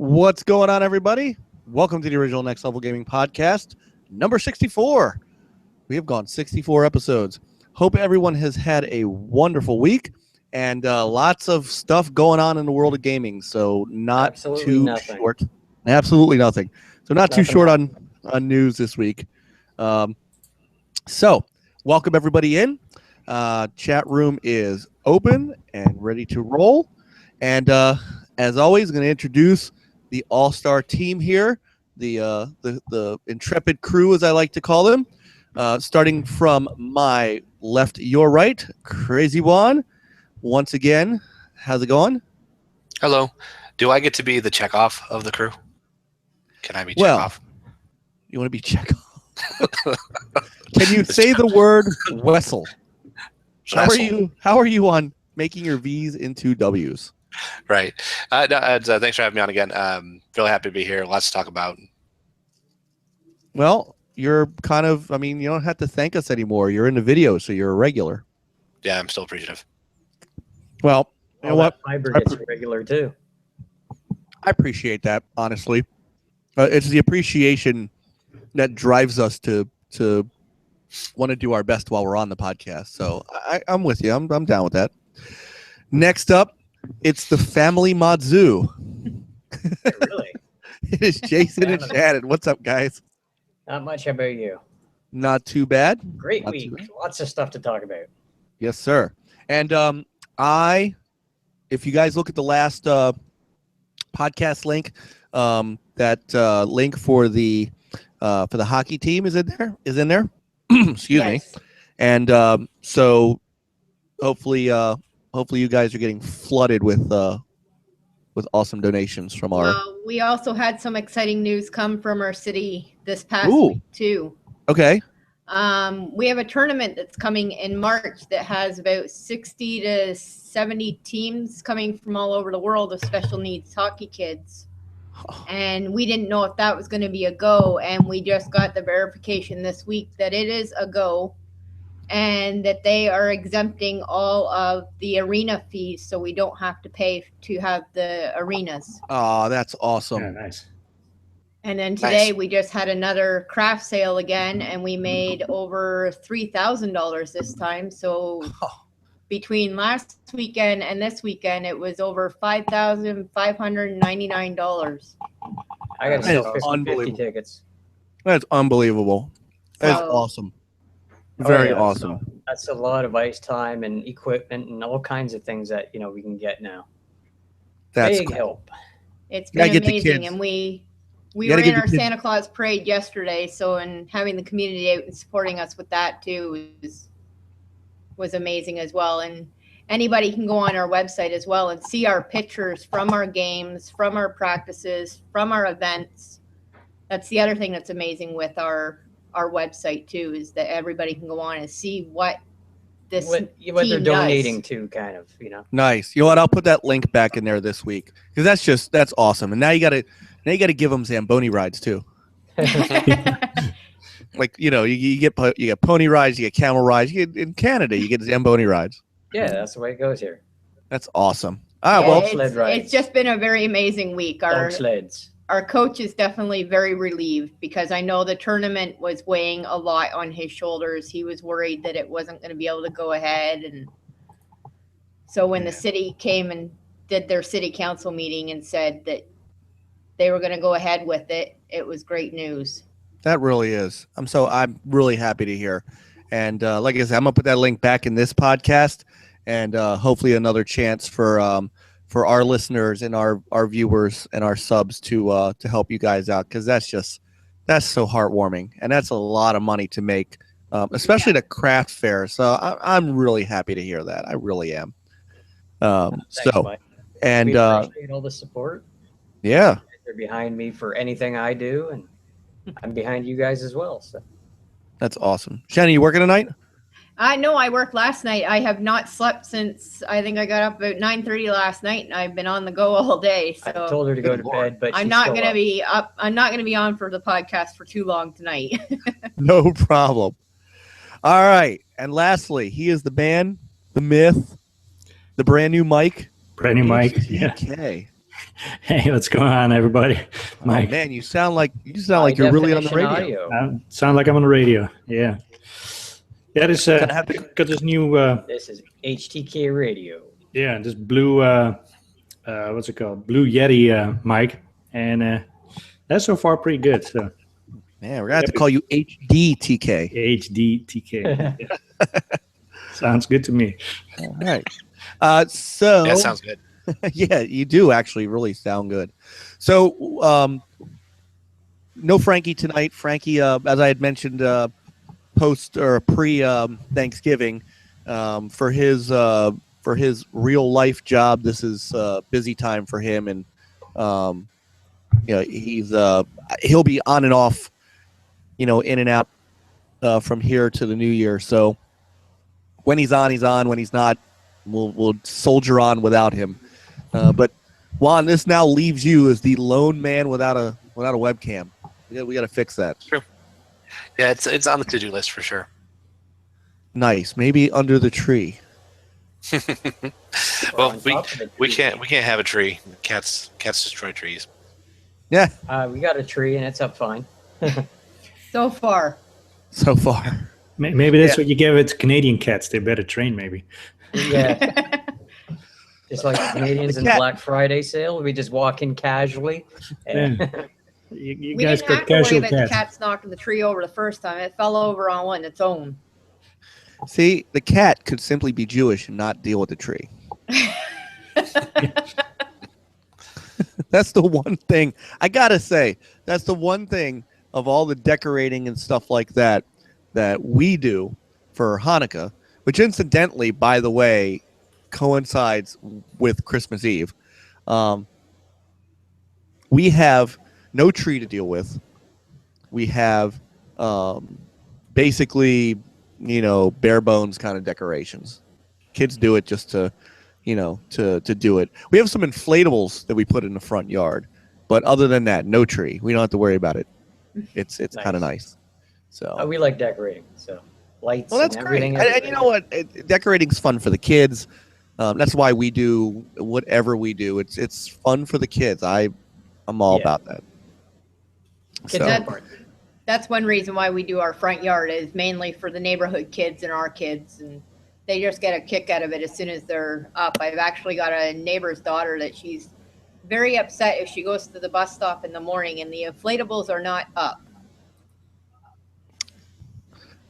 What's going on, everybody? Welcome to the original Next Level Gaming Podcast, number 64. We have gone 64 episodes. Hope everyone has had a wonderful week and lots of stuff going on in the world of gaming. So not Absolutely too nothing. short. Absolutely nothing. So not too Nothing short happened. on news this week. So welcome everybody in. Chat room is open and ready to roll. And as always, I'm going to introduce the all-star team here, the intrepid crew, as I like to call them. Starting from my left, your right, Crazy Juan. Once again, how's it going? Hello. Do I get to be the Chekhov of the crew? Can I be Well, Chekhov? You want to be Chekhov? Can you say the word Wessel? How are you on making your V's into W's? Right. Thanks for having me on again. Really happy to be here. Lots to talk about. Well, you're kind of, you don't have to thank us anymore. You're in the video, so you're a regular. Yeah, I'm still appreciative. Well, you know what? Fiber gets regular too. I appreciate that, honestly. It's the appreciation that drives us to want to do our best while we're on the podcast. So I'm with you. I'm down with that. Next up, it's the family Modzu. Really? It is Jason and Shannon. What's up, guys? Not much. How about you? Not too bad. Great Not week. too bad. Lots of stuff to talk about. Yes, sir. And if you guys look at the last podcast link, that link for the hockey team is in there. Excuse me. And so hopefully you guys are getting flooded with awesome donations from our. We also had some exciting news come from our city this past Ooh. week too. Okay. We have a tournament that's coming in March that has about 60 to 70 teams coming from all over the world of special needs hockey kids. And we didn't know if that was going to be a go, and we just got the verification this week that it is a go and that they are exempting all of the arena fees, so we don't have to pay to have the arenas. Oh, that's awesome. Yeah, nice. And then today Nice. we just had another craft sale again, and we made over $3,000 this time. So between last weekend and this weekend, it was over $5,599. I got to That is sell 50 unbelievable. tickets. That's unbelievable. That's Wow. awesome. Very Oh, yeah, awesome. so that's a lot of ice time and equipment and all kinds of things that we can get now. That's Big cool. help. It's Gotta been get the amazing. kids. And we You gotta were get in the our kids- Santa Claus parade yesterday. So, and having the community out and supporting us with that too was amazing as well. And anybody can go on our website as well and see our pictures from our games, from our practices, from our events. That's the other thing that's amazing with our website too, is that everybody can go on and see what this What they're team donating does. to, kind of, Nice. You know what? I'll put that link back in there this week because that's awesome. And now you got to give them Zamboni rides too. Like you get pony rides, you get camel rides. You get in Canada, you get Zamboni rides. Yeah, that's the way it goes here. That's awesome. All right, Yeah, well, sled rides. it's just been a very amazing week. Dog sleds. Our coach is definitely very relieved because I know the tournament was weighing a lot on his shoulders. He was worried that it wasn't going to be able to go ahead. And so when the city came and did their city council meeting and said that they were going to go ahead with it, it was great news. that really is. I'm really happy to hear. And like I said, I'm gonna put that link back in this podcast, and hopefully another chance for our listeners and our viewers and our subs to help you guys out, because that's so heartwarming, and that's a lot of money to make, especially the craft fair. So I'm really happy to hear that. I really am. Thanks, Mike. And we appreciate all the support. yeah, They're behind me for anything I do, and I'm behind you guys as well. So that's awesome. Shannon, you working tonight? I know I worked last night. I have not slept since I think I got up about 9:30 last night, and I've been on the go all day. So I told her to go to bed, but I'm she's not still going to up. be up. I'm not going to be on for the podcast for too long tonight. No problem. All right. And lastly, he is the man, the myth, the brand new Mike. Brand new Mike. Yeah. Okay. Hey, what's going on, everybody? Mike, Man, you sound like you're really on the radio. Sound like I'm on the radio. Yeah. Yeah, this got this new. This is HTK Radio. Yeah, this blue. What's it called? Blue Yeti mic, and that's so far pretty good. So. Man, we're gonna have to call you HDTK. HDTK. Yeah. Sounds good to me. All right. So that sounds good. Yeah, you do actually really sound good. So, no Frankie tonight. Frankie, as I had mentioned, post or pre Thanksgiving, for his real life job. This is busy time for him, and he'll be on and off, in and out from here to the new year. So when he's on, he's on. When he's not, we'll soldier on without him. But Juan, this now leaves you as the lone man without a webcam. We got to fix that. True. Yeah, it's on the to-do list for sure. Nice. Maybe under the tree. Well, we can't have a tree. Cats destroy trees. Yeah. We got a tree and it's up fine. So far. Maybe that's what you give it to Canadian cats. They're better trained, maybe. Yeah. Just like the Canadians in the Black Friday sale, we just walk in casually. And You We guys didn't got have to worry casual about the cats. cats knocking the tree over the first time. It fell over on its own. See, the cat could simply be Jewish and not deal with the tree. That's the one thing I gotta say. That's the one thing of all the decorating and stuff like that we do for Hanukkah, which incidentally, by the way, coincides with Christmas Eve. We have no tree to deal with. We have basically, bare bones kind of decorations. Kids do it just to do it. We have some inflatables that we put in the front yard, but other than that, no tree. We don't have to worry about it. It's Nice. kind of nice. So we like decorating, so lights. well, that's and great. everything. And you know what? Decorating's fun for the kids. That's why we do whatever we do. It's fun for the kids. I'm all about that. Kids So- are important. That's one reason why we do our front yard is mainly for the neighborhood kids and our kids, and they just get a kick out of it as soon as they're up. I've actually got a neighbor's daughter that she's very upset if she goes to the bus stop in the morning and the inflatables are not up.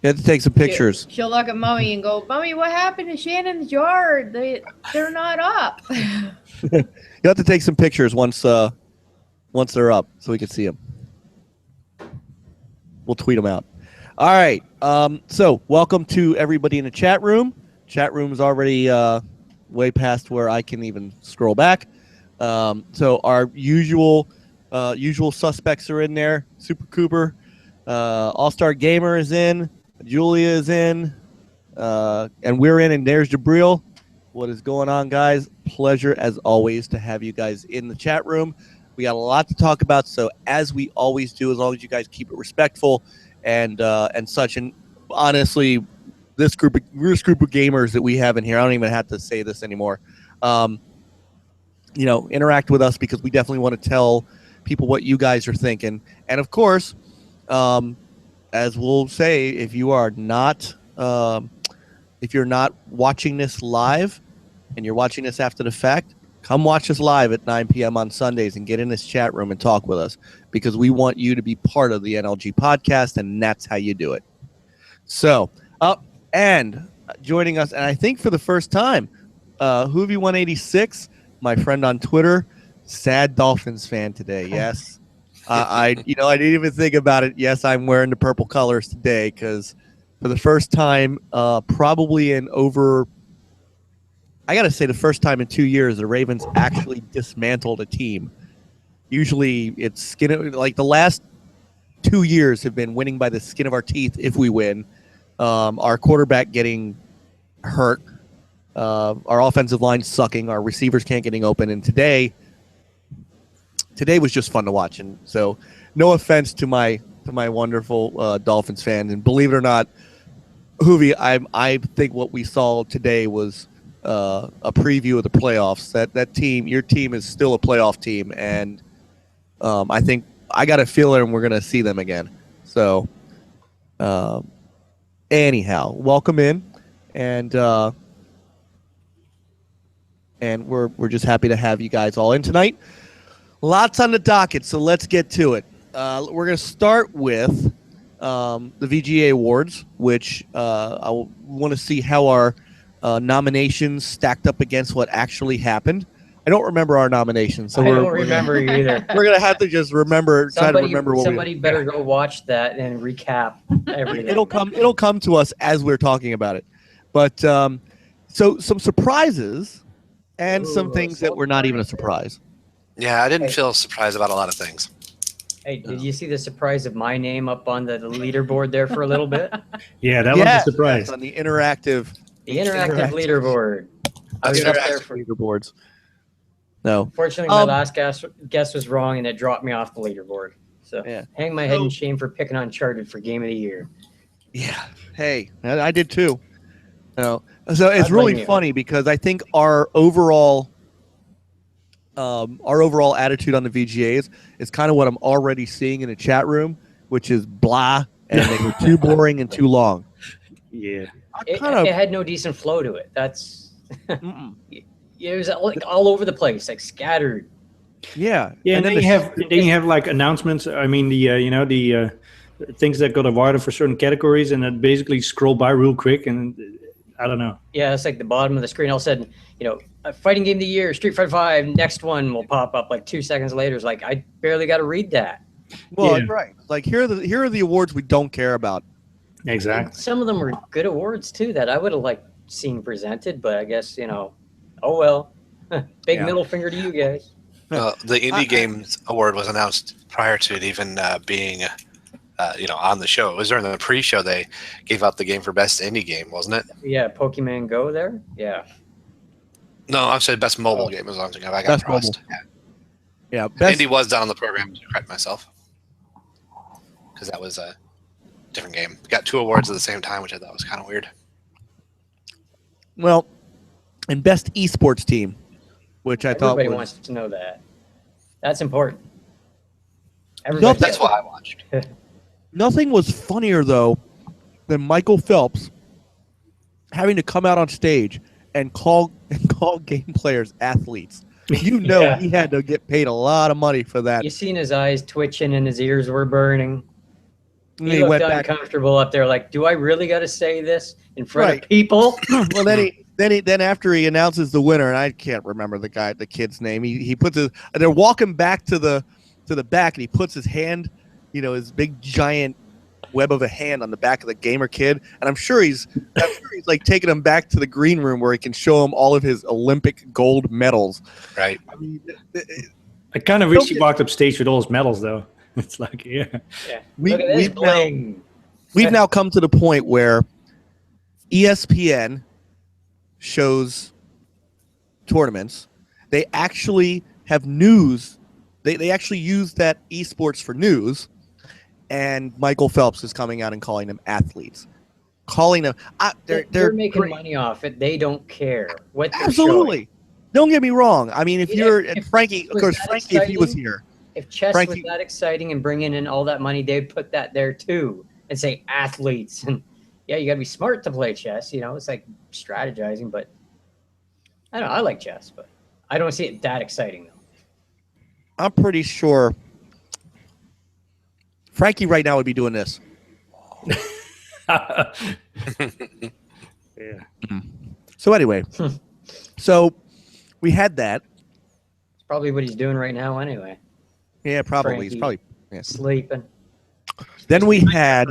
You have to take some pictures. She'll look at Mommy and go, "Mommy, what happened to Shannon's yard? They're not up." You have to take some pictures once they're up so we can see them. We'll tweet them out. All right. So welcome to everybody in the chat room. Chat room is already way past where I can even scroll back. So our usual suspects are in there. Super Cooper, All-Star Gamer is in. Julia is in. And we're in. And there's Jabril. What is going on, guys? Pleasure, as always, to have you guys in the chat room. We got a lot to talk about, so as we always do, as long as you guys keep it respectful and such. And honestly, this group of gamers that we have in here, I don't even have to say this anymore. Interact with us because we definitely want to tell people what you guys are thinking. And of course, as we'll say, if you're not watching this live and you're watching this after the fact, come watch us live at 9 p.m. on Sundays and get in this chat room and talk with us because we want you to be part of the NLG podcast, and that's how you do it. So, and joining us, and I think for the first time, Hoovy186, my friend on Twitter, sad Dolphins fan today. Yes, I didn't even think about it. Yes, I'm wearing the purple colors today because for the first time, probably in over. I got to say, the first time in 2 years, the Ravens actually dismantled a team. Usually it's the last 2 years have been winning by the skin of our teeth if we win. Our quarterback getting hurt. Our offensive line sucking. Our receivers can't getting open. And today was just fun to watch. And so no offense to my wonderful Dolphins fan. And believe it or not, Hoovy, I think what we saw today was a preview of the playoffs. That team, your team, is still a playoff team, and I think I got a feeling we're gonna see them again. So, anyhow, welcome in, and we're just happy to have you guys all in tonight. Lots on the docket, so let's get to it. We're gonna start with the VGA awards, which I want to see how our nominations stacked up against what actually happened. I don't remember our nominations, so I don't remember either. we're gonna have to just remember. Try to remember what somebody better go watch that and recap everything. It'll come to us as we're talking about it. But so some surprises and some things that were not even a surprise. Yeah, I didn't feel surprised about a lot of things. Hey, did you see the surprise of my name up on the leaderboard there for a little bit? Yeah, that was a surprise. On the interactive. The interactive leaderboard. I was up there for leaderboards. No. Fortunately, my last guess was wrong, and it dropped me off the leaderboard. So hang my head in shame for picking Uncharted for Game of the Year. Yeah. Hey, I did too. So it's really funny because I think our overall attitude on the VGAs is kind of what I'm already seeing in the chat room, which is blah, and they were too boring and too long. Yeah. It had no decent flow to it. That's it was like all over the place, like scattered. Yeah. Yeah, and then you have like announcements. I mean, the things that got awarded for certain categories, and that basically scroll by real quick, and I don't know. Yeah, it's like the bottom of the screen. All of a sudden, fighting game of the year, Street Fighter 5. Next one will pop up like 2 seconds later. It's like I barely got to read that. Well, right. Like here are the awards we don't care about. Exactly. And some of them were good awards too that I would have liked seen presented, but I guess oh well. Big middle finger to you guys. The Indie Games Award was announced prior to it even being, on the show. It was during the pre-show they gave out the game for best indie game, wasn't it? Yeah, Pokemon Go there. Yeah. No, I said best mobile game as long as I got Best crossed. mobile. Yeah, Indie was down on the program to correct myself because that was a different game. Got 2 awards at the same time, which I thought was kind of weird. Well, and best esports team, which I thought everybody wants to know that. That's important. That's what I watched. Nothing was funnier though than Michael Phelps having to come out on stage and call game players athletes. He had to get paid a lot of money for that. You seen his eyes twitching and his ears were burning. He went looked uncomfortable up there, like, do I really got to say this in front of people? Well, then after he announces the winner, and I can't remember the kid's name, he puts his. They're walking back to the back, and he puts his hand, his big giant web of a hand on the back of the gamer kid, and I'm sure he's like taking him back to the green room where he can show him all of his Olympic gold medals. Right. I mean, I kind of wish he walked up stage with all his medals, though. It's like, we've now come to the point where ESPN shows tournaments. They actually have news. They actually use that esports for news. And Michael Phelps is coming out and calling them athletes. Calling them. They're making great. money off it. They don't care what they're Absolutely. showing. Don't get me wrong. I mean, if Frankie, was if exciting, he was here. If chess was that exciting and bringing in all that money, they'd put that there too and say athletes. And yeah, you got to be smart to play chess. It's like strategizing, but I don't know. I like chess, but I don't see it that exciting though. I'm pretty sure Frankie right now would be doing this. Yeah. So anyway, so we had that. It's probably what he's doing right now anyway. Yeah, probably. Frankie. He's probably Sleeping. Then we had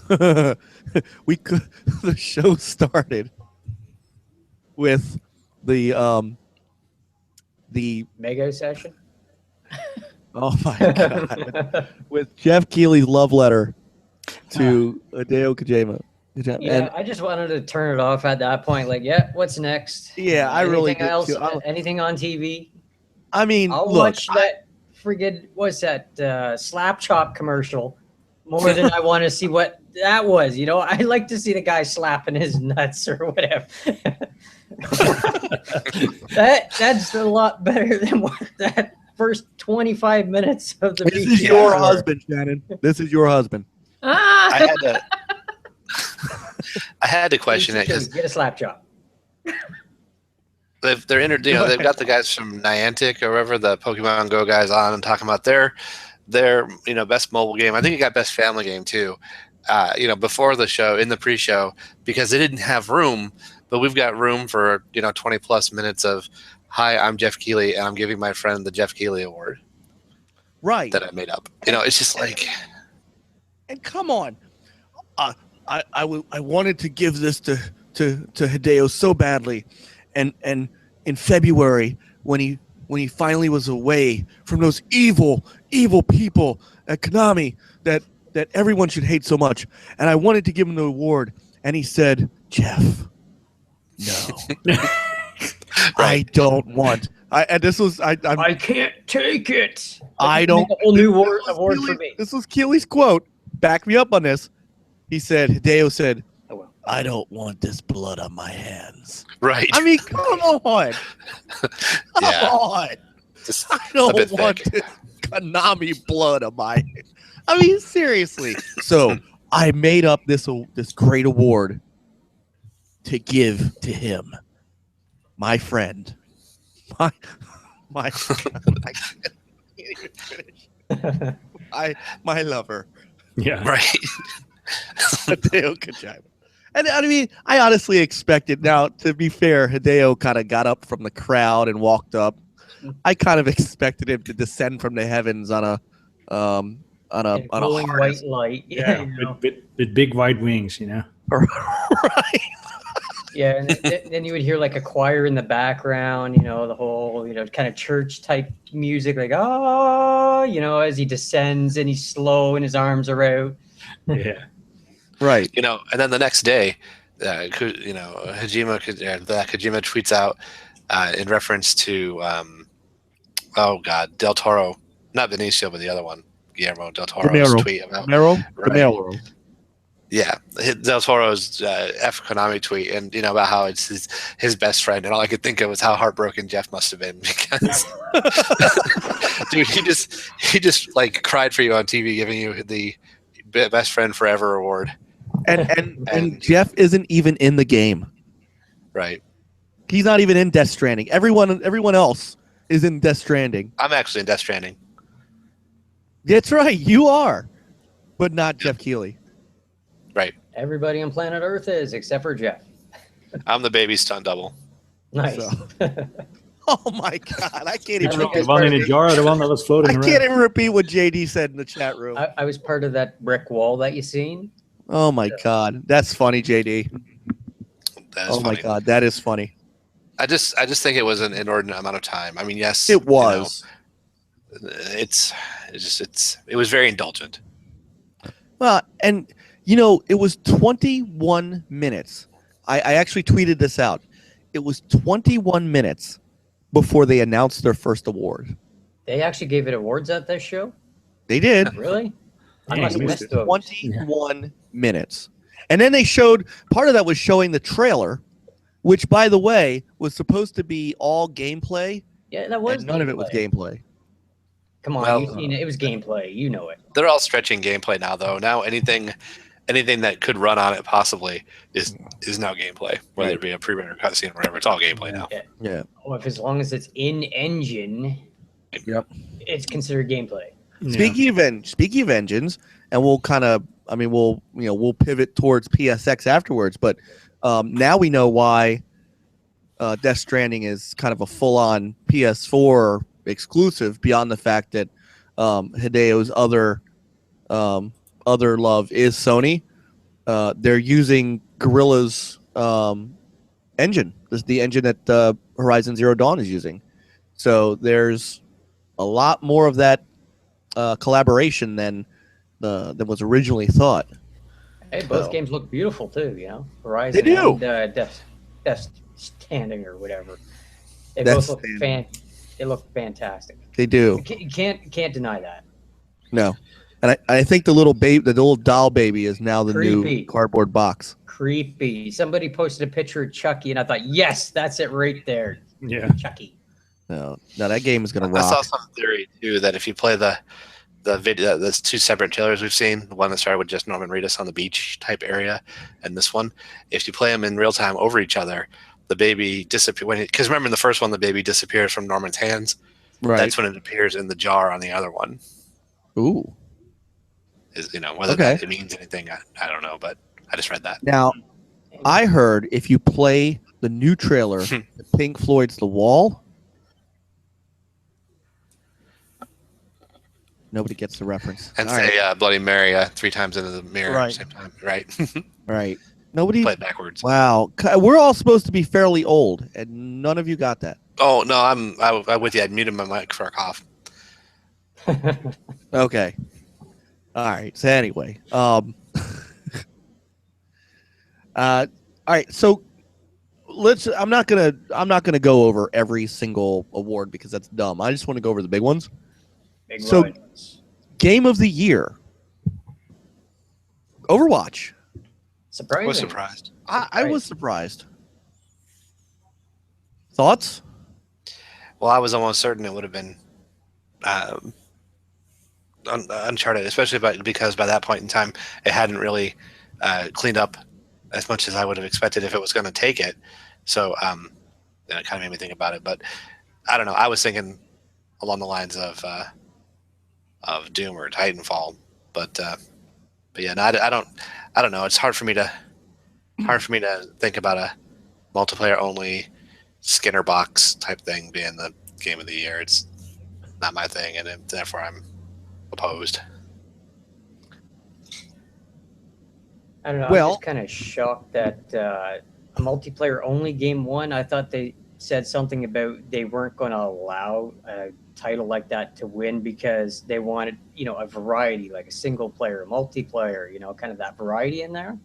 the show started with the Mega session. Oh my god! with Jeff Keighley's love letter to Hideo Kojima. Yeah, I just wanted to turn it off at that point. Like, yeah, what's next? Yeah, I really did else? too. Anything on TV? I mean, I'll watch that friggin' what's that slap chop commercial more than I want to see what that was. You know, I like to see the guy slapping his nuts or whatever. That's a lot better than what that first 25 minutes of the This is VGA your were. husband, Shannon. This is your husband. I Ah, had to. I had to question it because Get a slap chop. they've got the guys from Niantic or wherever, the Pokemon Go guys, on and talking about their best mobile game. I think it got best family game too. Before the show, in the pre-show, because they didn't have room, but we've got room for 20 plus minutes of, "Hi, I'm Jeff Keighley, and I'm giving my friend the Jeff Keighley Award." Right. That I made up. It's just like, And come on, I wanted to give this to Hideo so badly, and in February when he finally was away from those evil people at Konami that everyone should hate so much, and I wanted to give him the award, and he said, "Jeff, no, I don't want." I can't take it. I don't. Make a whole new award for me. This was Keeley's quote. Back me up on this. He said, Hideo said, Oh, well. "I don't want this blood on my hands." right. I mean, come on. Come Yeah. on. Just I a don't bit want thick. this Konami blood on my hands. I mean, seriously. So I made up this great award to give to him, my friend, my I can't even finish. My lover, Yeah. Right. Hideo Kojima. And I mean, I honestly expected. Now, to be fair, Hideo kind of got up from the crowd and walked up. I kind of expected him to descend from the heavens on a Glowing harness. white light. Yeah, with big white wings, Right. Yeah, and then you would hear like a choir in the background, the whole, kind of church type music, like, as he descends and he's slow and his arms are out. Yeah. Right. And then the next day, Kojima tweets out in reference to, Del Toro, not Benicio, but the other one, Guillermo Del Toro's tweet about Romero. Yeah, Del Toro's Konami tweet, and about how it's his best friend, and all I could think of was how heartbroken Jeff must have been, because dude, he just like cried for you on TV, giving you the best friend forever award. And Jeff isn't even in the game. Right. He's not even in Death Stranding. Everyone else is in Death Stranding. I'm actually in Death Stranding. That's right, you are, but not Jeff Keighley. Right. Everybody on planet Earth is, except for Jeff. I'm the baby stunt double. Nice. So. Oh my God, I can't even. The one in a jar, the one that was floating I around. can't even repeat what JD said in the chat room. I was part of that brick wall that you seen. Oh my God, that's funny, JD. That is Oh funny. my God, that is funny. I just think it was an inordinate amount of time. I mean, yes, It was. It was very indulgent. Well, and it was 21 minutes. I actually tweeted this out. It was 21 minutes before they announced their first award. They actually gave it awards at this show? They did. Really? I Yeah, must have it was missed those. 21 minutes. And then they showed, part of that was showing the trailer, which, by the way, was supposed to be all gameplay. Yeah, that was And none of it was gameplay. Come on, Well, you've seen it. It was gameplay. You know it. They're all stretching gameplay now, though. Now anything that could run on it possibly is now gameplay, whether it be a pre-rendered cutscene or whatever. It's all gameplay now. Yeah. Oh, as long as it's in engine, Yep. it's considered gameplay. Speaking of engines, and we'll kind of, we'll pivot towards PSX afterwards, but now we know why Death Stranding is kind of a full-on PS4 exclusive, beyond the fact that Hideo's other love is Sony. They're using Guerrilla's engine. This is the engine that Horizon Zero Dawn is using. So there's a lot more of that collaboration than was originally thought. Hey, both So- games look beautiful too. Horizon They do. and Death Standing or whatever. They Death both look Standing. They look fantastic. They do. You can't deny that. No. And I think the little doll baby is now the Creepy. new cardboard box. Creepy. Somebody posted a picture of Chucky, and I thought, yes, that's it right there. Yeah. Chucky. No, that game is going to I saw rock. some theory too that if you play the video, there's two separate trailers we've seen. The one that started with just Norman Reedus on the beach type area, and this one, if you play them in real time over each other, the baby disappears. Because remember in the first one, the baby disappears from Norman's hands. Right. That's when it appears in the jar on the other one. Ooh. Is whether Okay. that means anything, I don't know, but I just read that. Now, I heard if you play the new trailer, the Pink Floyd's The Wall, nobody gets the reference. And All say right. Bloody Mary 3 times into the mirror at the same time, right? Right. Nobody. Play it backwards. Wow. We're all supposed to be fairly old, and none of you got that. Oh no, I'm with you. I muted my mic for a cough. Okay. All right. So anyway, all right. So I'm not gonna go over every single award because that's dumb. I just want to go over the big ones. Big So- ones. Game of the year. Overwatch. Surprising. I was surprised. I was surprised. Thoughts? Well, I was almost certain it would have been Uncharted, especially because by that point in time, it hadn't really cleaned up as much as I would have expected if it was going to take it. So it kind of made me think about it. But I don't know. I was thinking along the lines of Doom or Titanfall. But yeah, no, I don't know. It's hard for me to think about a multiplayer only Skinner box type thing being the game of the year. It's not my thing, and therefore I'm opposed. I don't know. Well- I'm just kind of shocked that a multiplayer only game won. I thought they said something about they weren't going to allow a title like that to win because they wanted, a variety, like a single player, multiplayer, kind of that variety in there.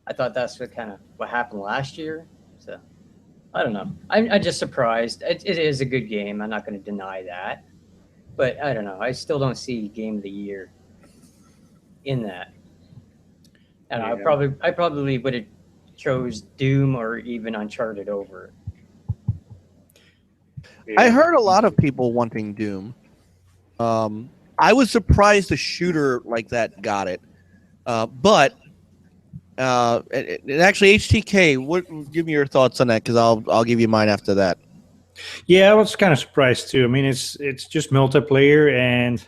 I thought that's what happened last year. So I don't know. I'm just surprised. It is a good game. I'm not going to deny that. But I don't know. I still don't see game of the year in that. And Yeah. I probably would have chose Doom or even Uncharted over it. I heard a lot of people wanting Doom. I was surprised a shooter like that got it. But actually, HTK, give me your thoughts on that because I'll give you mine after that. Yeah, I was kind of surprised too. I mean, it's just multiplayer, and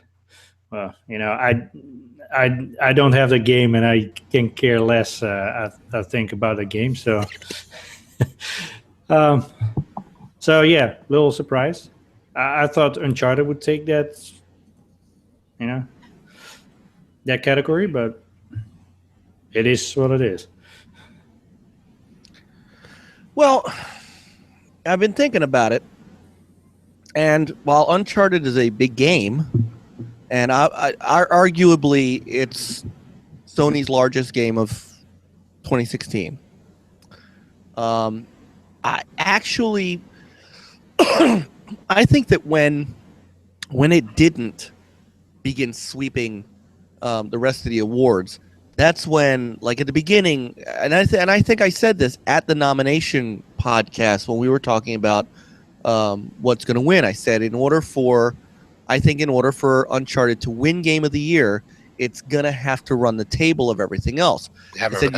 well, I don't have the game, and I can care less. I think about the game, so so yeah, little surprised. I thought Uncharted would take that, that category, but it is what it is. Well, I've been thinking about it, and while Uncharted is a big game, and I arguably it's Sony's largest game of 2016, I actually I think that when it didn't begin sweeping the rest of the awards, that's when, like at the beginning, and I think I said this at the nomination podcast when we were talking about what's going to win. I said in order for Uncharted to win Game of the Year, it's gonna have to run the table of everything else. Yeah, I said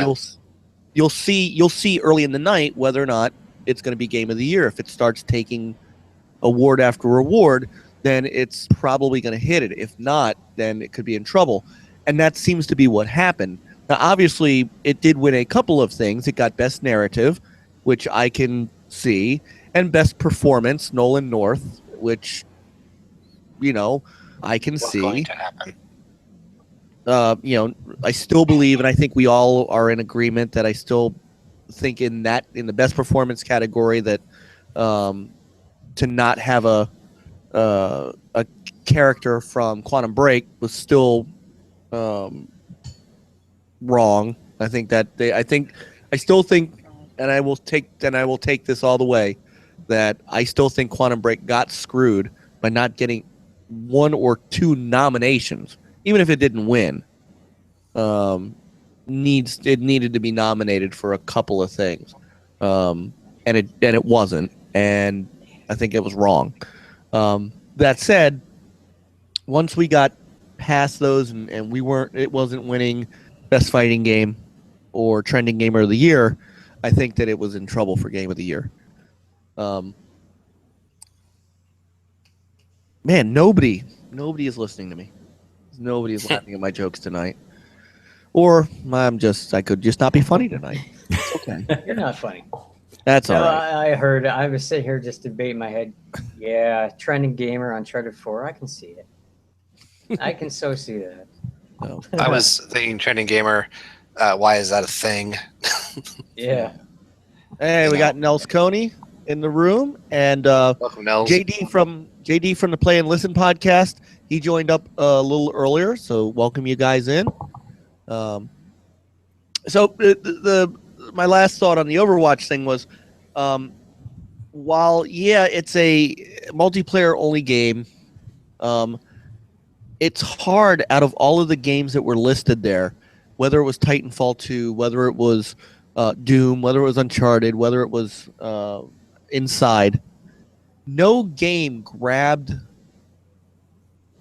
you'll see early in the night whether or not it's going to be Game of the Year. If it starts taking award after award, then it's probably going to hit it. If not, then it could be in trouble. And that seems to be what happened. Now, obviously, it did win a couple of things. It got Best Narrative, which I can see, and Best Performance, Nolan North, which, I can What's see. going to happen? I still believe, and I think we all are in agreement that I still think in the Best Performance category that to not have a character from Quantum Break was still wrong. I think that I still think, and I will take this all the way, that I still think Quantum Break got screwed by not getting one or two nominations even if it didn't win, needed to be nominated for a couple of things, and it wasn't, and I think it was wrong. That said, once we got past those and it wasn't winning best fighting game or trending gamer of the year, I think that it was in trouble for game of the year. Man, nobody is listening to me. Nobody is laughing at my jokes tonight. Or I could just not be funny tonight. It's okay. You're not funny. That's all No, right. I was sitting here just debating in my head. Yeah, trending gamer on Uncharted 4. I can see it. I can so see that. No. I was thinking trending gamer. Why is that a thing? Yeah. Hey, we got Nels Coney in the room, and Welcome, Nels. JD from the Play and Listen podcast. He joined up a little earlier, so welcome you guys in. So my last thought on the Overwatch thing was, while it's a multiplayer only game, it's hard out of all of the games that were listed there, whether it was Titanfall 2, whether it was Doom, whether it was Uncharted, whether it was Inside, no game grabbed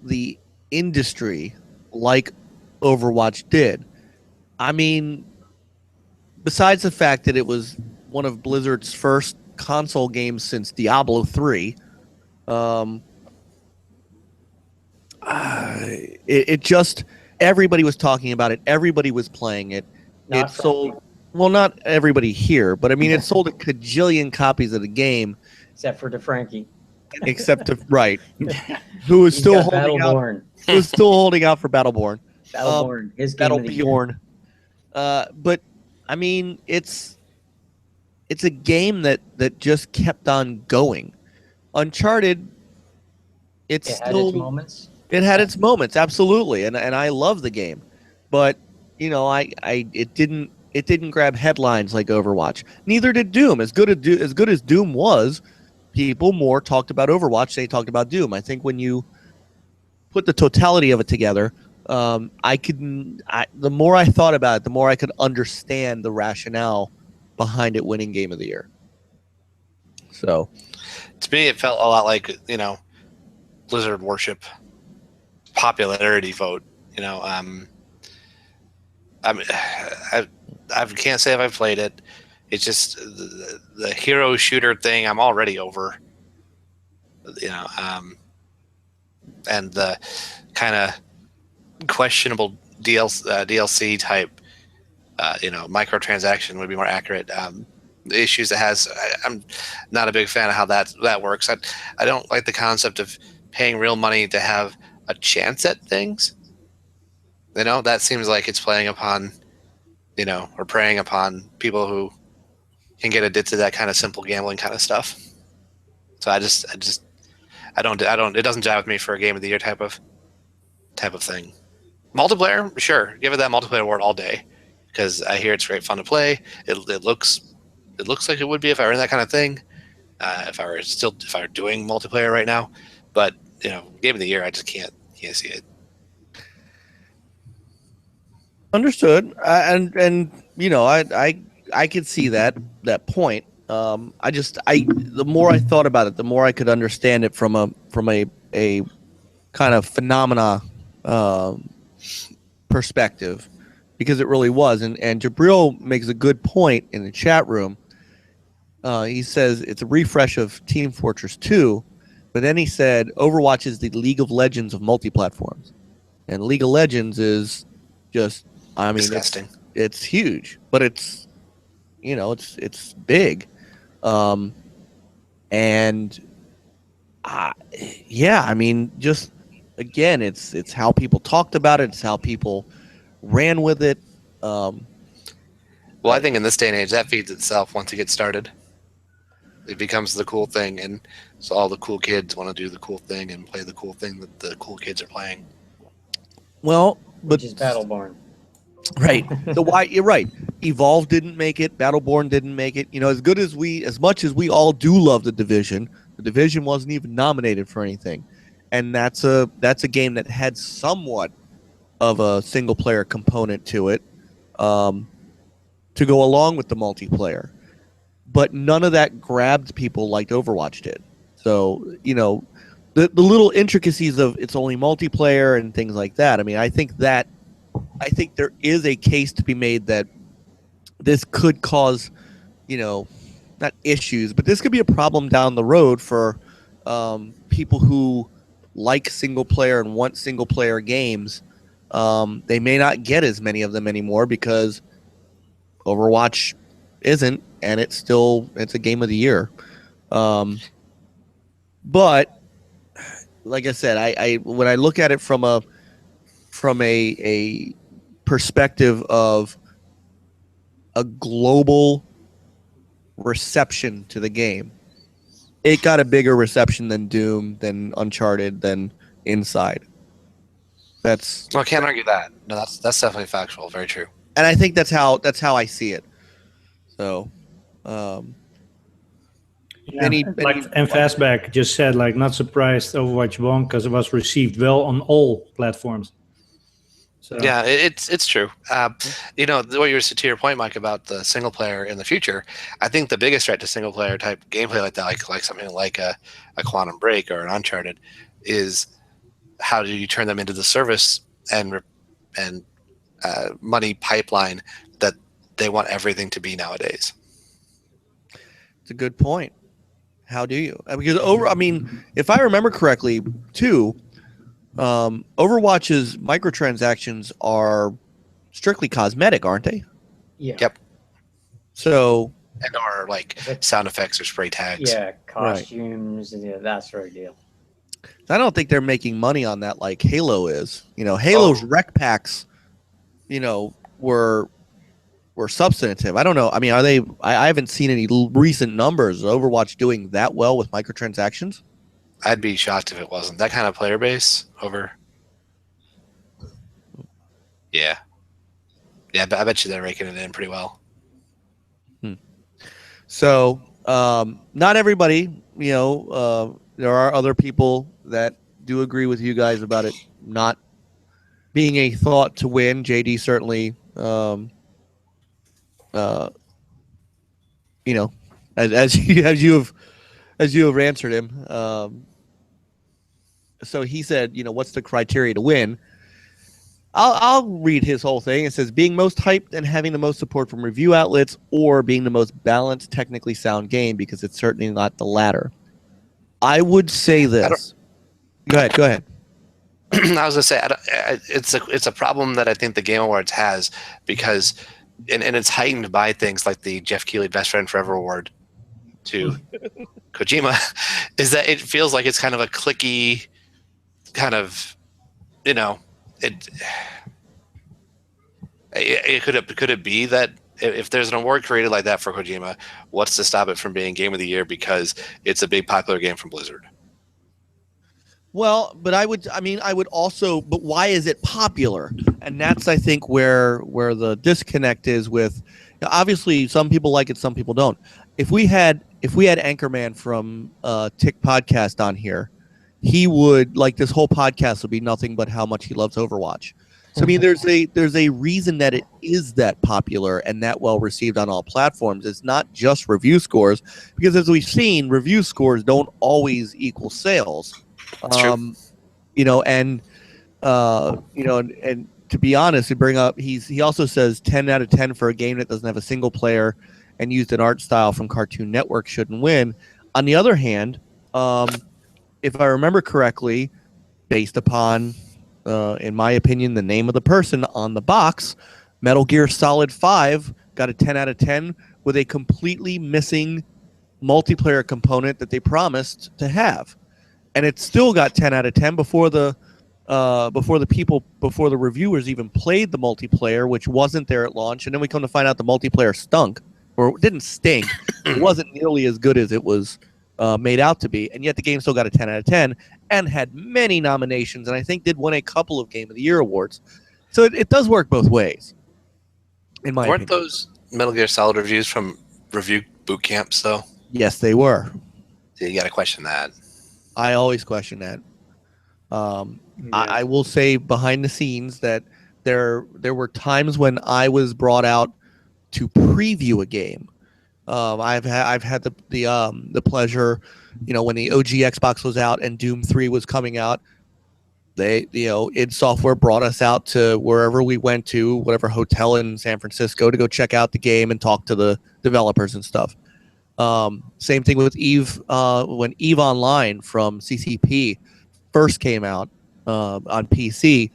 the industry like Overwatch did. I mean, besides the fact that it was one of Blizzard's first console games since Diablo 3, it just, everybody was talking about it. Everybody was playing it. Not It sold, well, not everybody here, but I mean, it sold a cajillion copies of the game, Except for DeFrankie. except right, who was He's still got holding out. Battleborn. Who was still holding out for Battleborn. Battleborn. His game of the year. Battleborn. But I mean, it's a game that just kept on going. Uncharted, It had still its moments. it had its moments, absolutely, and I love the game, but you know, it didn't grab headlines like Overwatch. Neither did Doom. As good as Doom was, people more talked about Overwatch than they talked about Doom. I think when you put the totality of it together, the more I thought about it, the more I could understand the rationale behind it winning Game of the Year. So, To me, it felt a lot like, Blizzard worship popularity vote. I can't say if I've played it. It's just the hero shooter thing I'm already over. And the kind of questionable DLC type, microtransaction would be more accurate. The issues it has, I'm not a big fan of how that works. I don't like the concept of paying real money to have a chance at things. That seems like it's playing upon, or preying upon people who can get addicted to that kind of simple gambling kind of stuff. So I don't. It doesn't jive with me for a Game of the Year type of thing. Multiplayer, sure, give it that multiplayer award all day, because I hear it's great fun to play. It looks like it would be if I were in that kind of thing. If I were doing multiplayer right now, but Game of the Year, I just can't see it. understood, and I could see that point. The more I thought about it, the more I could understand it from a kind of phenomena perspective, because it really was. And Jabril makes a good point in the chat room. He says it's a refresh of Team Fortress 2, but then he said Overwatch is the League of Legends of multi-platforms, and League of Legends is just, I mean, Disgusting. It's huge, but it's big. I mean, just again, it's how people talked about it. It's how people ran with it. Well, I think in this day and age, that feeds itself once it gets started. It becomes the cool thing, and so all the cool kids want to do the cool thing and play the cool thing that the cool kids are playing. Well, but Which is Battleborn. right. You're right. Evolve didn't make it. Battleborn didn't make it. As much as we all do love the Division wasn't even nominated for anything, and that's a game that had somewhat of a single player component to it to go along with the multiplayer. But none of that grabbed people like Overwatch did. So, you know, the little intricacies of it's only multiplayer and things like that. I mean, I think there is a case to be made that this could cause, you know, not issues, but this could be a problem down the road for people who like single player and want single player games. They may not get as many of them anymore because Overwatch isn't, and it's a game of the year. But like I said, I when I look at it from a perspective of a global reception to the game, it got a bigger reception than Doom, than Uncharted, than Inside. Well, I can't argue that. No, that's definitely factual. Very true. And I think that's how I see it. So, and Fastback just said, like, not surprised Overwatch won because it was received well on all platforms. So. Yeah, it's true. You know, what you were to your point, Mike, about the single player in the future. I think the biggest threat to single player type gameplay like that, like something like a Quantum Break or an Uncharted, is how do you turn them into the service and money pipeline that they want everything to be nowadays. It's a good point. How do you? Because if I remember correctly, too, Overwatch's microtransactions are strictly cosmetic, aren't they? Yeah. Yep. So, or like sound effects or spray tags. Yeah, costumes, and that sort of deal. I don't think they're making money on that like Halo is. You know, Halo's rec packs, you know, were substantive. I don't know. I mean, are they? I haven't seen any recent numbers. Is Overwatch doing that well with microtransactions? I'd be shocked if it wasn't. That kind of player base over. Yeah. Yeah, I bet you they're raking it in pretty well. So, not everybody, you know, there are other people that do agree with you guys about it not being a thought to win. JD certainly, you know, as you have answered him. So he said, you know, what's the criteria to win? I'll read his whole thing. It says being most hyped and having the most support from review outlets, or being the most balanced, technically sound game, because it's certainly not the latter. I would say this. Go ahead. I was gonna say it's a problem that I think the Game Awards has, because and it's heightened by things like the Jeff Keighley Best Friend Forever Award to Kojima, is that it feels like it's kind of a cliquey kind of, you know, it could it be that if there's an award created like that for Kojima, what's to stop it from being Game of the Year because it's a big popular game from Blizzard? Well, but I would also, but why is it popular? And that's, I think, where the disconnect is with, obviously some people like it, some people don't. If we had Anchorman from Tick Podcast on here, he would, like, this whole podcast would be nothing but how much he loves Overwatch. So I mean, there's a reason that it is that popular and that well received on all platforms. It's not just review scores, because as we've seen, review scores don't always equal sales. You know, and you know, and to be honest, he also says 10 out of 10 for a game that doesn't have a single player and used an art style from Cartoon Network shouldn't win. On the other hand, if I remember correctly, based upon, in my opinion, the name of the person on the box, Metal Gear Solid 5 got a 10 out of 10 with a completely missing multiplayer component that they promised to have. And it still got 10 out of 10 before the reviewers even played the multiplayer, which wasn't there at launch. And then we come to find out the multiplayer stunk, or it didn't stink. It wasn't nearly as good as it was made out to be. And yet the game still got a 10 out of 10 and had many nominations, and I think did win a couple of Game of the Year awards. So it does work both ways, in my opinion. Weren't those Metal Gear Solid reviews from review boot camps, though? Yes, they were. So you got to question that. I always question that. I will say behind the scenes that there were times when I was brought out to preview a game. I've had the pleasure, when the OG Xbox was out and Doom 3 was coming out. They, id Software brought us out to wherever we went to, whatever hotel in San Francisco, to go check out the game and talk to the developers and stuff. Same thing with Eve, when Eve Online from CCP first came out on PC,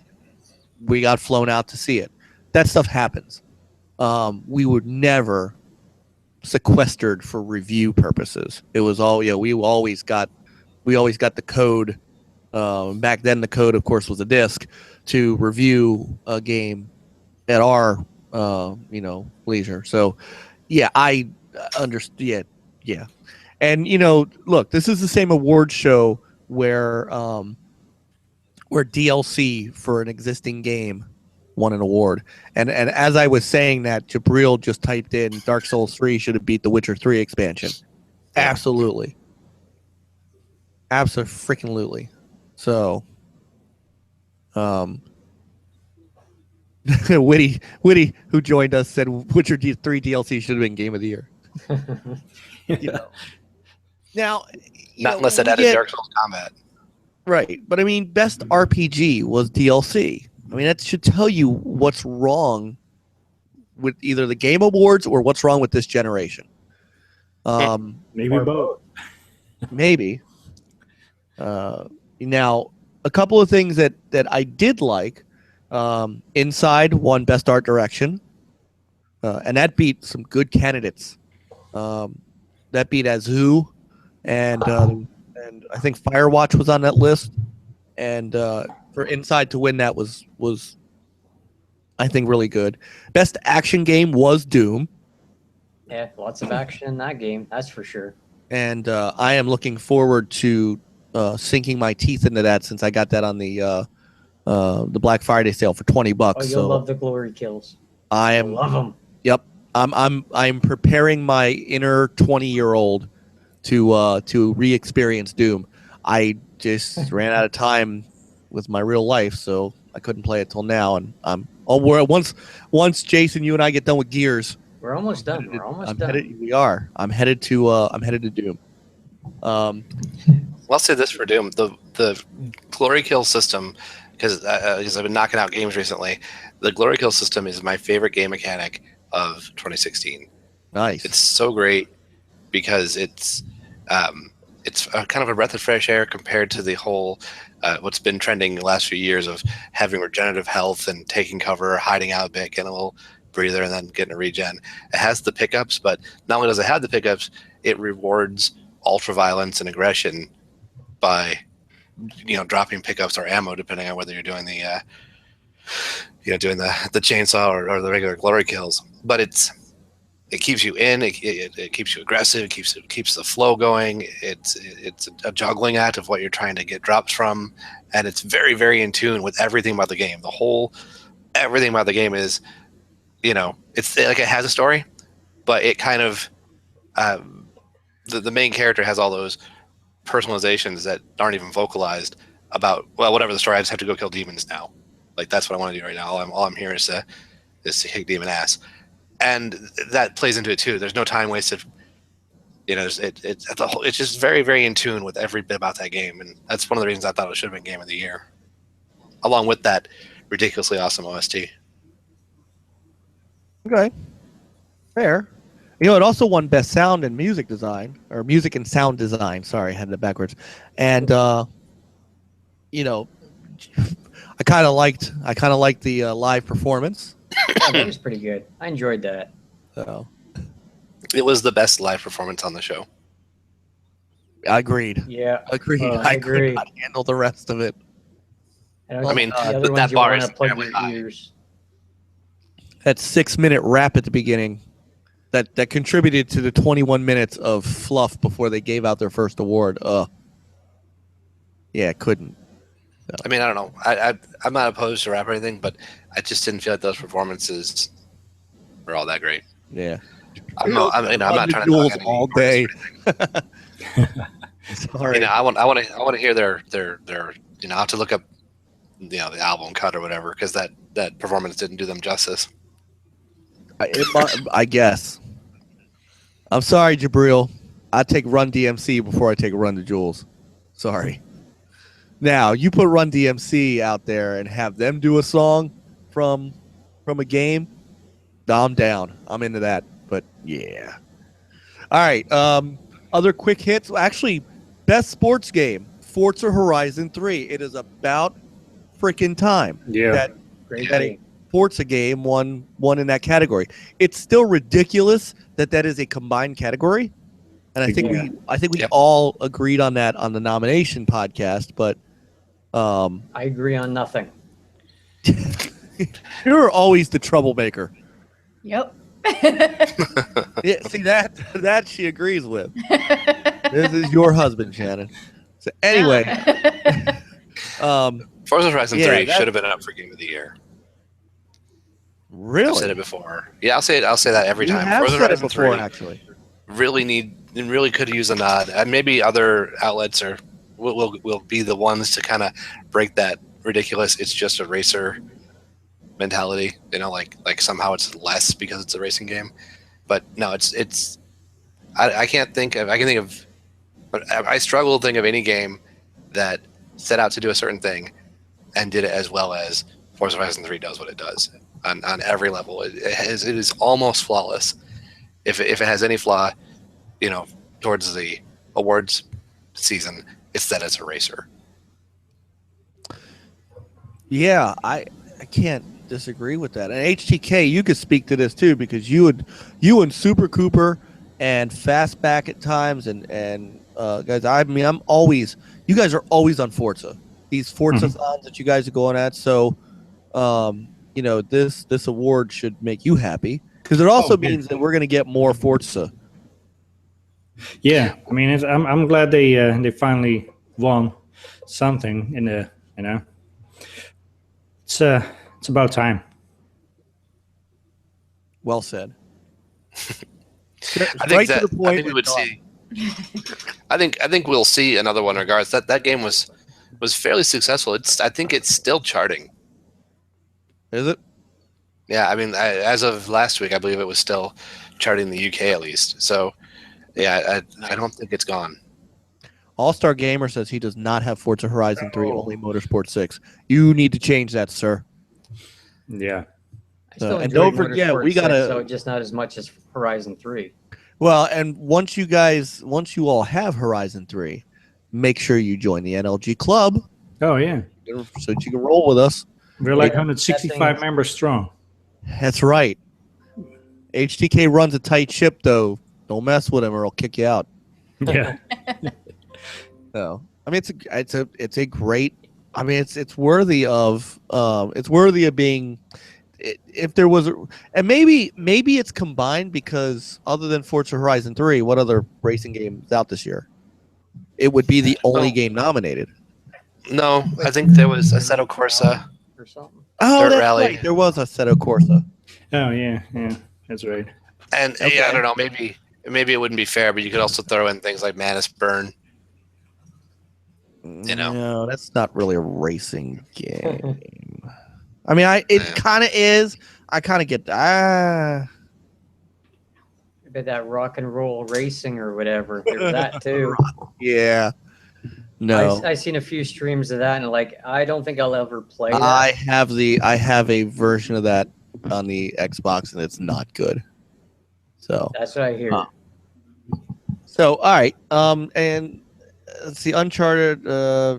we got flown out to see it. That stuff happens. We would never sequestered for review purposes. It was all, we always got the code. Back then, the code, of course, was a disc to review a game at our, leisure. So, yeah, I understand. Yeah. And, look, this is the same award show where DLC for an existing game won an award. And as I was saying that, Jabril just typed in Dark Souls 3 should have beat the Witcher 3 expansion. Absolutely. Absolutely. So, Witty, who joined us, said Witcher 3 DLC should have been Game of the Year. Now, not unless it added Dark Souls combat. Right, but I mean, best RPG was DLC. I mean, that should tell you what's wrong with either the Game Awards or what's wrong with this generation. Maybe both. Maybe. Now, a couple of things that I did like. Inside won Best Art Direction, and that beat some good candidates. That beat Azu, and I think Firewatch was on that list. And for Inside to win that was I think really good. Best action game was Doom. Yeah, lots of action in that game, that's for sure. And I am looking forward to sinking my teeth into that since I got that on the Black Friday sale for $20. Oh, you'll love the glory kills. I love them. Yep, I'm preparing my inner 20-year-old to re-experience Doom. I just ran out of time with my real life, so I couldn't play it till now. And once Jason, you and I get done with Gears, we're almost done. I'm headed to Doom. I'll say this for Doom: the glory kill system, because I've been knocking out games recently. The glory kill system is my favorite game mechanic of 2016. Nice. It's so great because it's kind of a breath of fresh air compared to the whole what's been trending the last few years of having regenerative health and taking cover, hiding out a bit, getting a little breather, and then getting a regen. It has the pickups, but not only does it have the pickups, it rewards ultra violence and aggression by dropping pickups or ammo depending on whether you're doing the doing the chainsaw or the regular glory kills. But it keeps you in, it keeps you aggressive, it keeps the flow going. It's a juggling act of what you're trying to get drops from, and it's very, very in tune with everything about the game. Everything about the game is, it's like it has a story, but it kind of the main character has all those personalizations that aren't even vocalized about, well, whatever the story, I just have to go kill demons now. Like, that's what I want to do right now. All I'm here is to kick demon ass. And that plays into it too. There's no time wasted. It's just very, very in tune with every bit about that game. And that's one of the reasons I thought it should have been Game of the Year. Along with that ridiculously awesome OST. Okay. Fair. It also won Best Sound and Music Design, or Music and Sound Design. Sorry, I had it backwards. And I kind of liked the live performance. Yeah, that was pretty good. I enjoyed that. So it was the best live performance on the show. Agreed. Yeah, agreed. I agree. Could not handle the rest of it. I mean, the other that ones you bar want is to plug incredibly your high. ears. That 6-minute rap at the beginning that contributed to the 21 minutes of fluff before they gave out their first award. Yeah, couldn't. No. I mean, I don't know. I'm not opposed to rap or anything, but I just didn't feel like those performances were all that great. Yeah. I'm not trying to duels knock any all artists day. or anything. Sorry. I want to hear their. I'll have to look up the album cut or whatever, because that performance didn't do them justice. I guess. I'm sorry, Jabril. I take Run DMC before I take Run the Jewels. Sorry. Now you put Run DMC out there and have them do a song from a game. I'm down. I'm into that. But yeah. All right. Other quick hits. Actually, best sports game. Forza Horizon 3. It is about freaking time. Yeah. Great That game. Forza game won in that category. It's still ridiculous that is a combined category, and I think we Yep. all agreed on that on the nomination podcast. But I agree on nothing. you're always the troublemaker. Yep. Yeah, see that she agrees with. This is your husband, Shannon. So anyway, Forza Horizon Yeah, 3 that- should have been up for Game of the Year. really, I've said it before. Yeah, I'll say it. I'll say that every you time. have Forza said it Horizon before, 3 actually. really could use a nod. And maybe other outlets will be the ones to kind of break that ridiculous. It's just a racer mentality. You know, like somehow it's less because it's a racing game. But no, it's. I can't think of. I can think of. But I struggle to think of any game that set out to do a certain thing and did it as well as Forza Horizon 3 does what it does on every level. It is almost flawless. If it has any flaw, you know, towards the awards season, it's that it's a racer. Yeah, I can't disagree with that. And HTK, you could speak to this too, because you and Super Cooper and Fastback at times, and guys, I mean, you guys are always on Forza. These Forza-thons that you guys are going at. So, you know, this award should make you happy, because it also means that we're going to get more Forza. Yeah, I mean, I'm glad they finally won something in the, you know. It's about time. Well said. I Right think to the point. I think we would see. I think we'll see another one. Regards that game was fairly successful. I think it's still charting. Is it? Yeah, I mean, as of last week, I believe it was still charting in the UK at least. So, yeah, I don't think it's gone. All-Star Gamer says he does not have Forza Horizon 3, only Motorsport 6. You need to change that, sir. Yeah. I still and enjoy don't forget, Motorsport we 6, gotta- so just not as much as Horizon 3. Well, and once you all have Horizon 3, make sure you join the NLG club Oh yeah. so that you can roll with us. We're like Yeah, 165 that thing- members strong. That's right. HTK runs a tight ship, though. Don't mess with him, or he'll kick you out. Yeah. No, I mean it's a great. I mean it's worthy of being. If there was, and maybe it's combined, because other than Forza Horizon 3, what other racing game is out this year? It would be the only game nominated. No, I think there was Assetto Corsa. Or something. Oh, Dirt that's Rally. right. There was Assetto Corsa. Oh yeah. Yeah. That's right. And Okay. yeah, I don't know, maybe it wouldn't be fair, but you could also throw in things like Manus Burn. You know. No, that's not really a racing game. I mean, it kind of is. I kind of get Maybe that rock and roll racing or whatever. There's that too. yeah. No, I seen a few streams of that, and like, I don't think I'll ever play that. I have a version of that on the Xbox, and it's not good. So That's what I hear. all right. And let's see, Uncharted. I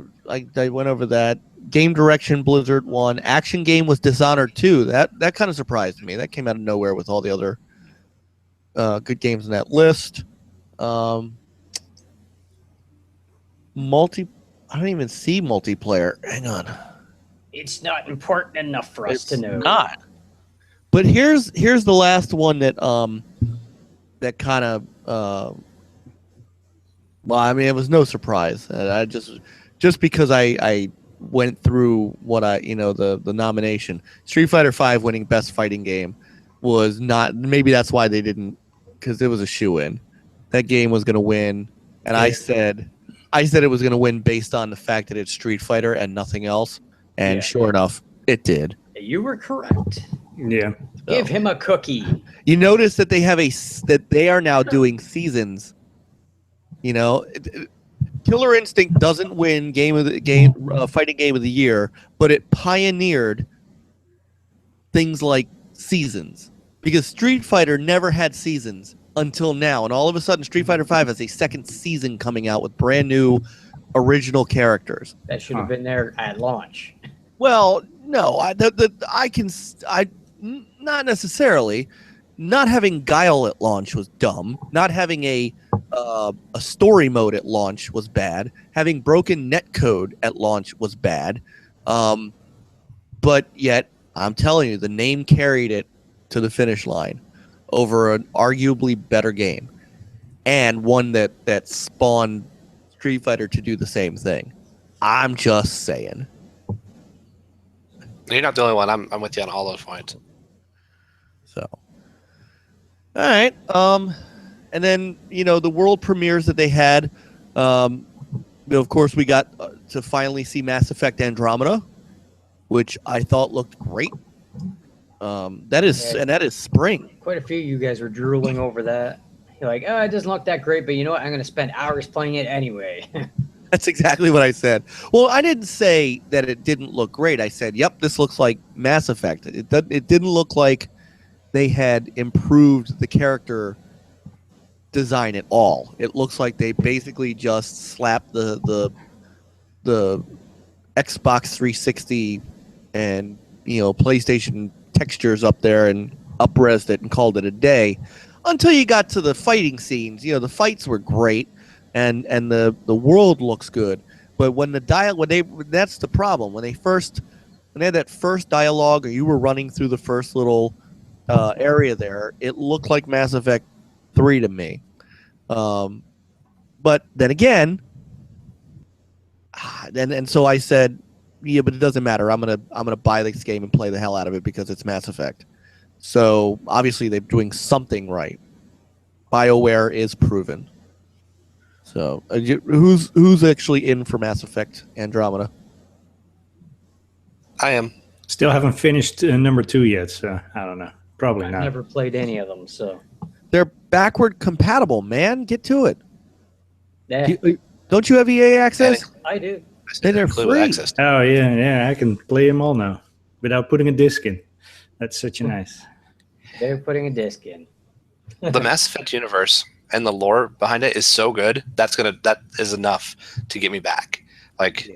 went over that. Game direction, Blizzard won. Action game was Dishonored 2. That kind of surprised me. That came out of nowhere with all the other good games in that list. I don't even see multiplayer. Hang on. It's not important enough for us to know. Not. But here's the last one that that kind of well, I mean, it was no surprise. I just because I went through what the nomination. Street Fighter V winning best fighting game was not. Maybe that's why they didn't, because it was a shoe-in. That game was going to win, and I said it was going to win based on the fact that it's Street Fighter and nothing else. And Yeah. sure enough, it did. You were correct. Yeah. Give him a cookie. You notice that that they are now doing seasons. You know, Killer Instinct doesn't win fighting game of the year, but it pioneered things like seasons, because Street Fighter never had seasons until now, and all of a sudden Street Fighter V has a second season coming out with brand new original characters. That should have been there at launch. Well, no, not necessarily. Not having Guile at launch was dumb. Not having a story mode at launch was bad. Having broken netcode at launch was bad. But yet, I'm telling you, the name carried it to the finish line over an arguably better game, and one that spawned Street Fighter to do the same thing. I'm just saying. You're not the only one. I'm with you on all those points. So, all right. And then, the world premieres that they had. Of course, we got to finally see Mass Effect Andromeda, which I thought looked great. That is spring. Quite a few of you guys were drooling over that. You're like, oh, it doesn't look that great, but you know what? I'm going to spend hours playing it anyway. That's exactly what I said. Well, I didn't say that it didn't look great. I said, yep, this looks like Mass Effect. It didn't look like they had improved the character design at all. It looks like they basically just slapped the Xbox 360 and PlayStation textures up there and up-resed it and called it a day, until you got to the fighting scenes. The fights were great, and the world looks good. But when that's the problem. When they had that first dialogue, or you were running through the first little area there, it looked like Mass Effect 3 to me. But then again, and so I said, yeah, but it doesn't matter. I'm gonna buy this game and play the hell out of it because it's Mass Effect. So obviously they're doing something right. BioWare is proven. So who's actually in for Mass Effect Andromeda? I am. Still haven't finished number 2 yet, so I don't know. Probably I've not. never played any of them, so. They're backward compatible, man. Get to it. Yeah, Don't you have EA access? I do. They're free. Access. Oh, yeah, I can play them all now without putting a disc in. That's such a nice. They're putting a disc in. The Mass Effect universe and the lore behind it is so good. That is enough to get me back. It's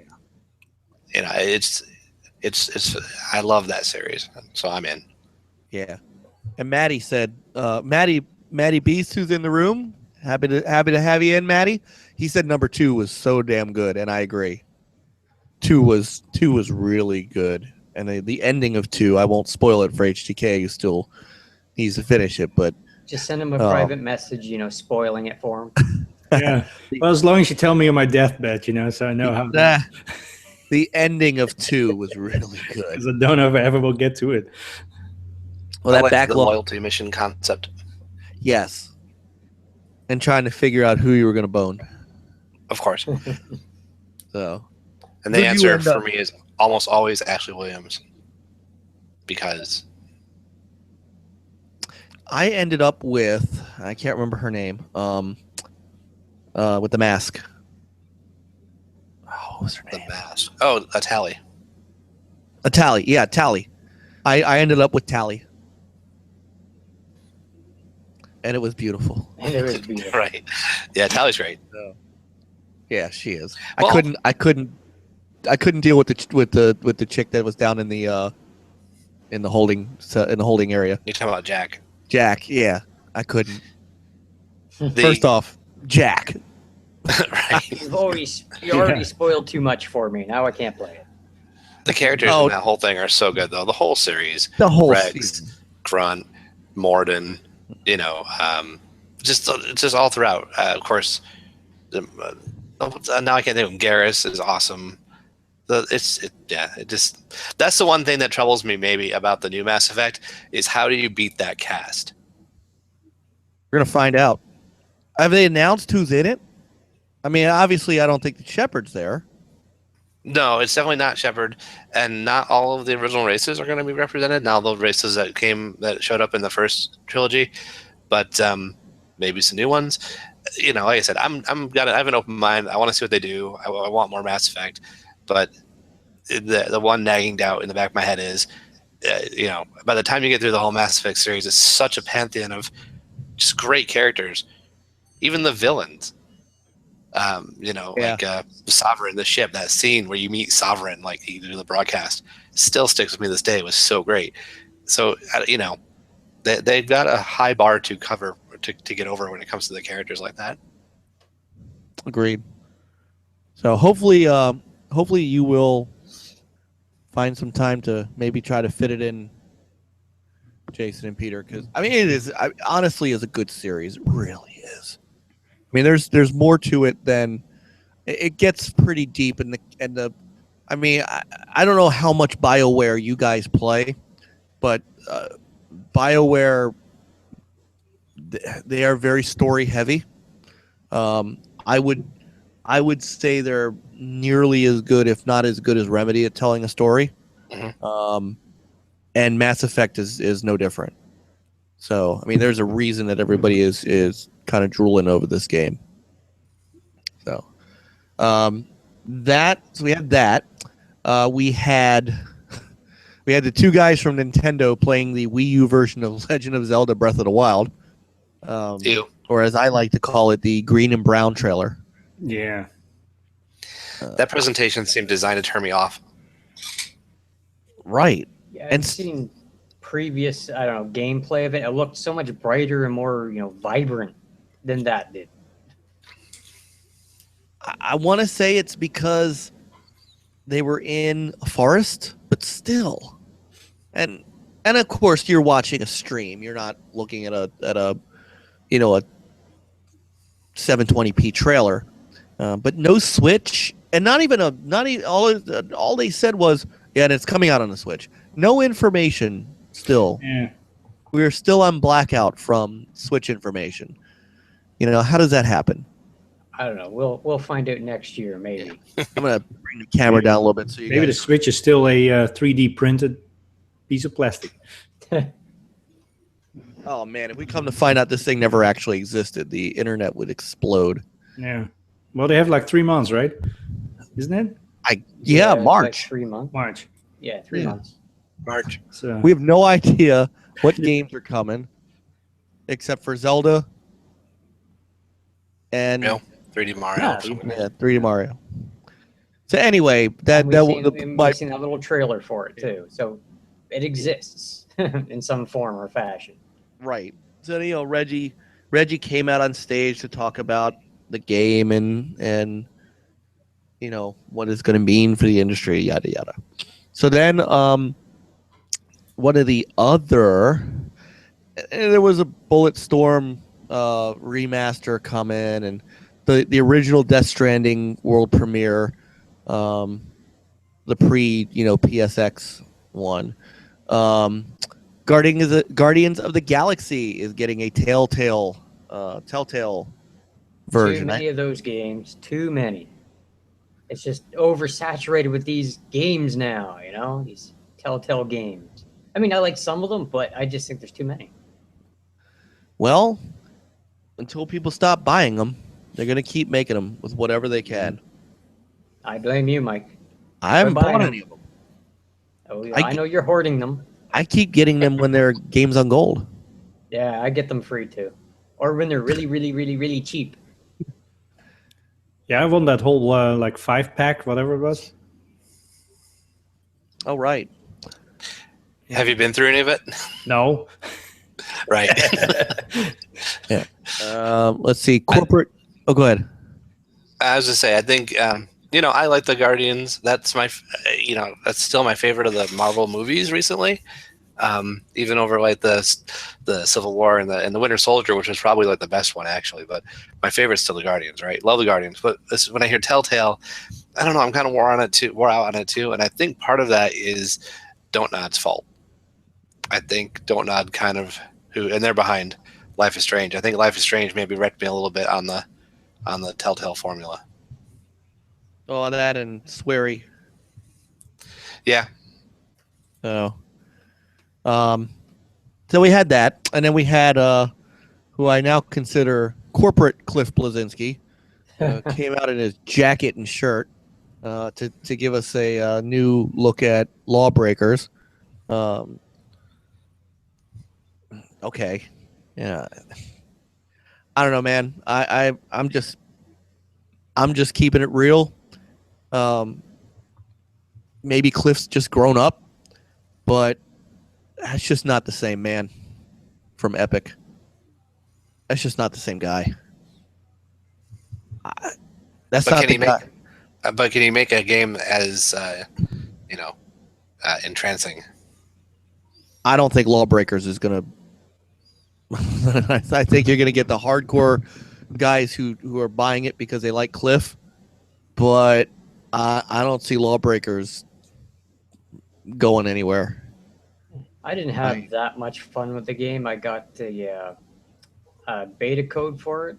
I love that series, so I'm in. Yeah. And Maddie said, Maddie Beast, who's in the room, happy to have you in, Maddie. He said number 2 was so damn good, and I agree. 2 was really good, and the ending of 2, I won't spoil it for HTK, who still needs to finish it, but Just send him a private message, spoiling it for him. Yeah. Well, as long as you tell me on my deathbed, so I know how. the ending of 2 was really good. Because I don't know if I ever will get to it. Well, I that like the backlog, loyalty mission concept. yes, and trying to figure out who you were going to bone. Of course. So, And the Who'd you answer end up- for me is almost always Ashley Williams. Because I ended up with, I can't remember her name, with the mask. Oh, what was her the name? mask. Oh, a Tally. Tally. Yeah, Tally. I ended up with Tally. And it was beautiful. And it was beautiful. Right. Yeah, Tally's great. Yeah, she is. Well- I couldn't deal with the chick that was down in the holding area. You're talking about Jack. Jack, yeah, I couldn't. The- First off, Jack. right. You already spoiled too much for me. Now I can't play it. The characters Oh. in that whole thing are so good, though. The whole series. The whole Rex, season. Grunt, Morden, just all throughout. Of course, now I can't think of him. Garrus is awesome. That's the one thing that troubles me maybe about the new Mass Effect is how do you beat that cast? We're gonna find out. Have they announced who's in it? I mean, obviously, I don't think the Shepard's there. No, it's definitely not Shepard, and not all of the original races are going to be represented. Now, the races that showed up in the first trilogy, but maybe some new ones. You know, like I said, I have an open mind. I want to see what they do. I want more Mass Effect, but the one nagging doubt in the back of my head is, you know, by the time you get through the whole Mass Effect series, it's such a pantheon of just great characters, even the villains. You know, Yeah. like Sovereign, the ship, that scene where you meet Sovereign, like he did the broadcast, still sticks with me this day. It was so great. So, you know, they've got a high bar to cover to get over when it comes to the characters like that. Agreed. So hopefully you will find some time to maybe try to fit it in, Jason and Peter, because I mean honestly is a good series. It really is. I mean, there's more to it than it gets pretty deep in the. I mean, I don't know how much BioWare you guys play, but BioWare, they are very story heavy. I would say they're nearly as good, if not as good as Remedy at telling a story. Mm-hmm. And Mass Effect is no different. So, I mean, there's a reason that everybody is kind of drooling over this game. So, so we had that. We had the two guys from Nintendo playing the Wii U version of Legend of Zelda: Breath of the Wild, or as I like to call it, the green and brown trailer. Yeah. That presentation seemed designed to turn me off. Right. Yeah, And I've seen previous, I don't know, gameplay of it. It looked so much brighter and more, you know, vibrant than that did. I want to say it's because they were in a forest, but still, and of course you're watching a stream. You're not looking at a you know, a 720p trailer, but no Switch, and not even all they said was, yeah, and it's coming out on the Switch. No information. Still, Yeah. we're still on blackout from Switch information. You know, how does that happen? I don't know. We'll find out next year, maybe. I'm gonna bring the camera down a little bit so you Maybe the guys. Switch is still a 3D printed piece of plastic. Oh man, if we come to find out this thing never actually existed, the internet would explode. Yeah. Well, they have like 3 months, right? Isn't it? Yeah, it's March. Like 3 months. March. Yeah, 3 months. March. So We have no idea what games are coming, except for Zelda and No, 3D Mario. Yeah, 3D Mario. So anyway, that And we've seen that little trailer for it too. So it exists in some form or fashion. right. So you know, Reggie came out on stage to talk about the game and you know what it's going to mean for the industry, yada yada. So then, one of the other, there was a Bulletstorm remaster coming, and the original Death Stranding world premiere, the PSX one. Guardians of the Galaxy is getting a Telltale version. Too many of those games. Too many. It's just oversaturated with these games now, you know? These Telltale games. I mean, I like some of them, but I just think there's too many. Well, until people stop buying them, they're going to keep making them with whatever they can. I blame you, Mike. I haven't Quit buying bought them. any of them. Oh, yeah, I I know you're hoarding them. I keep getting them when they're games on gold. Yeah, I get them free too. Or when they're really, really, really, really cheap. yeah, I won that whole like 5-pack, whatever it was. Oh, right. Have you been through any of it? No. Right. Yeah. Let's see. Corporate. Oh, go ahead. I was just say, I think I like the Guardians. That's that's still my favorite of the Marvel movies recently. Even over like the Civil War and the Winter Soldier, which was probably like the best one actually. But my favorite's still the Guardians, right? Love the Guardians. But when I hear Telltale, I don't know. I'm kind of wore out on it too. And I think part of that is Dontnod's fault. I think Dontnod and they're behind Life is Strange. I think Life is Strange maybe wrecked me a little bit on the Telltale formula. Oh, that and Swery. Yeah. So, so we had that, and then we had who I now consider corporate Cliff Blazinski, came out in his jacket and shirt to give us a new look at Lawbreakers. Okay, yeah, I don't know, man. I'm just keeping it real. Maybe Cliff's just grown up, but that's just not the same man from Epic. That's just not the same guy. That's But not can the he guy. But can he make a game as entrancing? I don't think Lawbreakers is gonna. I think you're gonna get the hardcore guys who are buying it because they like Cliff, but I don't see Lawbreakers going anywhere. I didn't have that much fun with the game. I got the beta code for it.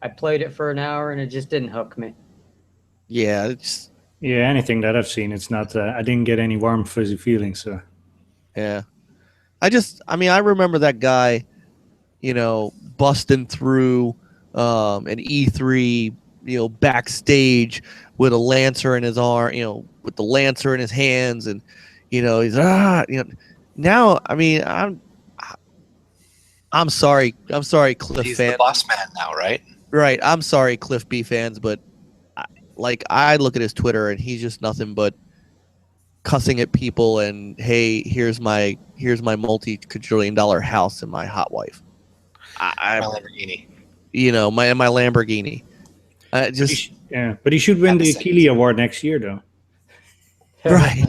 I played it for an hour and it just didn't hook me. Yeah, it's Yeah, anything that I've seen, it's not. I didn't get any warm, fuzzy feelings. So yeah. I remember that guy, busting through an E3, backstage with a lancer in his arm, with the lancer in his hands, and he's Now, I'm sorry, Cliff He's fans. the boss man now, right? Right, I'm sorry, Cliff B fans, but I look at his Twitter and he's just nothing but cussing at people and hey, here's my multi-quadrillion-dollar house and my hot wife. My Lamborghini. My Lamborghini. But he should win the That's Keeley Award next year, though. Right.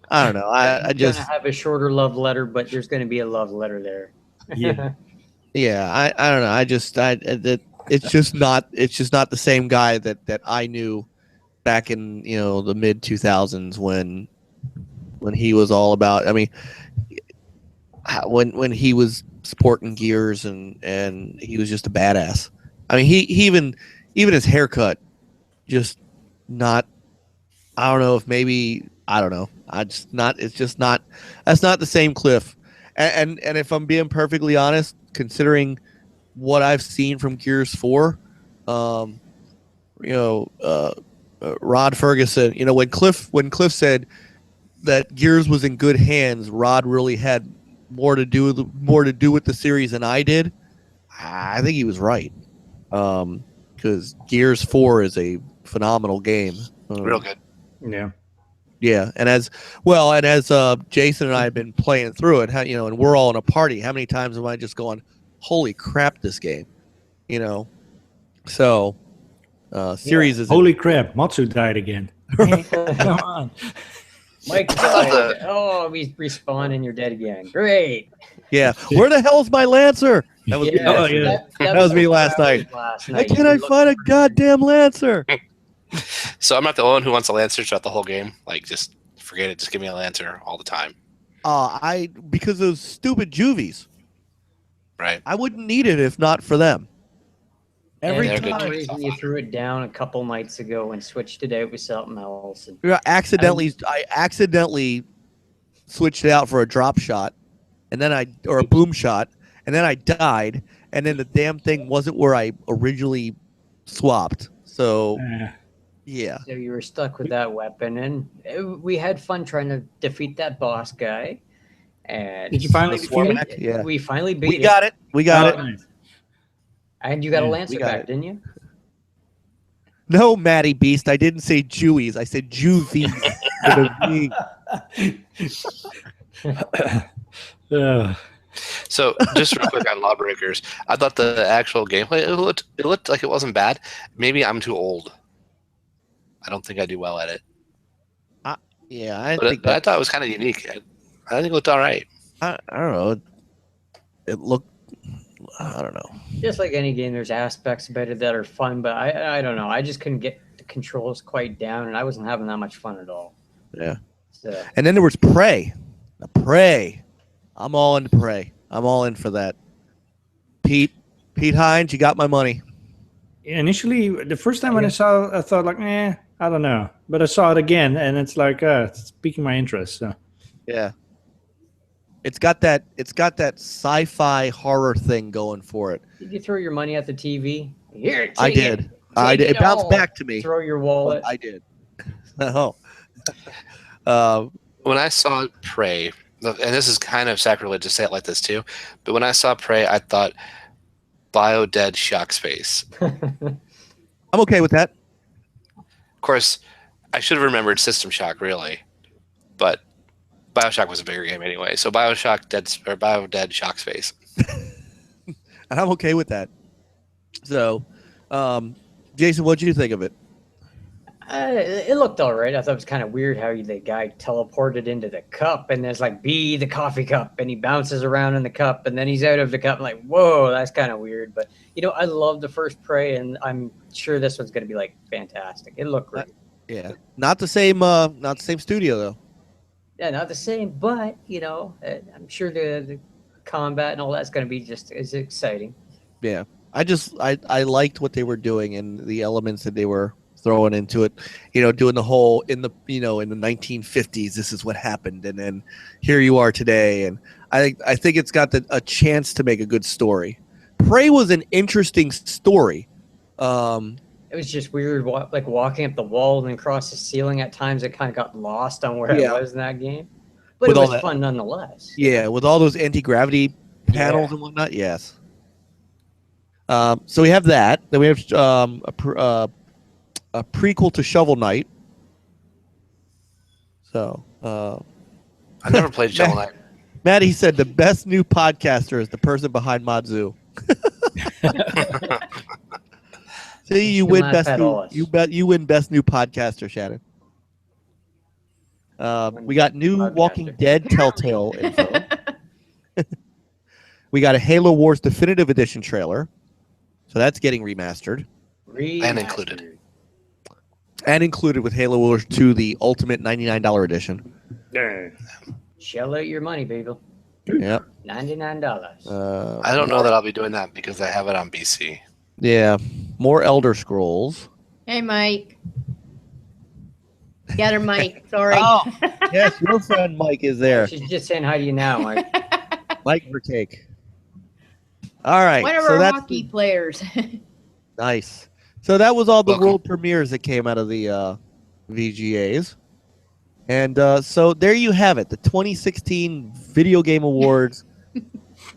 I don't know. I He's gonna have a shorter love letter, but there's gonna be a love letter there. Yeah. Yeah, I don't know. It's just not the same guy that I knew back in the mid 2000s when he was all about. When he was sporting gears and he was just a badass. He even his haircut, just not. I don't know if maybe I don't know. It's just not. That's not the same Cliff. And if I'm being perfectly honest, considering what I've seen from Gears 4, Rod Ferguson, when Cliff said that Gears was in good hands, Rod really had more to do with the series than I did. I think he was right, because Gears 4 is a phenomenal game. Real good. Yeah. Yeah, and as Jason and I have been playing through it, and we're all in a party. How many times am I just going, "Holy crap, this game," So, series is Holy crap! Matsu died again. Come on. Mike died. Oh, we respawn and you're dead again. Great. Yeah, where the hell's my Lancer? That was me. Oh, yeah. That was me last night. Why can't I find a goddamn Lancer? So I'm not the only one who wants a Lancer throughout the whole game. Like, just forget it. Just give me a Lancer all the time. Because those stupid juvies. Right. I wouldn't need it if not for them. Every they're For good some too. reason you threw it down a couple nights ago and switched it out with something else. And I accidentally switched it out for a drop shot, and then or a boom shot, and then I died, and then the damn thing wasn't where I originally swapped. So yeah. so you were stuck with that weapon, and we had fun trying to defeat that boss guy. And Did you finally defeat him? Yeah. We finally beat We got it. We got it. Nice. And you got a Yeah, Lancer we got back, it. didn't you? No, Matty Beast. I didn't say Jewies. I said Juvies. So just real quick on Lawbreakers, I thought the actual gameplay it looked like it wasn't bad. Maybe I'm too old. I don't think I do well at it. Yeah, I But think I thought it was kind of unique. I think it looked all right. I don't know. It looked. I don't know. Just like any game, there's aspects about it that are fun, but I don't know. I just couldn't get the controls quite down, and I wasn't having that much fun at all. Yeah. So And then there was Prey. The Prey. I'm all into Prey. I'm all in for that. Pete Hines, you got my money. initially, the first time when I saw it, I thought like, I don't know. But I saw it again, and it's like, it's piquing my interest. So. Yeah. It's got that sci-fi horror thing going for it. Did you throw your money at the TV? Here, I did. I did. It bounced back to me. Throw your wallet. I did. Oh. When I saw Prey, and this is kind of sacrilege to say it like this too, but when I saw Prey, I thought Bio-Dead Shock Space. I'm okay with that. Of course, I should have remembered System Shock, really, but BioShock was a bigger game anyway. So Bio-Dead Shock Space. And I'm okay with that. So, Jason, what did you think of it? It looked all right. I thought it was kind of weird how the guy teleported into the cup, and there's like the coffee cup, and he bounces around in the cup, and then he's out of the cup. I'm like, whoa, that's kind of weird. But I love the first Prey, and I'm sure this one's going to be like fantastic. It looked great. Yeah, not the same studio though. Yeah, not the same, but I'm sure the combat and all that's going to be just as exciting. Yeah, I liked what they were doing and the elements that they were throwing into it. Doing the whole in the 1950s, this is what happened, and then here you are today. And I think it's got a chance to make a good story. Prey was an interesting story. It was just weird, like walking up the wall and then across the ceiling. At times, it kind of got lost on where it was in that game, but with it was fun nonetheless. Yeah, with all those anti-gravity panels and whatnot. Yes. So we have that. Then we have a prequel to Shovel Knight. So I never played Shovel Knight. Maddie said the best new podcaster is the person behind Modzu. See, you win best new. You win best new podcaster, Shannon. We got new Walking Dead Telltale info. We got a Halo Wars Definitive Edition trailer, so that's getting remastered and included. And included with Halo Wars 2, the Ultimate $99 edition. Shell out your money, people. Yep. $99. I don't know that I'll be doing that because I have it on BC. Yeah. More Elder Scrolls. Hey, Mike. Got her, Mike. Sorry. Oh, yes, your friend Mike is there. She's just saying hi to you now, Mike. Mike for cake. All right. One of our hockey players. Nice. So that was all the world premieres that came out of the VGAs. And so there you have it, the 2016 Video Game Awards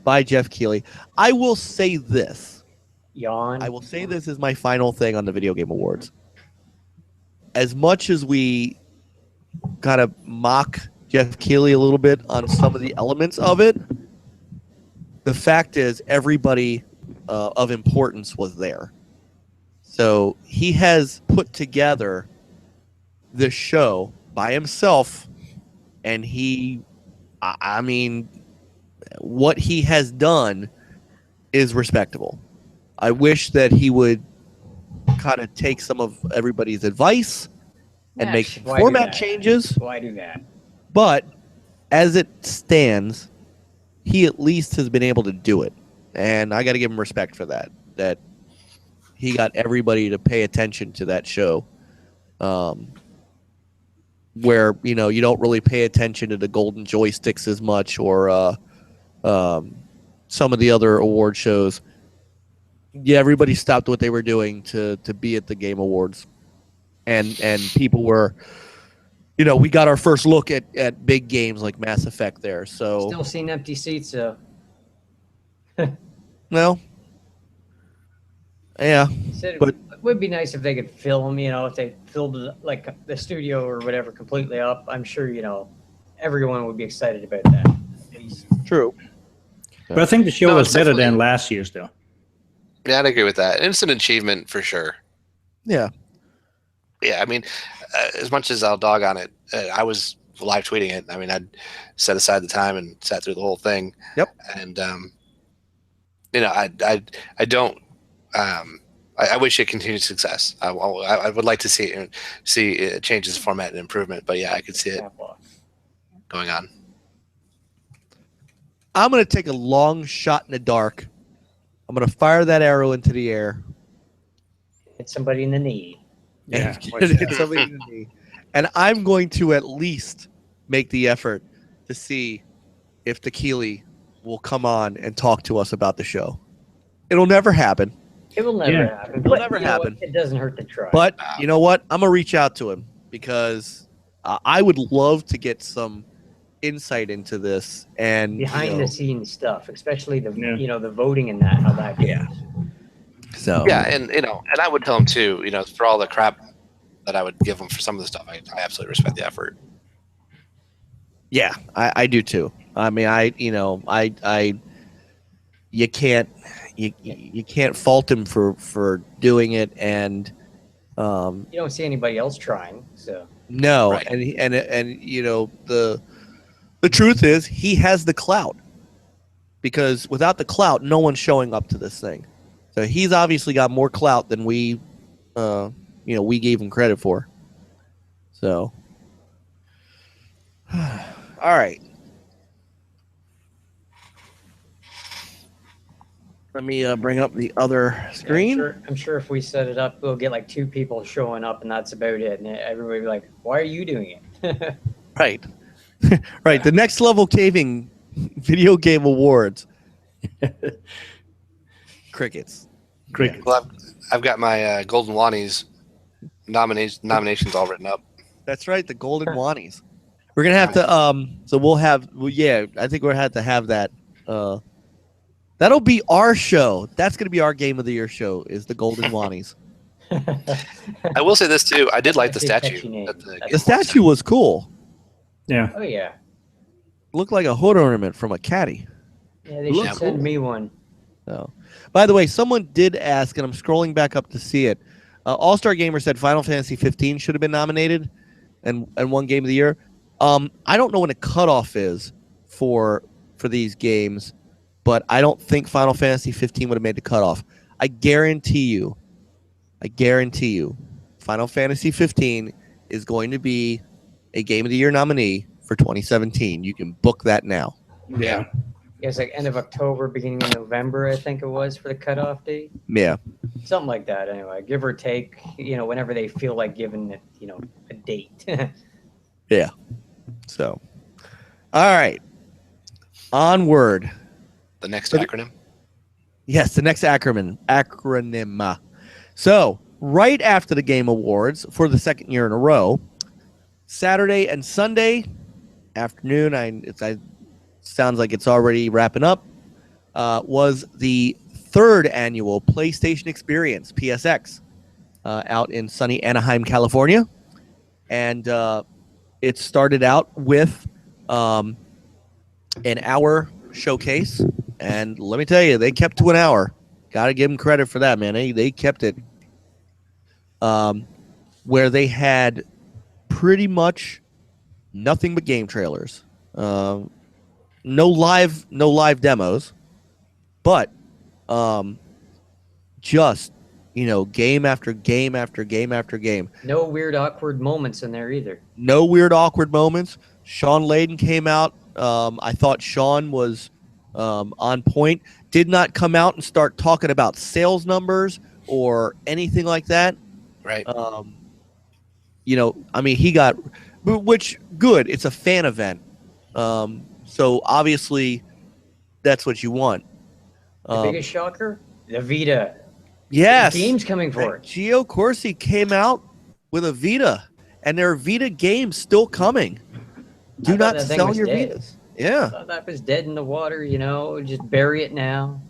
by Jeff Keighley. I will say this. Yawn. I will say this is my final thing on the Video Game Awards. As much as we kind of mock Jeff Keighley a little bit on some of the elements of it, the fact is everybody of importance was there. So he has put together the show by himself, and I mean, what he has done is respectable. I wish that he would kind of take some of everybody's advice and make some format changes. Why do that? But as it stands, he at least has been able to do it. And I got to give him respect for that. That he got everybody to pay attention to that show. Where, you don't really pay attention to the golden joysticks as much, or some of the other award shows. Yeah, everybody stopped what they were doing to be at the Game Awards. And people were, we got our first look at big games like Mass Effect there. So still seeing empty seats, though. Well, yeah. But it would be nice if they could film, if they filled like the studio or whatever completely up. I'm sure, everyone would be excited about that. True. But I think the show was better than last year's, though. Yeah, I'd agree with that. And it's an achievement for sure. Yeah. Yeah, I mean, as much as I'll dog on it, I was live tweeting it. I mean, I'd set aside the time and sat through the whole thing. Yep. And, I don't. I wish it continued success. I would like to see changes, format, and improvement. But yeah, I could see it going on. I'm going to take a long shot in the dark. I'm going to fire that arrow into the air. Hit somebody in the knee. Yeah. Hit somebody in the knee. And I'm going to at least make the effort to see if Tequili will come on and talk to us about the show. It'll never happen. It will never Yeah. happen. It'll But never you know what? happen. It doesn't hurt to try. But you know what? I'm going to reach out to him because I would love to get some insight into this and behind you know, the scenes stuff, especially the Yeah. you know the voting and that how that goes. Yeah. So Yeah, and and I would tell him too. For all the crap that I would give him for some of the stuff, I absolutely respect the effort. yeah, I do too. I mean, you can't fault him for doing it, and You don't see anybody else trying, so no, Right. and the truth is he has the clout, because without the clout, no one's showing up to this thing. So he's obviously got more clout than we gave him credit for. So, all right. Let me bring up the other screen. I'm sure if we set it up, we'll get like 2 people showing up, and that's about it. And everybody will be like, "Why are you doing it?" Right. Right. The Next Level Caving Video Game Awards. Crickets. Cricket. Well, I've got my Golden Wannies nominations all written up. That's right. The Golden Wannies. We're going to have to, so we'll have, I think we'll have to have that. That'll be our show. That's going to be our Game of the Year show, is the Golden Wannies. I will say this too. I did like the That's a catchy statue. name. that the That's The statue was cool. Yeah. Oh yeah, Looked like a hood ornament from a caddy. yeah. They Looks should send cool. me one. So, by the way, someone did ask, and I'm scrolling back up to see it. All Star Gamer said Final Fantasy 15 should have been nominated and won Game of the Year. I don't know when a cutoff is for these games, but I don't think Final Fantasy 15 would have made the cutoff. I guarantee you, Final Fantasy 15 is going to be a Game of the Year nominee for 2017. You can book that now. Yeah. Yeah, it's like end of October, beginning of November, I think it was for the cutoff date. Yeah. Something like that, anyway. Give or take, whenever they feel like giving it, a date. Yeah. So, all right. Onward. The next Okay. acronym. Yes, the next acronym. So, right after the Game Awards for the second year in a row, Saturday and Sunday afternoon, it sounds like it's already wrapping up, was the third annual PlayStation Experience, PSX, out in sunny Anaheim, California. And it started out with an hour showcase. And let me tell you, they kept to an hour. Got to give them credit for that, man. They kept it. Where they had pretty much nothing but game trailers. No live demos, but just game after game after game after game. No weird, awkward moments in there either. No weird, awkward moments. Sean Layden came out. I thought Sean was on point. Did not come out and start talking about sales numbers or anything like that. Right. He got, which good. It's a fan event. So obviously that's what you want. The biggest shocker? The Vita. Yes. Games coming for it. Gio Corsi came out with a Vita, and there are Vita games still coming. Do I thought not that thing sell was your dead. Vitas. I Yeah. thought that was dead in the water, just bury it now.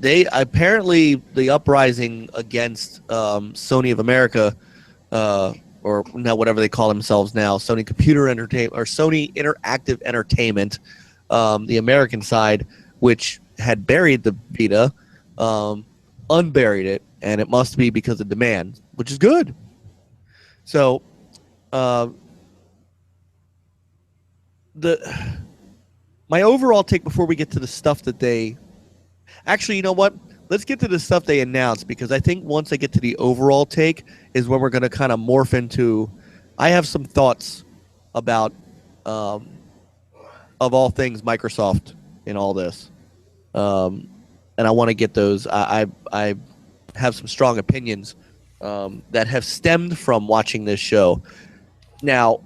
They apparently the uprising against Sony of America, or now whatever they call themselves now, Sony Computer Entertainment or Sony Interactive Entertainment, the American side, which had buried the Vita, unburied it, and it must be because of demand, which is good. So, my overall take before we get to the stuff that they actually, you know what? Let's get to the stuff they announced, because I think once I get to the overall take is when we're going to kind of morph into. I have some thoughts about, of all things, Microsoft in all this, and I want to get those. I have some strong opinions that have stemmed from watching this show. Now,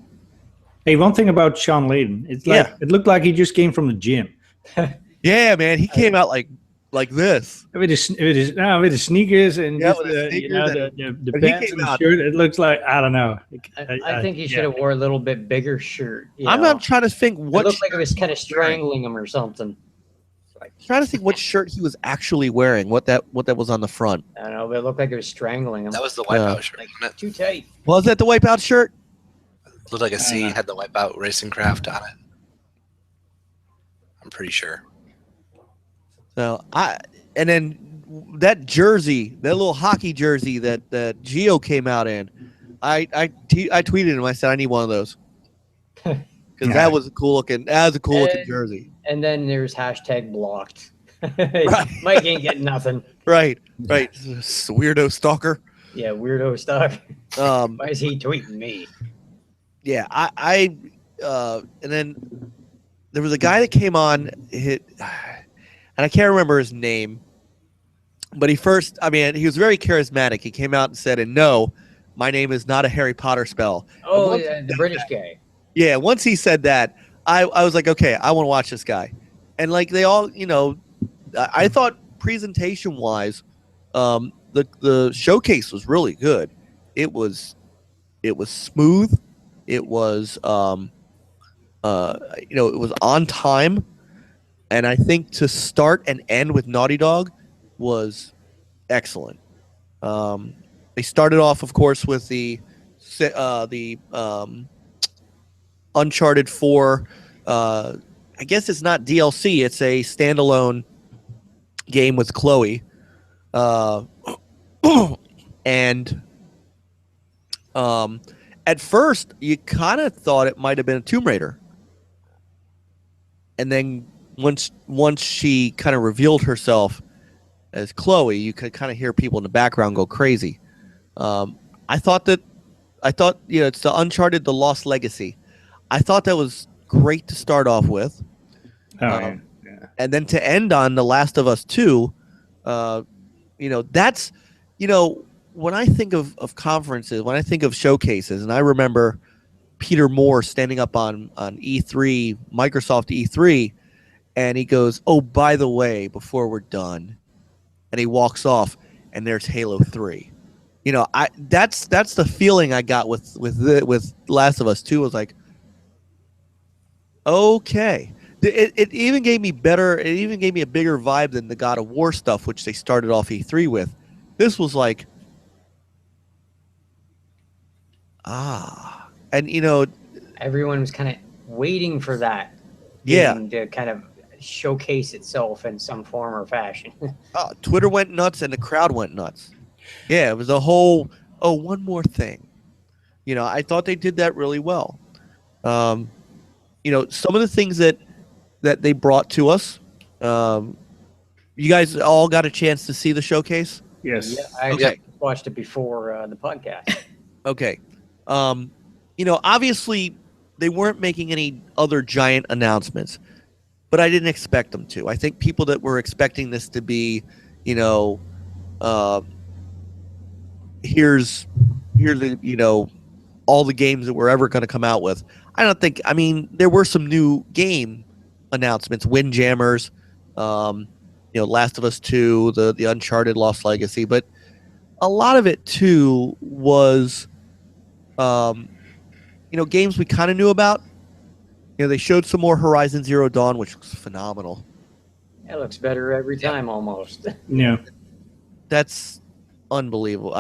Hey, one thing about Sean Layden, it's like it looked like he just came from the gym yeah, man, he came out like this. with his sneakers and Yeah, just with his sneakers the but he pants came and the out- shirt. It looks like I don't know. I think he should have wore a little bit bigger shirt. I'm not trying to think It what. looked like it was kind of strangling him or something. Trying to think what shirt he was actually wearing. What that was on the front. I don't know, but it looked like it was strangling him. That was the Wipeout shirt, wasn't it? Too tight. Was that the Wipeout shirt? Looked like a C, had the Wipeout Racing Craft on it. I'm pretty sure. So and then that jersey, that little hockey jersey that Gio came out in, I tweeted him. I said I need one of those because that was a cool looking. That was a cool looking jersey. And then there's hashtag blocked. Mike ain't getting nothing. Right. This weirdo stalker. Yeah, weirdo stuff. Why is he tweeting me? Yeah, and then there was a guy that came on, and I can't remember his name, but he was very charismatic. He came out and said, "And no, my name is not a Harry Potter spell." Oh, the British guy. Yeah, once he said that, I was like, okay, I want to watch this guy. And like they all, I thought presentation-wise, the showcase was really good. It was smooth. It was, it was on time, and I think to start and end with Naughty Dog was excellent. They started off, of course, with the Uncharted 4. I guess it's not DLC; it's a standalone game with Chloe, and at first, you kind of thought it might have been a Tomb Raider. And then once she kind of revealed herself as Chloe, you could kind of hear people in the background go crazy. I thought it's the Uncharted: The Lost Legacy. I thought that was great to start off with. Yeah. And then to end on The Last of Us 2, that's, when I think of conferences, when I think of showcases, and I remember Peter Moore standing up on E3, Microsoft E3, and he goes, "Oh, by the way, before we're done," and he walks off, and there's Halo 3. That's the feeling I got with Last of Us 2. Was like, okay. It even gave me better. It even gave me a bigger vibe than the God of War stuff, which they started off E3 with. This was like, and everyone was kind of waiting for that. Yeah, to kind of showcase itself in some form or fashion. Twitter went nuts and the crowd went nuts. Yeah, it was a whole. Oh, one more thing. I thought they did that really well. Some of the things that they brought to us. You guys all got a chance to see the showcase? Yes. Yeah, I Okay. watched it before the podcast. Okay. Obviously they weren't making any other giant announcements, but I didn't expect them to. I think people that were expecting this to be, here's the, all the games that we're ever going to come out with. There were some new game announcements, Windjammers, Last of Us 2, the Uncharted Lost Legacy, but a lot of it too was, games we kind of knew about. They showed some more Horizon Zero Dawn, which looks phenomenal. It looks better every time almost. Yeah. That's unbelievable.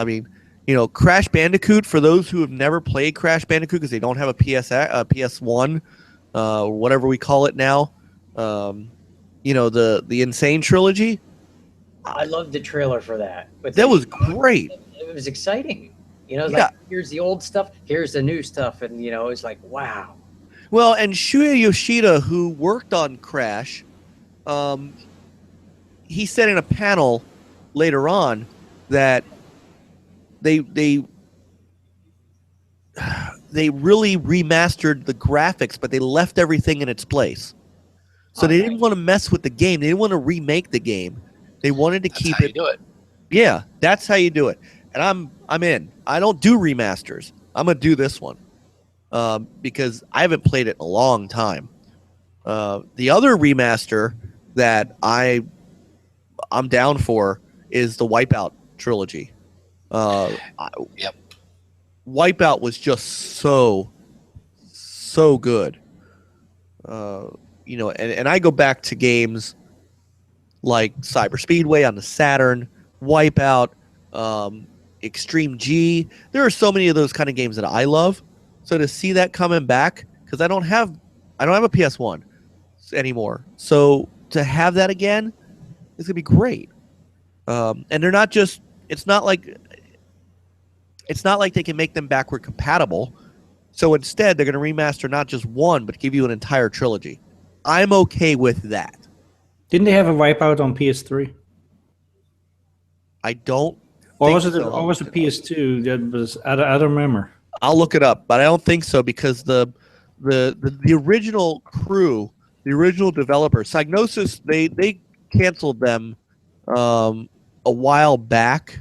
Crash Bandicoot, for those who have never played Crash Bandicoot because they don't have a PS1, whatever we call it now, the Insane Trilogy. I loved the trailer for that. But That was great. It was exciting. Like, here's the old stuff, here's the new stuff, and it's like, wow. Well, and Shuya Yoshida, who worked on Crash, he said in a panel later on that they really remastered the graphics, but they left everything in its place. So they didn't want to mess with the game. They didn't want to remake the game. They wanted to keep how it. you do it. Yeah, that's how you do it. and I'm in. I don't do remasters. I'm gonna do this one because I haven't played it in a long time. The other remaster that I'm down for is the Wipeout trilogy. Yep. Wipeout was just so good. And I go back to games like Cyber Speedway on the Saturn, Wipeout, Extreme G. There are so many of those kind of games that I love. So to see that coming back, because I don't have a PS1 anymore. So to have that again is gonna be great. And they're not just. It's not like they can make them backward compatible. So instead, they're going to remaster not just one, but give you an entire trilogy. I'm okay with that. Didn't they have a Wipeout on PS3? I don't. Or think was it? so. Or was it PS2? That was. I don't remember. I'll look it up, but I don't think so because the original crew, the original developers, Psygnosis, they canceled them a while back.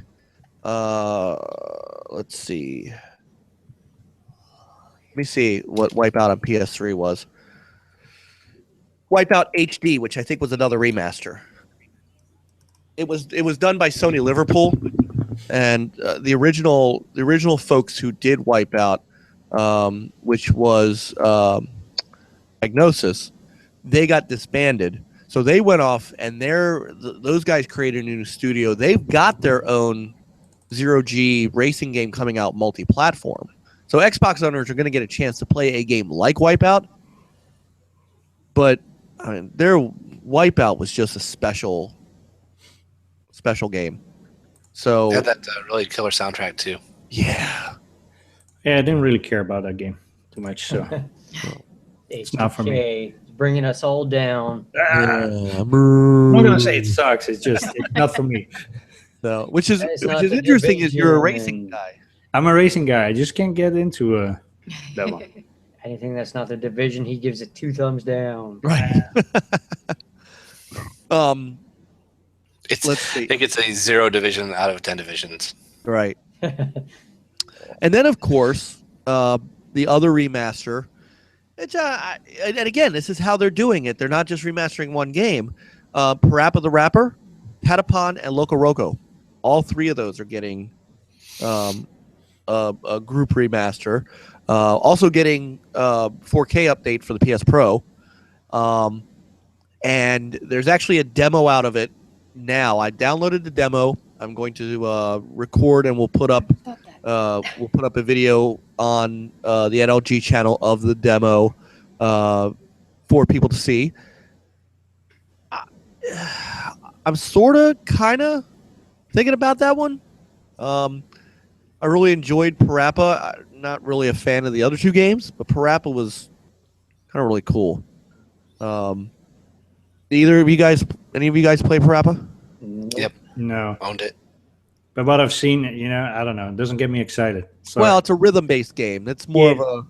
Let's see. Let me see what Wipeout on PS3 was. Wipeout HD, which I think was another remaster. It was done by Sony Liverpool, and the original folks who did Wipeout, which was Agnosis, they got disbanded. So they went off, and those guys created a new studio. They've got their own Zero-G racing game coming out multi-platform. So Xbox owners are going to get a chance to play a game like Wipeout, but their Wipeout was just a special game. So They had that really killer soundtrack too. Yeah, I didn't really care about that game too much. So It's not for me. It's bringing us all down. I'm not gonna say it sucks. It's not for me. So, which is It's not the interesting is you're a racing division. guy. I'm a racing guy. I just can't get into that one. Anything that's not the division, he gives it 2 thumbs down. Right. Let's see. I think it's a 0 division out of 10 divisions. Right. And then, of course, the other remaster. It's and again, this is how they're doing it. They're not just remastering one game. Parappa the Rapper, Patapon, and Loco Roco. All 3 of those are getting a group remaster. Also getting 4K update for the PS Pro. And there's actually a demo out of it now. I downloaded the demo. I'm going to record, and we'll put up a video on the NLG channel of the demo for people to see. I'm sort of, kind of thinking about that one. I really enjoyed Parappa. I'm not really a fan of the other 2 games, but Parappa was kind of really cool. Any of you guys play Parappa? Yep. No, Owned it. but what I've seen, I don't know. It doesn't get me excited. So, Well, it's a rhythm-based game. It's more of a,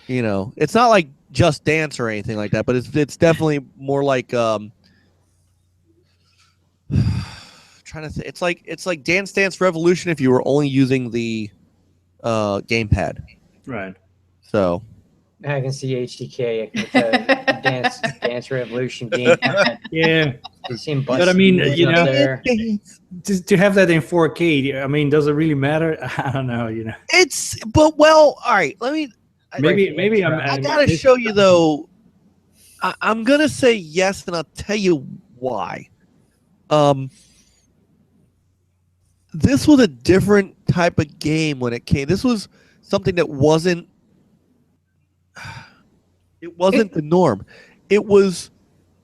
it's not like Just Dance or anything like that, but it's definitely more like trying to think. It's like Dance Dance Revolution if you were only using the gamepad. right. So I can see HDK with the Dance Revolution game. Yeah, You see him but I mean, busting up there. to have that in 4K. I mean, does it really matter? I don't know. all right. Let me. Maybe I gotta show you though. I'm gonna say yes, and I'll tell you why. This was a different type of game when it came. This was something that wasn't. It wasn't the norm. It was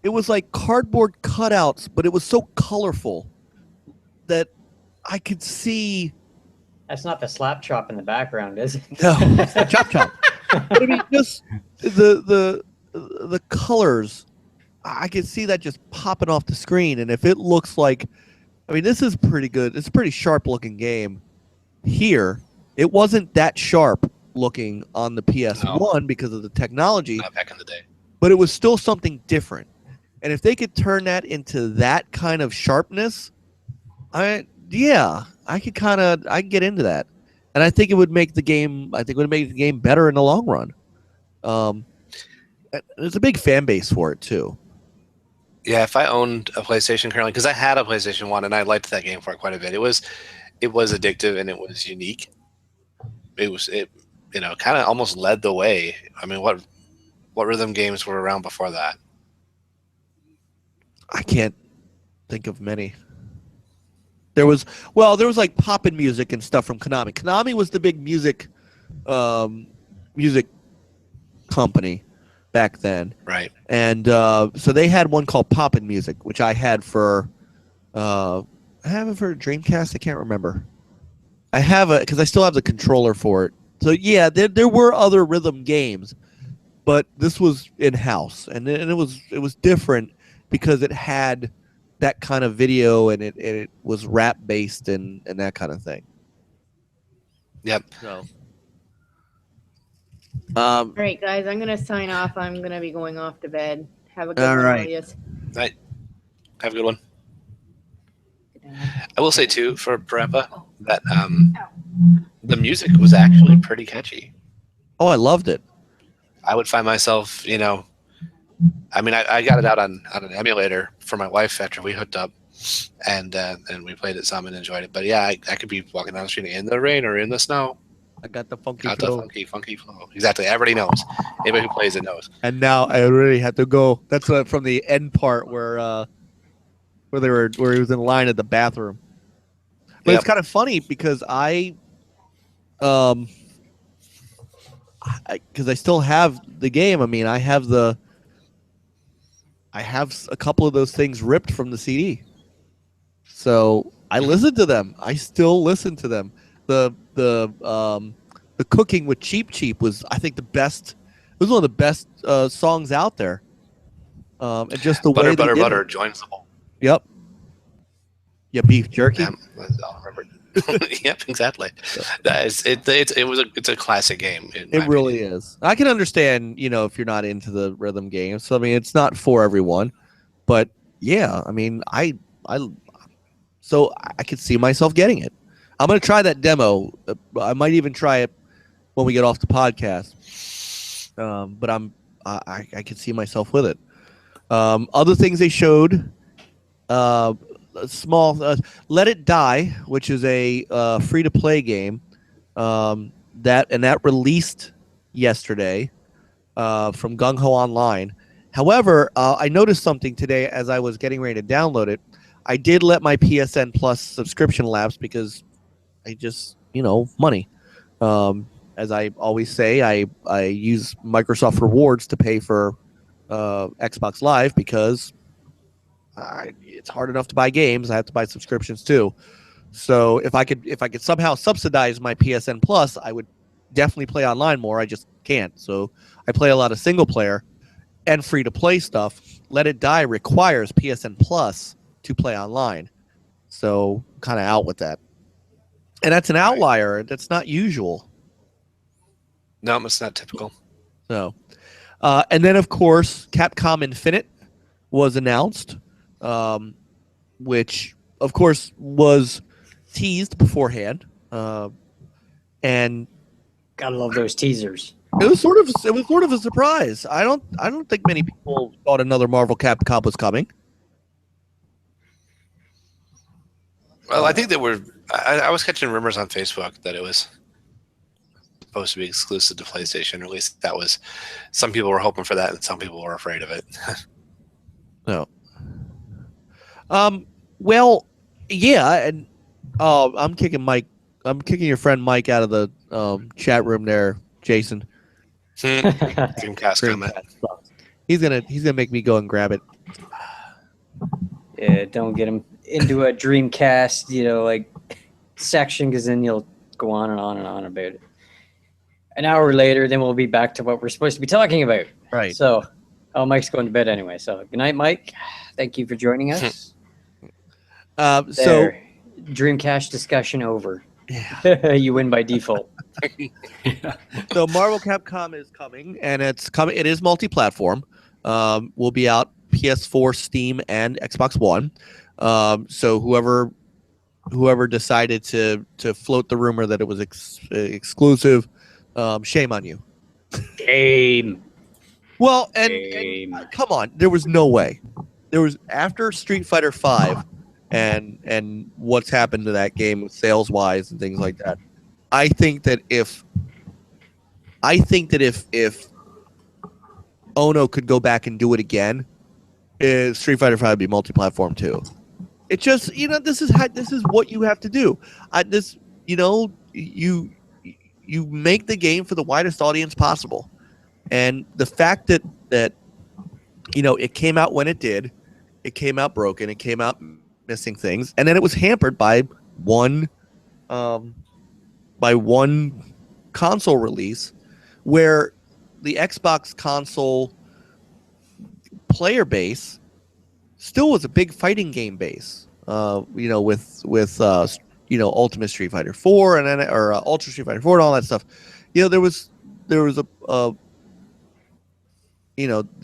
like cardboard cutouts, but it was so colorful that I could see. That's not the slap chop in the background, is it? No, it's not chop chop. But I mean, just the colors, I can see that just popping off the screen. And if it looks like, I mean, this is pretty good. It's a pretty sharp looking game. Here, it wasn't that sharp looking on the PS1 because of the technology. Not back in the day. But it was still something different. And if they could turn that into that kind of sharpness, I could get into that, and I think it would make the game. I think it would make the game better in the long run. There's a big fan base for it too. Yeah, if I owned a PlayStation currently, because I had a PlayStation 1 and I liked that game for quite a bit. It was addictive and it was unique. It kind of almost led the way. I mean, what rhythm games were around before that? I can't think of many. There was like poppin' music and stuff from Konami. Konami was the big music company back then. Right. And so they had one called Poppin' Music, which I had for I have it for Dreamcast. I can't remember. I have it because I still have the controller for it. So yeah, there were other rhythm games, but this was in house, and it was different because it had that kind of video, and it was rap based and that kind of thing. Yep. So, All right, guys, I'm gonna sign off. I'm gonna be going off to bed. Have a good All one, right. Elias. Right. Have a good one. I will say too, for Parappa, that the music was actually pretty catchy. oh, I loved it. I would find myself, I mean, I got it out on an emulator for my wife after we hooked up, and we played it some and enjoyed it. But yeah, I could be walking down the street in the rain or in the snow. I got the funky Got flow. the funky flow. Exactly. Everybody knows. Anybody who plays it knows. And now I really had to go. That's from the end part where he was in line at the bathroom. But it's kind of funny because because I still have the game. I mean, I have a couple of those things ripped from the CD. So I listen to them. I still listen to them. The cooking with Cheap was, I think, the best. It was one of the best songs out there. And just the way they did butter it. joins the bowl. Yep. Yeah, beef jerky. Yeah, I'll remember. Yep, exactly. It's a classic game. It really is. I can understand, if you're not into the rhythm games. So I mean, it's not for everyone, but yeah, I mean, I could see myself getting it. I'm gonna try that demo. I might even try it when we get off the podcast. But I could see myself with it. Other things they showed. Small Let It Die, which is a free-to-play game that released yesterday from Gung Ho Online. However, I noticed something today as I was getting ready to download it. I did let my PSN Plus subscription lapse because I just, money. As I always say, I use Microsoft Rewards to pay for Xbox Live because it's hard enough to buy games. I have to buy subscriptions too. So if I could somehow subsidize my PSN Plus, I would definitely play online more. I just can't. So I play a lot of single player and free to play stuff. Let It Die requires PSN Plus to play online. So I'm kind of out with that. And that's an outlier. That's not usual. No, it's not typical. So, and then of course, Capcom Infinite was announced. Which of course was teased beforehand, and Gotta love those teasers. it was sort of a surprise. I don't think many people thought another Marvel Capcom was coming. Well, I think that I was catching rumors on Facebook that it was supposed to be exclusive to PlayStation, or at least that was. Some people were hoping for that, and some people were afraid of it. No. Well, yeah, and I'm kicking your friend Mike out of the chat room there, Jason. Dreamcast comment. He's gonna make me go and grab it. Yeah, don't get him into a Dreamcast, section, because then you'll go on and on and on about it. An hour later, then we'll be back to what we're supposed to be talking about. Right. So, Mike's going to bed anyway. So, good night, Mike. Thank you for joining us. So Dreamcast discussion over. Yeah. You win by default. So Marvel Capcom is coming, and it's coming. It is multi-platform. Will be out PS4, Steam, and Xbox One. So whoever whoever decided to float the rumor that it was exclusive, shame on you. Game. Well, and Game. come on, there was no way. There was after Street Fighter V, and what's happened to that game sales wise and things like that. I think that if Ono could go back and do it again, Street Fighter V would be multi-platform too. It just, this is what you have to do. You make the game for the widest audience possible, and the fact that it came out when it did, it came out broken, it came out missing things, and then it was hampered by one console release, where the Xbox console player base still was a big fighting game base. With Ultimate Street Fighter 4 and then Ultra Street Fighter 4 and all that stuff. There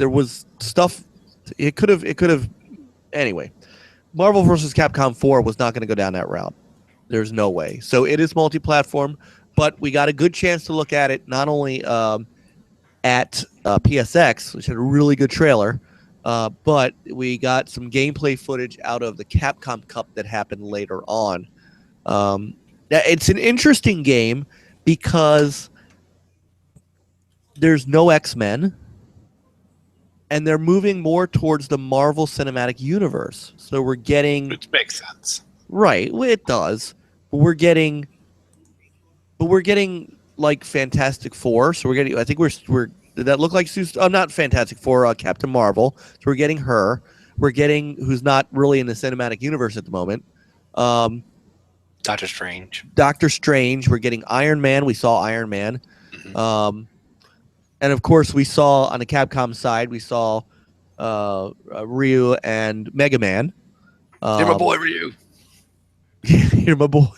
was stuff. It could have. Anyway, Marvel vs. Capcom 4 was not going to go down that route. There's no way. So it is multi-platform, but we got a good chance to look at it not only at PSX, which had a really good trailer, but we got some gameplay footage out of the Capcom Cup that happened later on. It's an interesting game because there's no X-Men, and they're moving more towards the Marvel Cinematic Universe. So we're getting... Which makes sense. Right, it does. But we're getting like Fantastic Four. So we're getting... I think we're that look like not Fantastic Four, Captain Marvel. So we're getting her. We're getting who's not really in the cinematic universe at the moment. Doctor Strange. We're getting Iron Man. We saw Iron Man. Mm-hmm. And of course, we saw on the Capcom side, we saw Ryu and Mega Man. You're my boy, Ryu. You're my boy.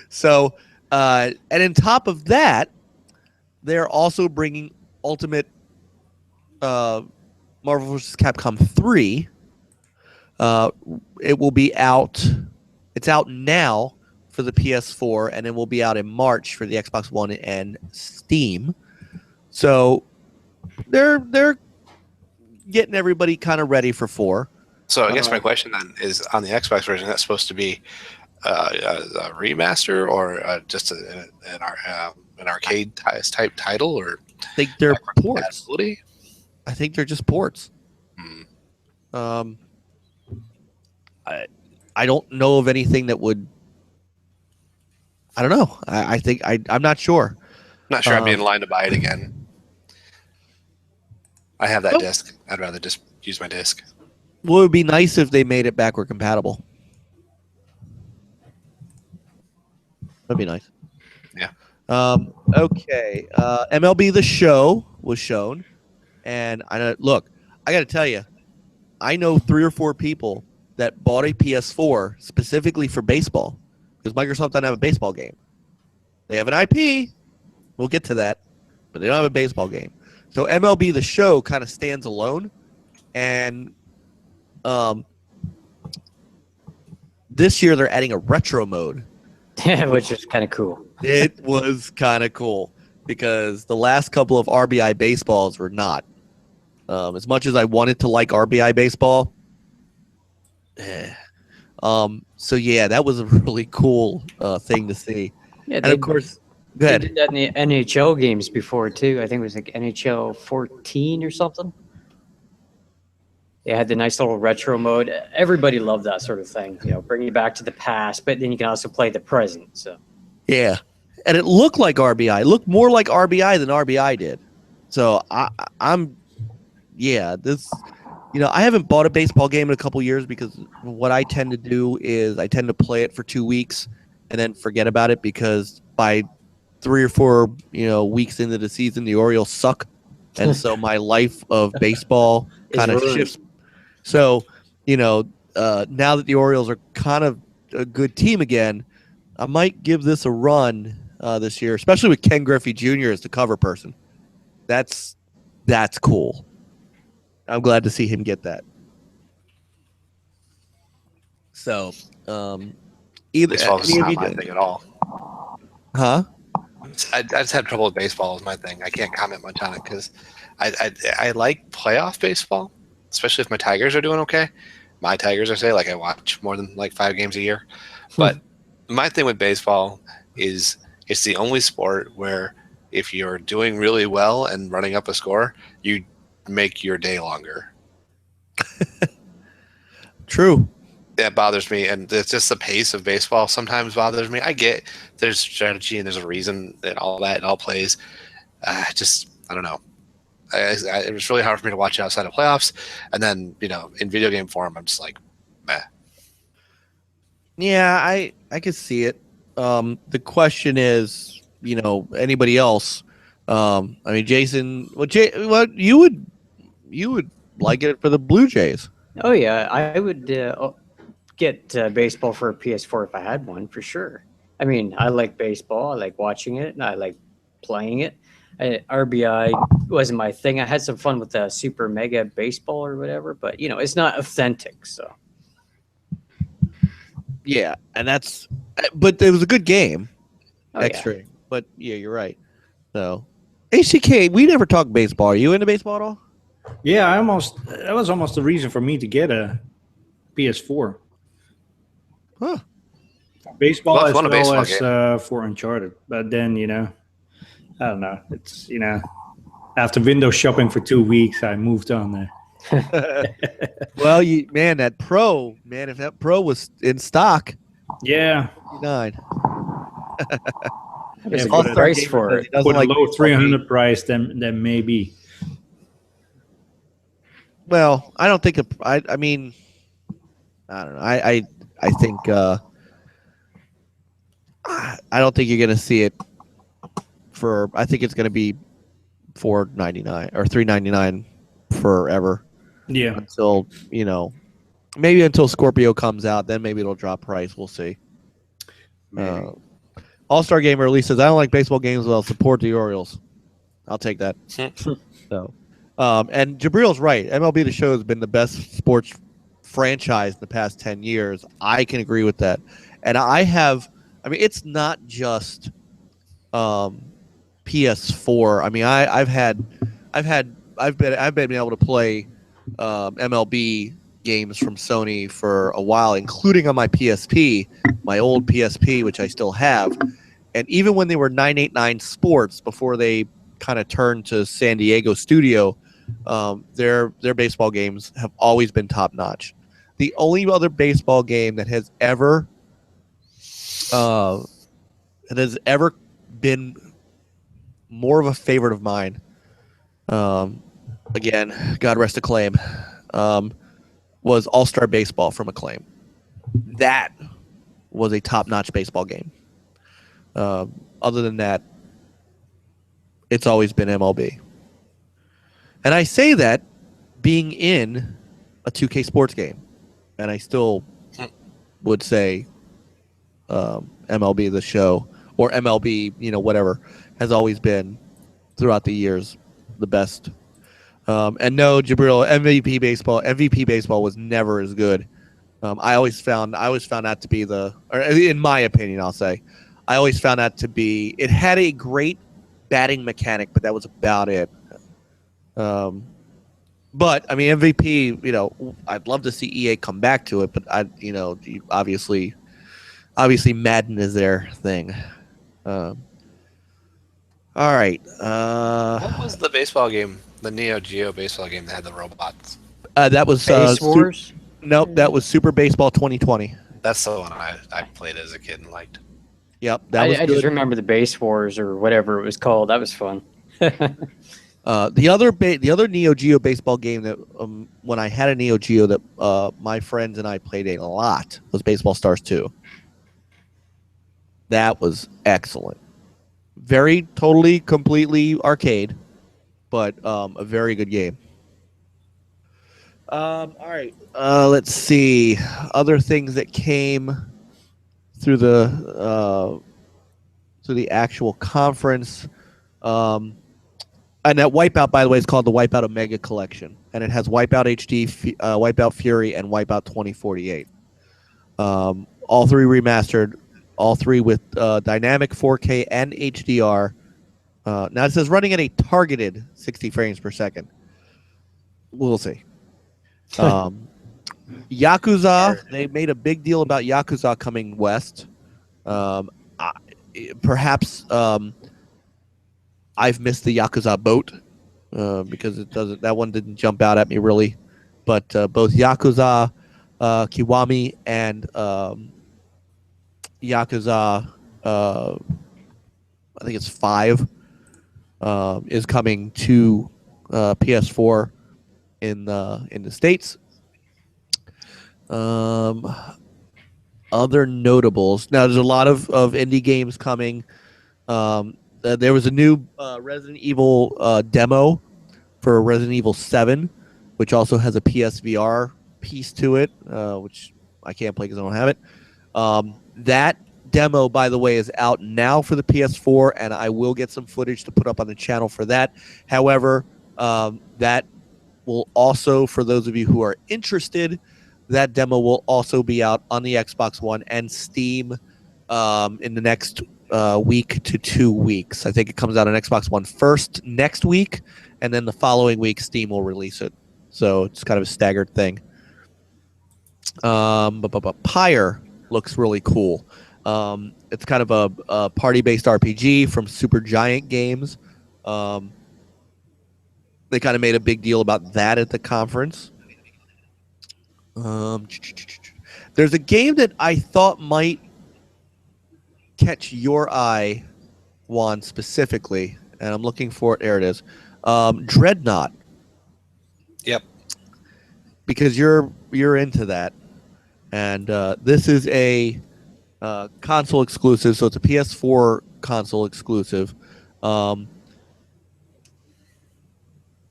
So, and on top of that, they're also bringing Ultimate Marvel vs. Capcom 3. It will be out. It's out now for the PS4, and it will be out in March for the Xbox One and Steam. So they're getting everybody kind of ready for 4. So I guess my question then is, on the Xbox version, that's supposed to be a remaster or just an arcade type title, or I think they're ports. I think they're just ports. I don't know of anything that would. I don't know. I think I'm not sure. Not sure I'd be in line to buy it again. I have that disc. I'd rather just use my disc. Well, it would be nice if they made it backward compatible. That'd be nice. Yeah. Okay. MLB The Show was shown, and I got to tell you, I know 3 or 4 people that bought a PS4 specifically for baseball, because Microsoft doesn't have a baseball game. They have an IP. We'll get to that, but they don't have a baseball game. So MLB The Show kind of stands alone, and this year they're adding a retro mode. Which is kind of cool. It was kind of cool because the last couple of RBI baseballs were not. As much as I wanted to like RBI baseball. So yeah, that was a really cool thing to see. Yeah, and of course, go they ahead. did that in the NHL games before too. I think it was like NHL 14 or something. They had the nice little retro mode. Everybody loved that sort of thing. Bring you back to the past, but then you can also play the present. So yeah, and it looked like RBI. It looked more like RBI than RBI did. So I'm I haven't bought a baseball game in a couple years because what I tend to do is I tend to play it for 2 weeks and then forget about it, because by 3 or 4 weeks into the season, the Orioles suck, and so my life of baseball kind of shifts. So now that the Orioles are kind of a good team again, I might give this a run this year, especially with Ken Griffey Jr. as the cover person. That's cool. I'm glad to see him get that. So, either Baseball's any of not you, my thing at all. huh? I just had trouble with baseball is my thing. I can't comment much on it because I like playoff baseball, especially if my Tigers are doing okay. My Tigers, I say, like I watch more than like 5 games a year. But my thing with baseball is it's the only sport where if you're doing really well and running up a score, you make your day longer. True. That bothers me, and it's just the pace of baseball sometimes bothers me. I get there's strategy and there's a reason and all that and all plays. I don't know. It was really hard for me to watch it outside of playoffs, and then in video game form, I'm just like, meh. Yeah, I could see it. The question is, anybody else? I mean, Jason, what you would like it for the Blue Jays? Oh yeah, I would get baseball for a PS4 if I had one for sure. I mean, I like baseball. I like watching it, and I like playing it. RBI wasn't my thing. I had some fun with the Super Mega Baseball or whatever, but it's not authentic. So Yeah, and but it was a good game. oh, Extra, but yeah, you're right. So, ACK, we never talked baseball. Are you into baseball at all? Yeah, that was almost the reason for me to get a PS4. Huh. Baseball Well, as it's one a well baseball as for Uncharted. But then, I don't know. It's, after window shopping for 2 weeks, I moved on there. Well, if that Pro was in stock, Yeah. 9. that was a for good the- price for it. For the low 300 price, then maybe. Well, I don't think. I mean, I don't know. I think. I don't think you're going to see it for. I think it's going to be $4.99 or $3.99 forever. Yeah. Until maybe until Scorpio comes out, then maybe it'll drop price. We'll see. All-Star Gamer at least says, I don't like baseball games, but I'll support the Orioles. I'll take that. So, and Jabril's right. MLB The Show has been the best sports franchise in the past 10 years. I can agree with that. And it's not just PS4. I mean, I've been able to play MLB games from Sony for a while, including on my PSP, my old PSP, which I still have. And even when they were 989 Sports, before they kind of turned to San Diego Studio, their baseball games have always been top notch. The only other baseball game that has ever been more of a favorite of mine, again, God rest Acclaim, was All-Star Baseball from Acclaim. That was a top-notch baseball game. Other than that, it's always been MLB. And I say that being in a 2K sports game, and I still would say MLB The Show or MLB, whatever, has always been throughout the years the best. And no, Jabril, MVP baseball was never as good. I always found that to be in my opinion, I'll say, I always found that to be, it had a great batting mechanic, but that was about it. But I mean, MVP, I'd love to see EA come back to it, but obviously Madden is their thing. All right. What was the baseball game? The Neo Geo baseball game that had the robots. That was Base Wars. Nope, that was Super Baseball 2020. That's the one I played as a kid and liked. Yep, that was I good. just remember the Base Wars or whatever it was called. That was fun. The other Neo Geo baseball game that when I had a Neo Geo that my friends and I played a lot was Baseball Stars 2. That was excellent. Very totally completely arcade, but a very good game. All right. Let's see other things that came through the actual conference. And that Wipeout, by the way, is called the Wipeout Omega Collection, and it has Wipeout HD, Wipeout Fury, and Wipeout 2048. All three remastered, all three with dynamic 4K and HDR. Now it says running at a targeted 60 frames per second. We'll see. Yakuza, they made a big deal about Yakuza coming west. Perhaps I've missed the Yakuza boat because that one didn't jump out at me really. But both Yakuza, Kiwami, and Yakuza, I think it's 5, is coming to PS4 in the States. Other notables. Now, there's a lot of indie games coming. There was a new Resident Evil demo for Resident Evil 7, which also has a PSVR piece to it, which I can't play because I don't have it. That demo, by the way, is out now for the PS4, and I will get some footage to put up on the channel for that. However, that will also, for those of you who are interested, that demo will also be out on the Xbox One and Steam in the next week to 2 weeks. I think it comes out on Xbox One first next week, and then the following week Steam will release it. So it's kind of a staggered thing. Pyre looks really cool. It's kind of a party-based RPG from Supergiant Games. They kind of made a big deal about that at the conference. There's a game that I thought might catch your eye, Juan, specifically, and I'm looking for it. There it is. Dreadnought. Yep. Because you're into that, and this is a console exclusive, so it's a PS4 console exclusive.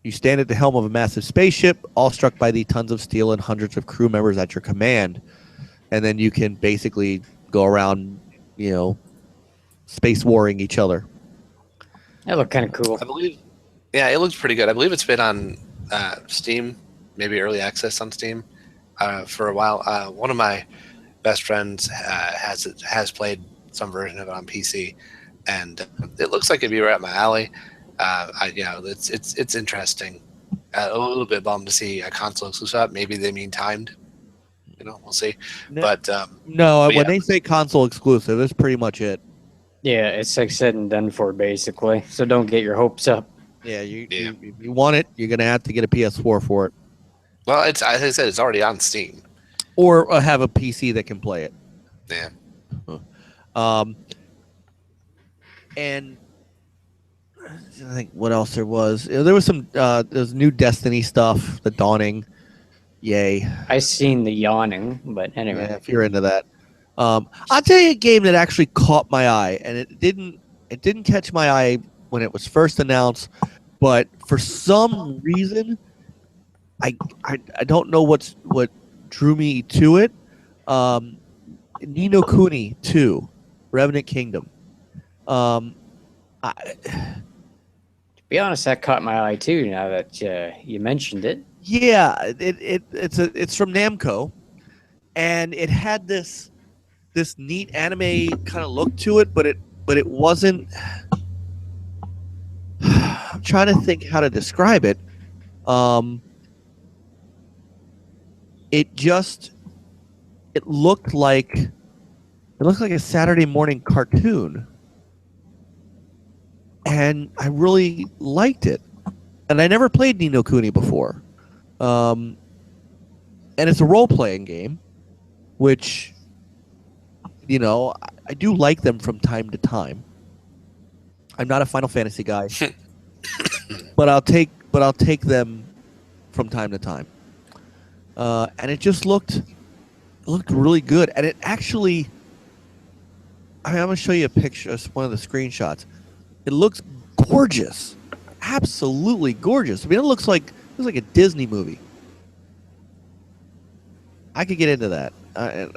You stand at the helm of a massive spaceship, all struck by the tons of steel and hundreds of crew members at your command. And then you can basically go around, space warring each other. That looked kind of cool. I believe, yeah, it looks pretty good. I believe it's been on Steam, maybe early access on Steam for a while. One of my best friends has played some version of it on PC, and it looks like it'd be right up my alley. It's interesting. A little bit bummed to see a console exclusive. Maybe they mean timed. We'll see. No, but when they say console exclusive, that's pretty much it. Yeah, it's like said and done for, basically. So don't get your hopes up. Yeah, you want it, you're gonna have to get a PS4 for it. Well, as I said, it's already on Steam, or have a PC that can play it. Yeah. And I think what else there was. There was some. There's new Destiny stuff. The Dawning. Yay! I seen the yawning, but anyway. Yeah, if you're into that, I'll tell you a game that actually caught my eye, and it didn't catch my eye when it was first announced, but for some reason, I don't know what drew me to it. Ni no Kuni 2, Revenant Kingdom. To be honest, that caught my eye too. Now that you mentioned it. Yeah, it's from Namco, and it had this neat anime kind of look to it, but it wasn't. I'm trying to think how to describe it. It looked like a Saturday morning cartoon, and I really liked it. And I never played Ni no Kuni before. And it's a role-playing game, which, I do like them from time to time. I'm not a Final Fantasy guy, but I'll take them from time to time. And it just looked really good. And it actually, I'm going to show you a picture, one of the screenshots. It looks gorgeous, absolutely gorgeous. I mean, it looks like a Disney movie. I could get into that. It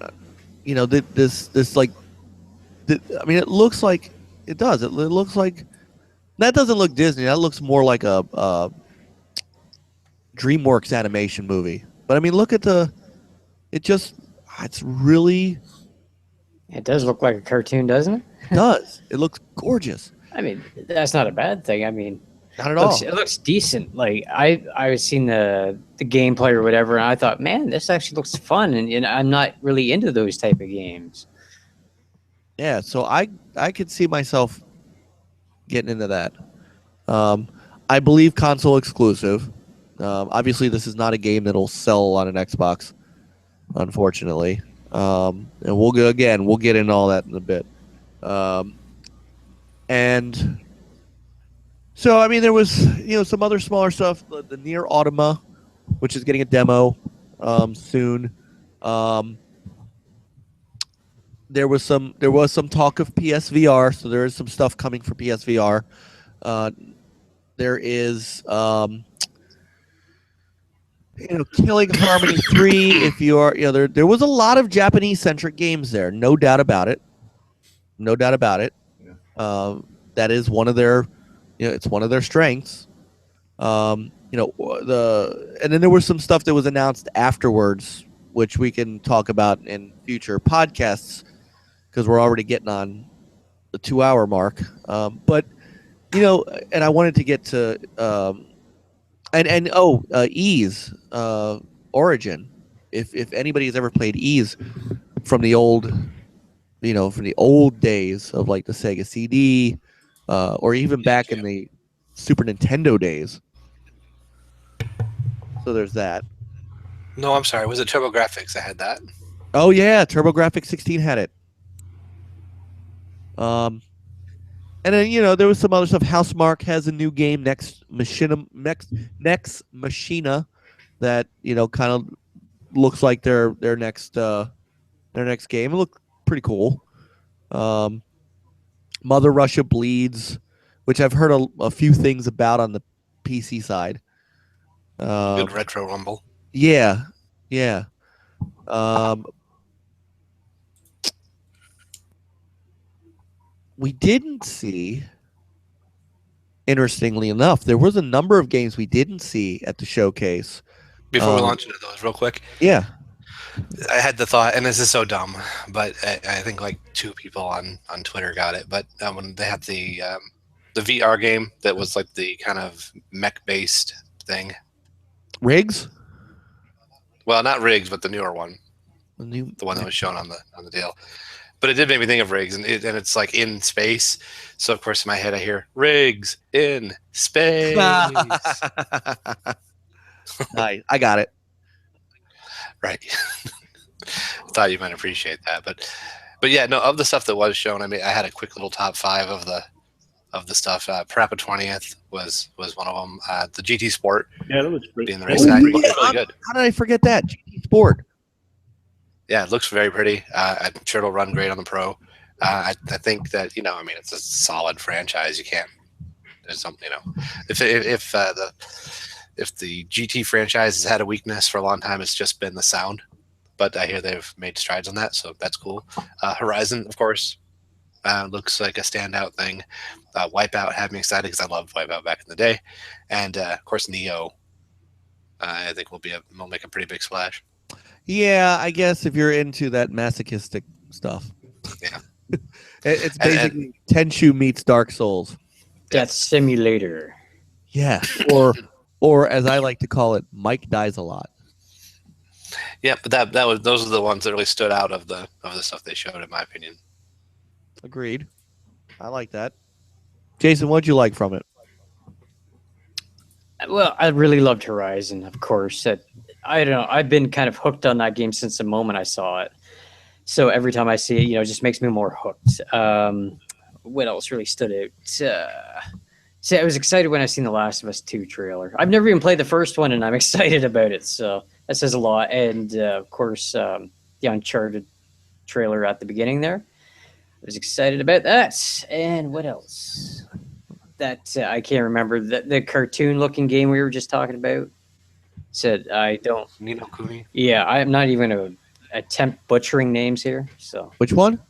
looks like it does. It looks like that doesn't look Disney. That looks more like a DreamWorks animation movie. But I mean, look at It's really It does look like a cartoon, doesn't it? does. It looks gorgeous. I mean, that's not a bad thing. I mean, Not at all. it looks decent. Like I was seeing the gameplay or whatever, and I thought, man, this actually looks fun. And I'm not really into those type of games. Yeah, so I could see myself getting into that. I believe console exclusive. Obviously, this is not a game that'll sell on an Xbox, unfortunately. And we'll get into all that in a bit. And so, I mean, there was some other smaller stuff. The Nier Automata, which is getting a demo soon. There was some talk of PSVR, so there is some stuff coming for PSVR. There is Killing Harmony 3. If you are there was a lot of Japanese centric games there, no doubt about it. Yeah. That is one of their it's one of their strengths. And then there was some stuff that was announced afterwards, which we can talk about in future podcasts, because we're already getting on the 2-hour mark. But and I wanted to get to Ease Origin. If anybody has ever played Ease from the old days of like the Sega CD, or even back in the Super Nintendo days. So there's that. No, I'm sorry. Was it TurboGrafx? I had that. Oh yeah, TurboGrafx 16 had it. And then there was some other stuff. Housemarque has a new game, Next Machina, that kind of looks like their next game. It looked pretty cool. Mother Russia Bleeds, which I've heard a few things about on the PC side. Good retro rumble. Yeah. We didn't see, interestingly enough, there was a number of games we didn't see at the showcase. Before we launch into those real quick. Yeah. I had the thought, and this is so dumb, but I think like 2 people on Twitter got it. But when they had the VR game that was like the kind of mech-based thing. Riggs? Well, not Riggs, but the newer one. The one that was shown on the deal. But it did make me think of Riggs, and it's like in space. So of course in my head I hear Riggs in space. Nice. I got it. Right. I thought you might appreciate that, but yeah, no. Of the stuff that was shown, I mean, I had a quick little top 5 of the stuff. Parappa 20th was one of them. The GT Sport, Yeah, that was pretty. being the race guy, looked really good. How did I forget that? GT Sport. Yeah, it looks very pretty. I'm sure it'll run great on the Pro. I think that I mean, it's a solid franchise. You can't. There's some if the GT franchise has had a weakness for a long time, it's just been the sound. But I hear they've made strides on that, so that's cool. Horizon, of course, looks like a standout thing. Wipeout had me excited because I loved Wipeout back in the day, and of course Neo. I think will make a pretty big splash. Yeah, I guess if you're into that masochistic stuff. Yeah. It's basically Tenchu meets Dark Souls. Death Simulator. Yeah, or as I like to call it, Mike dies a lot. Yeah, but those are the ones that really stood out of the stuff they showed, in my opinion. Agreed. I like that. Jason, what'd you like from it? Well, I really loved Horizon, of course. I don't know. I've been kind of hooked on that game since the moment I saw it. So every time I see it, it just makes me more hooked. What else really stood out? See, I was excited when I seen the Last of Us 2 trailer. I've never even played the first one, and I'm excited about it. So that says a lot. And of course, the Uncharted trailer at the beginning there. I was excited about that. And what else? That I can't remember. The cartoon-looking game we were just talking about. Said I don't. Ni no Kuni. Yeah, I'm not even going to attempt butchering names here. So Which one?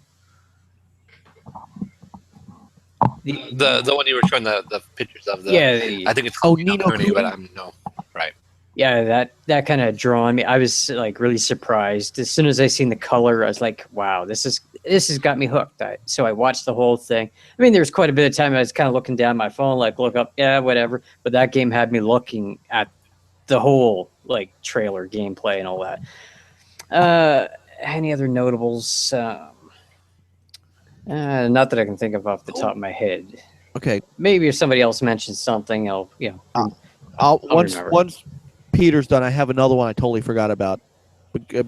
The one you were showing the pictures of. I think it's Ni Ni no no Kuni, Kuni? but I'm no. Right. Yeah, that kind of drawn me. I was like really surprised as soon as I seen the color. I was like, "Wow, this has got me hooked." So I watched the whole thing. I mean, there was quite a bit of time I was kind of looking down my phone, like look up, yeah, whatever. But that game had me looking at the whole like trailer, gameplay, and all that. Any other notables? Not that I can think of off the top of my head. Okay. Maybe if somebody else mentions something, I'll once remember. once Peter's done, I have another one I totally forgot about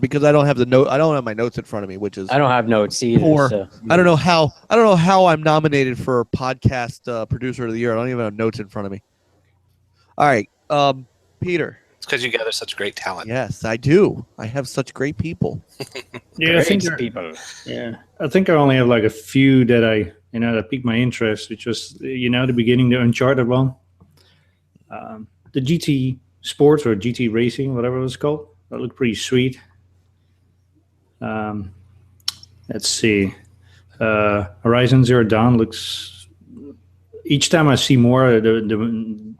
because I don't have the note. I don't have my notes in front of me, which is I don't have notes either. poor. So. I don't know how I'm nominated for podcast producer of the year. I don't even have notes in front of me. All right, Peter. It's because you gather such great talent. Yes, I do. I have such great people. Yeah, I think people. Yeah, I think I only have like a few that that piqued my interest, which was the beginning, the Uncharted one, the GT Sports or GT Racing, whatever it was called. That looked pretty sweet. Let's see, Horizon Zero Dawn looks. Each time I see more, the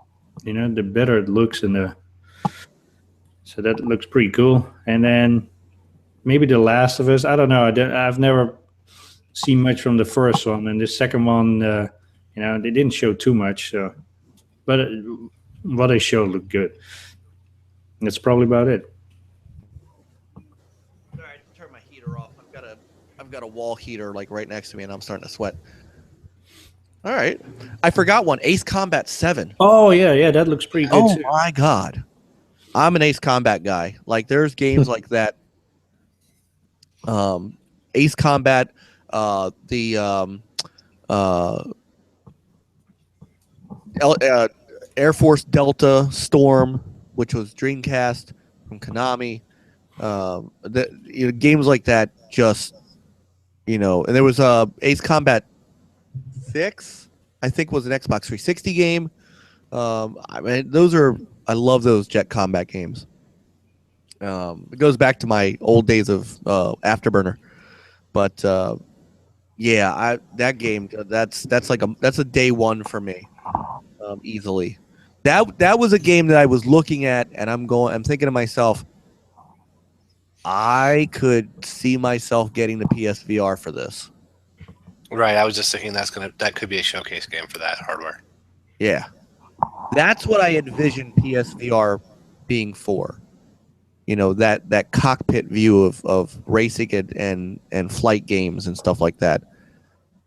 better it looks, so that looks pretty cool. And then maybe The Last of Us. I don't know. I've never seen much from the first one, and the second one, they didn't show too much. So, but what they showed looked good. That's probably about it. All right, turn my heater off. I've got a wall heater like right next to me, and I'm starting to sweat. All right, I forgot one. Ace Combat 7. Oh yeah, that looks pretty good too. Oh my god, I'm an Ace Combat guy. Like there's games like that. Ace Combat, Air Force Delta Storm, which was Dreamcast from Konami. Games like that just, and there was Ace Combat 6, I think was an Xbox 360 game. I mean, I love those jet combat games. It goes back to my old days of Afterburner, but that game that's a day one for me, easily. That was a game that I was looking at, and I'm thinking to myself, I could see myself getting the PSVR for this. Right, I was just thinking that could be a showcase game for that hardware. Yeah, that's what I envision PSVR being for. That cockpit view of racing and flight games and stuff like that.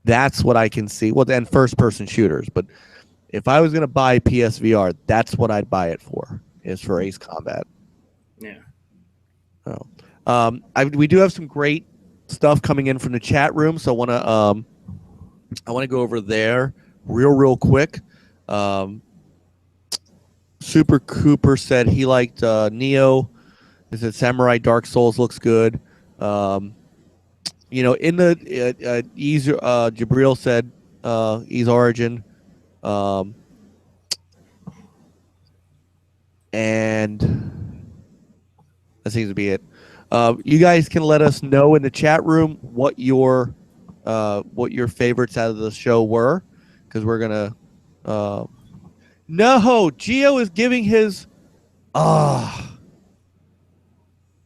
That's what I can see. Well, and first-person shooters. But if I was going to buy PSVR, that's what I'd buy it for. Is for Ace Combat. Yeah. Oh, we do have some great stuff coming in from the chat room, so I want to go over there real quick. Super Cooper said he liked Neo. He said Samurai Dark Souls looks good. In the Jabril said Ys Origin. And that seems to be it. You guys can let us know in the chat room what your favorites out of the show were, because we're gonna. No, Gio is giving his.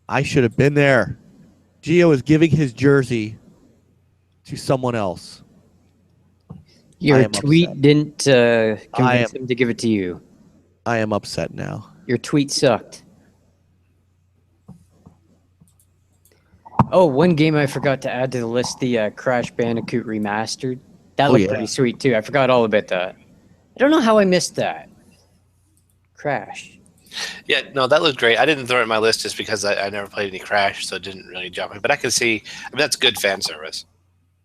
I should have been there. Gio is giving his jersey to someone else. Your tweet upset. Didn't convince him to give it to you. I am upset now. Your tweet sucked. Oh, one game I forgot to add to the list, the Crash Bandicoot Remastered. That looked pretty sweet, too. I forgot all about that. I don't know how I missed that. Crash. Yeah, no, that looked great. I didn't throw it in my list just because I never played any Crash, so it didn't really jump me. But I can see, that's good fan service.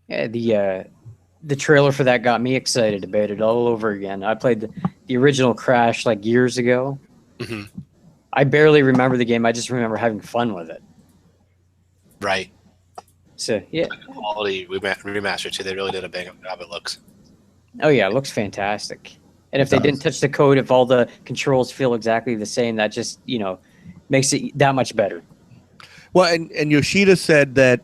Yeah, the trailer for that got me excited about it all over again. I played the original Crash like years ago. Mm-hmm. I barely remember the game. I just remember having fun with it. Right. So, yeah. Quality remaster, too. They really did a bang up job, it looks. Oh, yeah, it looks fantastic. And if they didn't touch the code, if all the controls feel exactly the same, that just, makes it that much better. Well, and Yoshida said that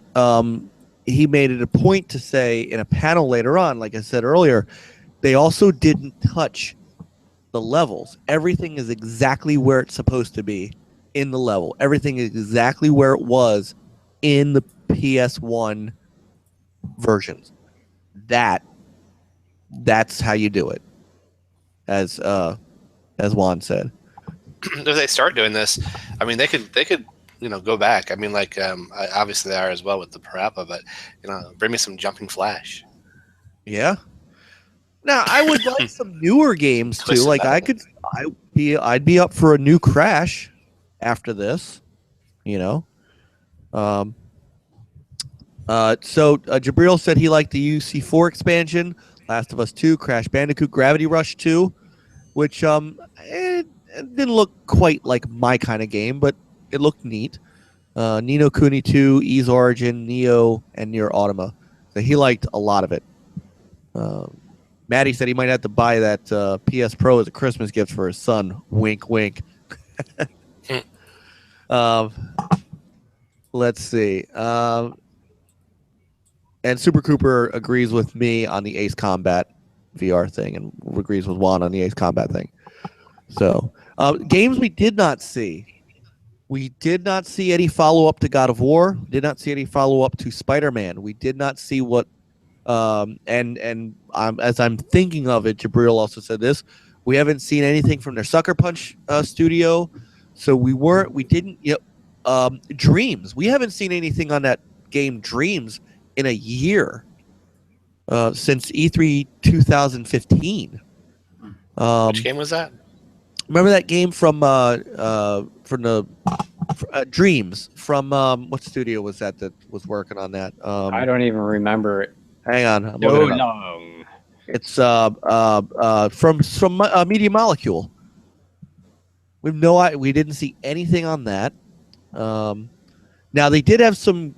he made it a point to say in a panel later on, like I said earlier, they also didn't touch the levels. Everything is exactly where it's supposed to be in the level. Everything is exactly where it was in the PS1 versions. That's how you do it, as Juan said. If they start doing this, I mean, they could go back. I mean, like obviously they are as well with the Parappa, but bring me some Jumping Flash. Yeah. Now I would like some newer games too. Twisted Like Metal. I'd be up for a new Crash after this. So Jabril said he liked the UC4 expansion, Last of Us 2, Crash Bandicoot, Gravity Rush 2, which it didn't look quite like my kind of game, but it looked neat. Ni no Kuni 2, Ys Origin, Neo, and Nier Automata. So he liked a lot of it. Maddie said he might have to buy that PS Pro as a Christmas gift for his son. Wink, wink. Let's see. And Super Cooper agrees with me on the Ace Combat VR thing and agrees with Juan on the Ace Combat thing. So, games we did not see. We did not see any follow-up to God of War. Did not see any follow-up to Spider-Man. We did not see what as I'm thinking of it, Jabril also said this. We haven't seen anything from their Sucker Punch studio. So we didn't Dreams. We haven't seen anything on that game Dreams in a year. Since E3 2015. Which game was that? Remember that game from Dreams from what studio was that was working on that? I don't even remember it. Hang on, I'm No looking it up. long. It's from Media Molecule. We didn't see anything on that. Now they did have some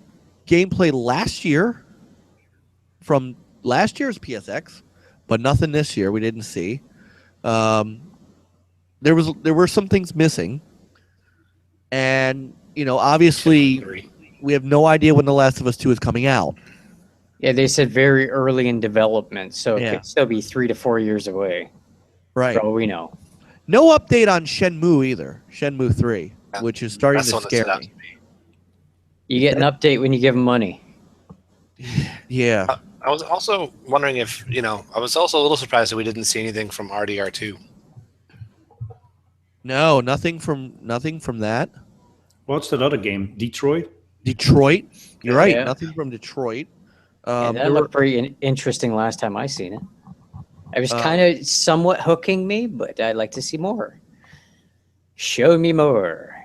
gameplay last year from last year's PSX, but nothing this year. We didn't see. There were some things missing, and obviously we have no idea when The Last of Us 2 is coming out. Yeah, they said very early in development, so Yeah. it could still be 3 to 4 years away. Right. For all we know. No update on Shenmue either. Shenmue 3, which is starting That's to the one that scare stood out me. to me. You get an update when you give them money. Yeah. I was also wondering if I was also a little surprised that we didn't see anything from RDR2. No, nothing from that. What's that other game? Detroit? Detroit. You're right. Yeah. Nothing from Detroit. Yeah, that there looked pretty interesting last time I seen it. It was kind of somewhat hooking me, but I'd like to see more. Show me more.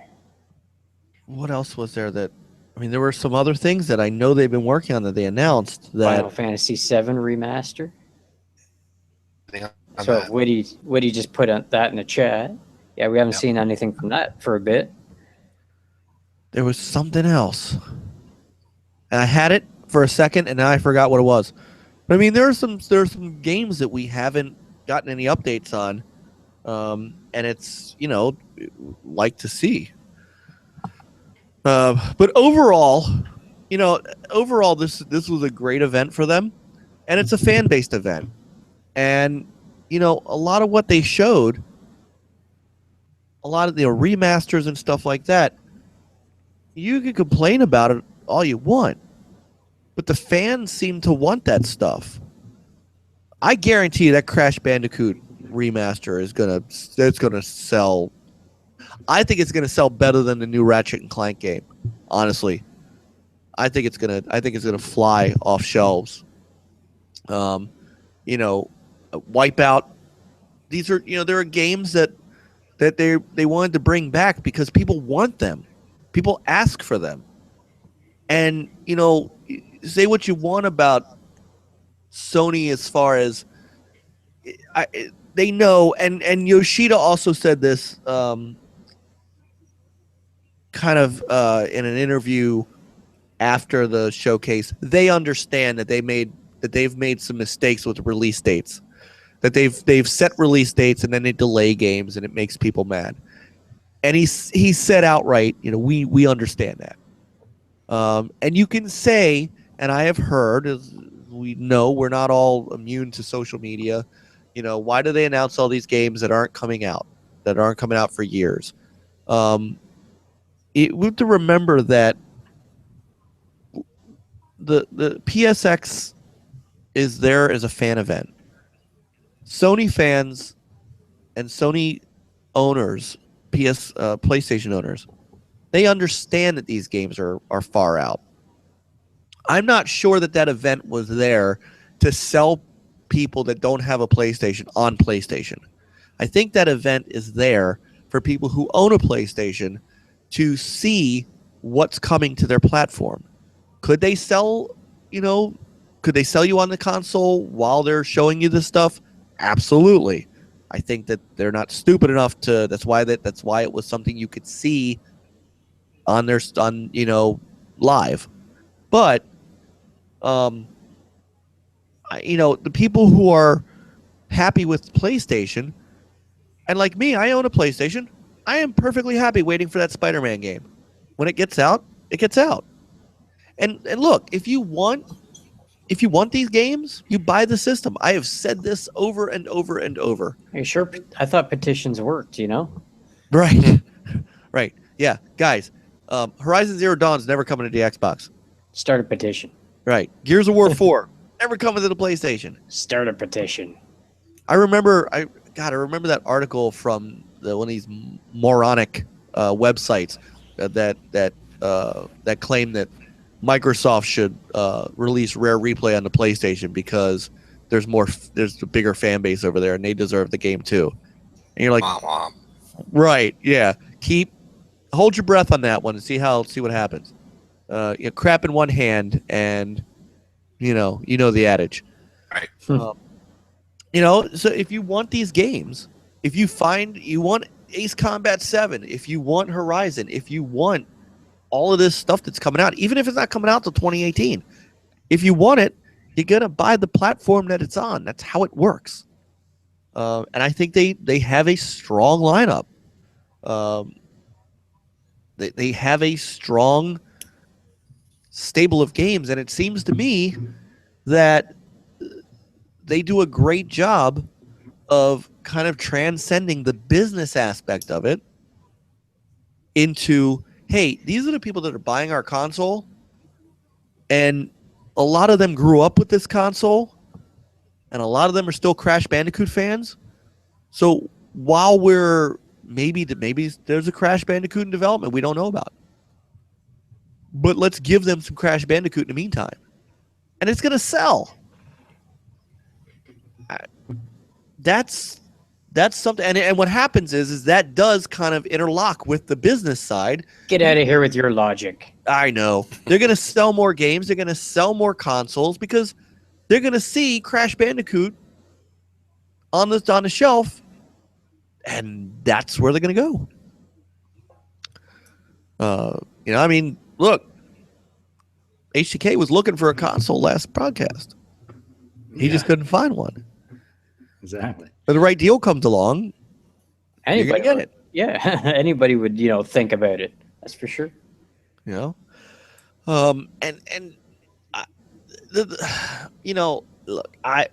What else was there that? I mean, there were some other things that I know they've been working on that they announced. That Final Fantasy VII remaster. Anything on So that? Woody just put that in the chat. Yeah, we haven't seen anything from that for a bit. there was something else, and I had it for a second, and now I forgot what it was. But I mean, there are some games that we haven't gotten any updates on, and it's like to see. But overall, this was a great event for them, and it's a fan-based event. And a lot of what they showed, a lot of the remasters and stuff like that, you can complain about it all you want, but the fans seem to want that stuff. I guarantee you that Crash Bandicoot remaster is gonna sell. I think it's gonna sell better than the new Ratchet and Clank game. Honestly, I think it's gonna fly off shelves. Wipeout. These are there are games that they wanted to bring back because people want them. People ask for them. And say what you want about Sony as far as they know, and Yoshida also said this kind of in an interview after the showcase. They understand that they've made some mistakes with release dates, that they've set release dates and then they delay games, and it makes people mad. And he said outright, we understand that. And you can say, and I have heard, as we know, we're not all immune to social media. Why do they announce all these games that aren't coming out for years? We have to remember that the PSX is there as a fan event. Sony fans and Sony owners, PlayStation owners, they understand that these games are far out. I'm not sure that event was there to sell people that don't have a PlayStation on PlayStation. I think that event is there for people who own a PlayStation to see what's coming to their platform. Could they sell you on the console while they're showing you this stuff? Absolutely. I think that they're not stupid enough to. That's why it was something you could see on live. But the people who are happy with PlayStation, and like me, I own a PlayStation. I am perfectly happy waiting for that Spider-Man game. When it gets out, it gets out. And look, if you want these games, you buy the system. I have said this over and over and over. Are you sure? I thought petitions worked, Right. Right. Yeah, guys, Horizon Zero Dawn's never coming to the Xbox. Start a petition. Right. Gears of War 4 never coming to the PlayStation. Start a petition. I remember that article from one of these moronic websites that claim that Microsoft should release Rare Replay on the PlayStation because there's a bigger fan base over there and they deserve the game too. And you're like, Mom. Right? Yeah. Hold your breath on that one and see what happens. Crap in one hand, and you know the adage. Right. So if you want these games, if you want Ace Combat 7, if you want Horizon, if you want all of this stuff that's coming out, even if it's not coming out till 2018, if you want it, you're gonna buy the platform that it's on. That's how it works. And I think they have a strong lineup. They have a strong stable of games, and it seems to me that they do a great job of kind of transcending the business aspect of it into, hey, these are the people that are buying our console, and a lot of them grew up with this console, and a lot of them are still Crash Bandicoot fans. So while maybe there's a Crash Bandicoot in development we don't know about, but let's give them some Crash Bandicoot in the meantime, and it's going to sell. That's something, and what happens is that does kind of interlock with the business side. Get out of here with your logic. I know. They're going to sell more games. They're going to sell more consoles because they're going to see Crash Bandicoot on the shelf, and that's where they're going to go. Look, HTK was looking for a console last broadcast. He just couldn't find one. Exactly. But the right deal comes along, you're going to get it. Yeah, anybody would, think about it. That's for sure. Look,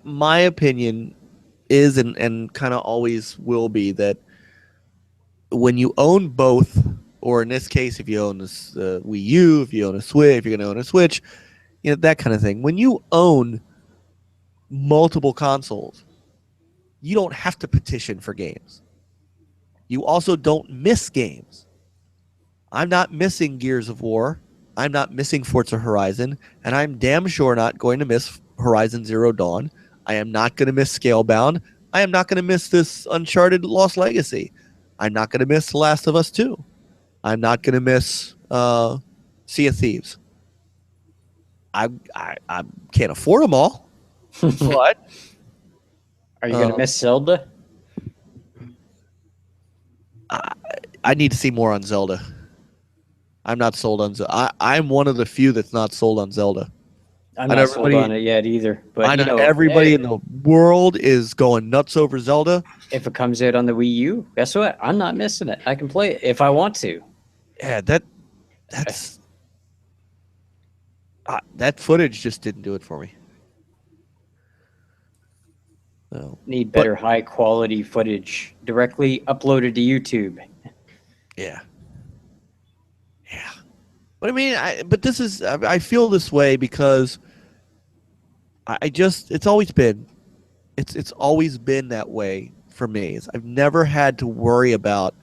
my opinion is and kind of always will be that when you own both, or in this case, if you own this Wii U, if you own a Switch, if you're going to own a Switch, that kind of thing. When you own multiple consoles, you don't have to petition for games. You also don't miss games. I'm not missing Gears of War. I'm not missing Forza Horizon, and I'm damn sure not going to miss Horizon Zero Dawn. I am not going to miss Scalebound. I am not going to miss this Uncharted Lost Legacy. I'm not going to miss The Last of Us 2. I'm not going to miss Sea of Thieves. I can't afford them all, but Are you going to miss Zelda? I need to see more on Zelda. I'm not sold on Zelda. I'm one of the few that's not sold on Zelda. I'm not sold on it yet either. But I know everybody in the world is going nuts over Zelda. If it comes out on the Wii U, guess what? I'm not missing it. I can play it if I want to. Yeah, that's that footage just didn't do it for me. So, Need better high quality footage directly uploaded to YouTube. yeah. But I mean, but this is, I feel this way because I just, it's always been that way for me. I've never had to worry about,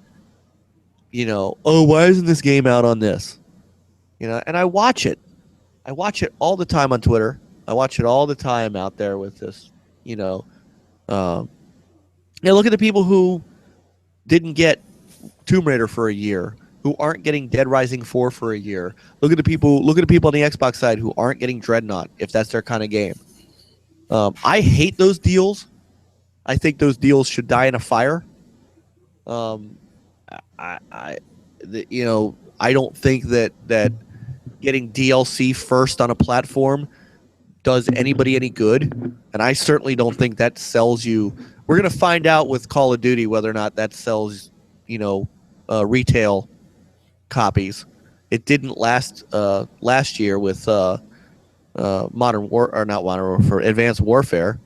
oh, why isn't this game out on this? And I watch it. I watch it all the time on Twitter. I watch it all the time out there with this, look at the people who didn't get Tomb Raider for a year, who aren't getting Dead Rising 4 for a year. Look at the people on the Xbox side who aren't getting Dreadnought, if that's their kind of game. I hate those deals. I think those deals should die in a fire. I don't think that getting DLC first on a platform does anybody any good, and I certainly don't think that sells you. We're gonna find out with Call of Duty whether or not that sells, retail copies. It didn't last year with Modern War, or not Modern Warfare, Advanced Warfare.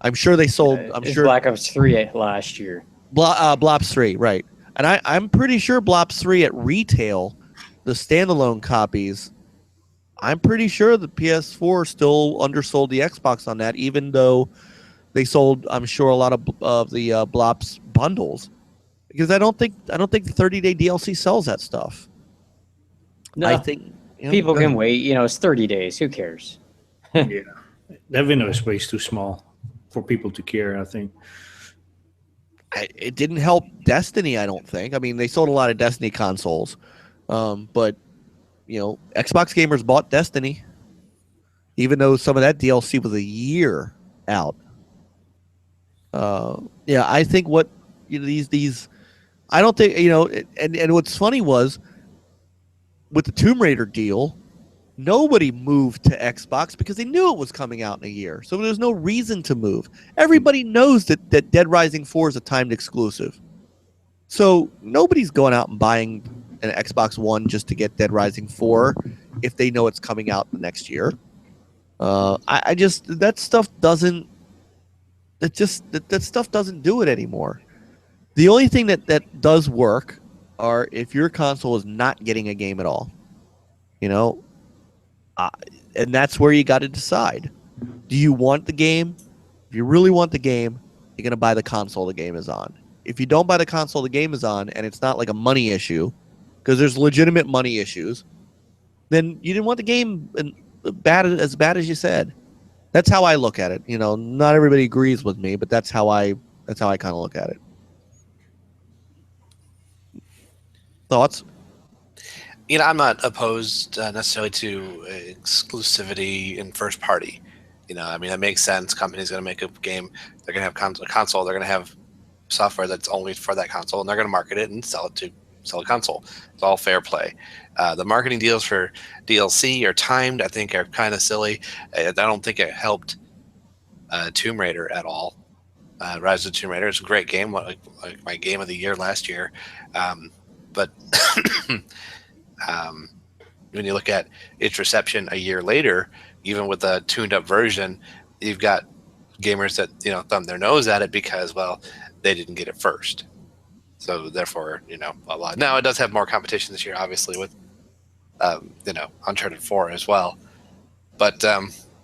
I'm sure they sold. I'm sure Black Ops 3 last year. Blops 3, right? And I'm pretty sure Blops 3 at retail, the standalone copies, I'm pretty sure the PS4 still undersold the Xbox on that, even though they sold, I'm sure, a lot of the Blops bundles, because I don't think the 30-day DLC sells that stuff. No, I think people can wait. It's 30 days. Who cares? Yeah, that window is way too small for people to care, I think. It didn't help Destiny, I don't think. I mean, they sold a lot of Destiny consoles, but Xbox gamers bought Destiny, even though some of that DLC was a year out. I think what these I don't think and what's funny was with the Tomb Raider deal, nobody moved to Xbox because they knew it was coming out in a year, so there's no reason to move. Everybody knows that Dead Rising 4 is a timed exclusive, so nobody's going out and buying an Xbox One just to get Dead Rising 4 if they know it's coming out the next year. I just that stuff doesn't do it anymore. The only thing that does work are if your console is not getting a game at all, and that's where you got to decide. Do you want the game? If you really want the game, you're going to buy the console the game is on. If you don't buy the console the game is on, and it's not like a money issue, because there's legitimate money issues, then you didn't want the game as bad as you said. That's how I look at it. Not everybody agrees with me, but that's how I kind of look at it. Thoughts? I'm not opposed necessarily to exclusivity in first party. I mean, that makes sense. Company's going to make a game. They're going to have a console. They're going to have software that's only for that console, and they're going to market it and sell a console. It's all fair play. The marketing deals for DLC are timed. I think are kind of silly. I don't think it helped Tomb Raider at all. Rise of the Tomb Raider is a great game, like my game of the year last year. But when you look at its reception a year later, even with a tuned up version, you've got gamers that thumb their nose at it because, well, they didn't get it first. So therefore, a lot. Now it does have more competition this year, obviously, with Uncharted 4 as well. But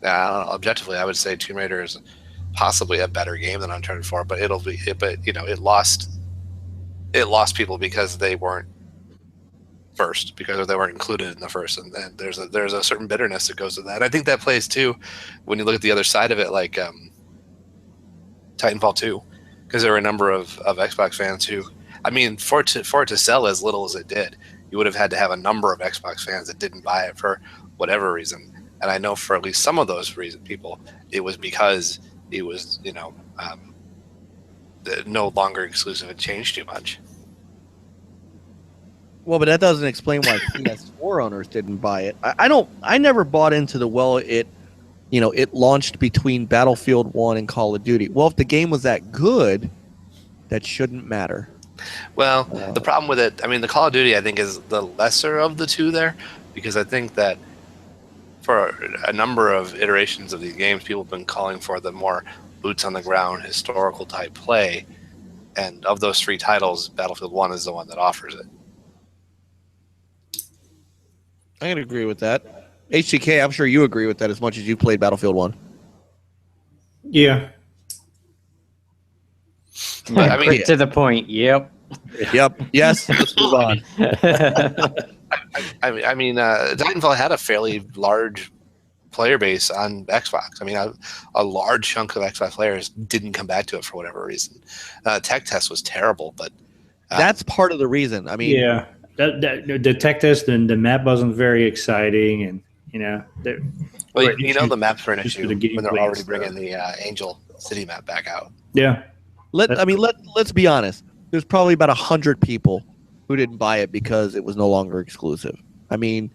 objectively, I would say Tomb Raider is possibly a better game than Uncharted 4. But it lost people because they weren't first, because they weren't included in the first, and there's a certain bitterness that goes with that. I think that plays too when you look at the other side of it, like Titanfall 2, because there were a number of Xbox fans who, I mean, for it to sell as little as it did, you would have had to have a number of Xbox fans that didn't buy it for whatever reason. And I know for at least some of those people, it was because it was no longer exclusive and changed too much. Well, but that doesn't explain why PS4 owners didn't buy it. I never bought into it launched between Battlefield 1 and Call of Duty. Well, if the game was that good, that shouldn't matter. Well, the problem with it, I mean, the Call of Duty, I think, is the lesser of the two there, because I think that for a number of iterations of these games, people have been calling for the more boots on the ground historical type play. And of those 3 titles, Battlefield 1 is the one that offers it. I can agree with that. HTK, I'm sure you agree with that as much as you played Battlefield 1. Yeah. But, I mean, Quick to the point. Yep. Yep. Yes. Let's move on. I mean, Titanfall had a fairly large player base on Xbox. I mean, a large chunk of Xbox players didn't come back to it for whatever reason. Tech test was terrible, but that's part of the reason. I mean, yeah, the tech test and the map wasn't very exciting, and the maps were an issue the when they're gameplay already stuff. bringing the Angel City map back out. Yeah. Let's be honest. There's probably about 100 people who didn't buy it because it was no longer exclusive. I mean,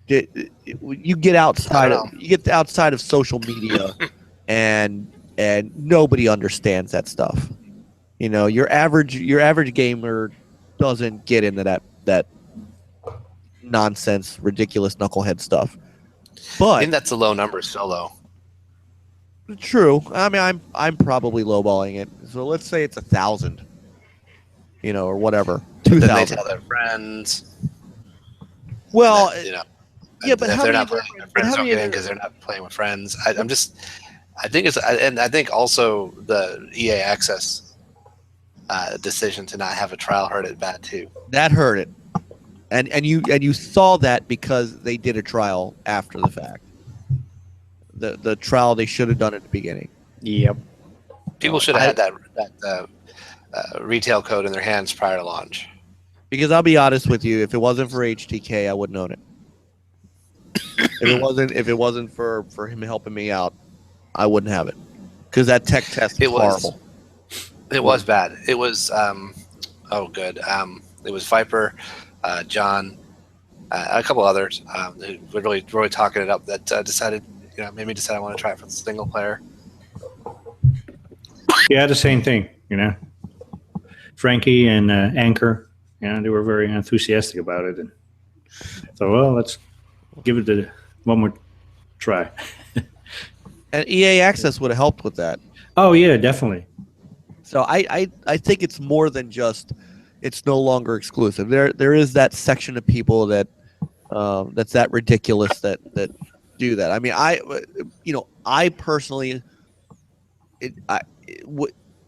you get outside of social media, and nobody understands that stuff. You know, your average gamer doesn't get into that nonsense, ridiculous knucklehead stuff. But I think that's a low number still, though. True. I mean, I'm probably lowballing it. So let's say it's 1,000, or whatever. 2,000. Then they tell their friends. Well, yeah, but if they're not playing, their friends don't get in because they're not playing with friends. I think also the EA Access decision to not have a trial hurt it bad too. That hurt it, and you saw that because they did a trial after the fact. The trial they should have done at the beginning. Yep. People should have had that retail code in their hands prior to launch. Because I'll be honest with you, if it wasn't for HTK, I wouldn't own it. If it wasn't for him helping me out, I wouldn't have it. Because that tech test was horrible. It was bad. It was good. It was Viper, John, a couple others who were really talking it up that made me decide I want to try it for the single player. Yeah, the same thing, Frankie and Anchor, they were very enthusiastic about it. And so, well, let's give it one more try. And EA Access would have helped with that. Oh, yeah, definitely. So I think it's more than just it's no longer exclusive. There is that section of people that that's that ridiculous that do that. I mean, I personally,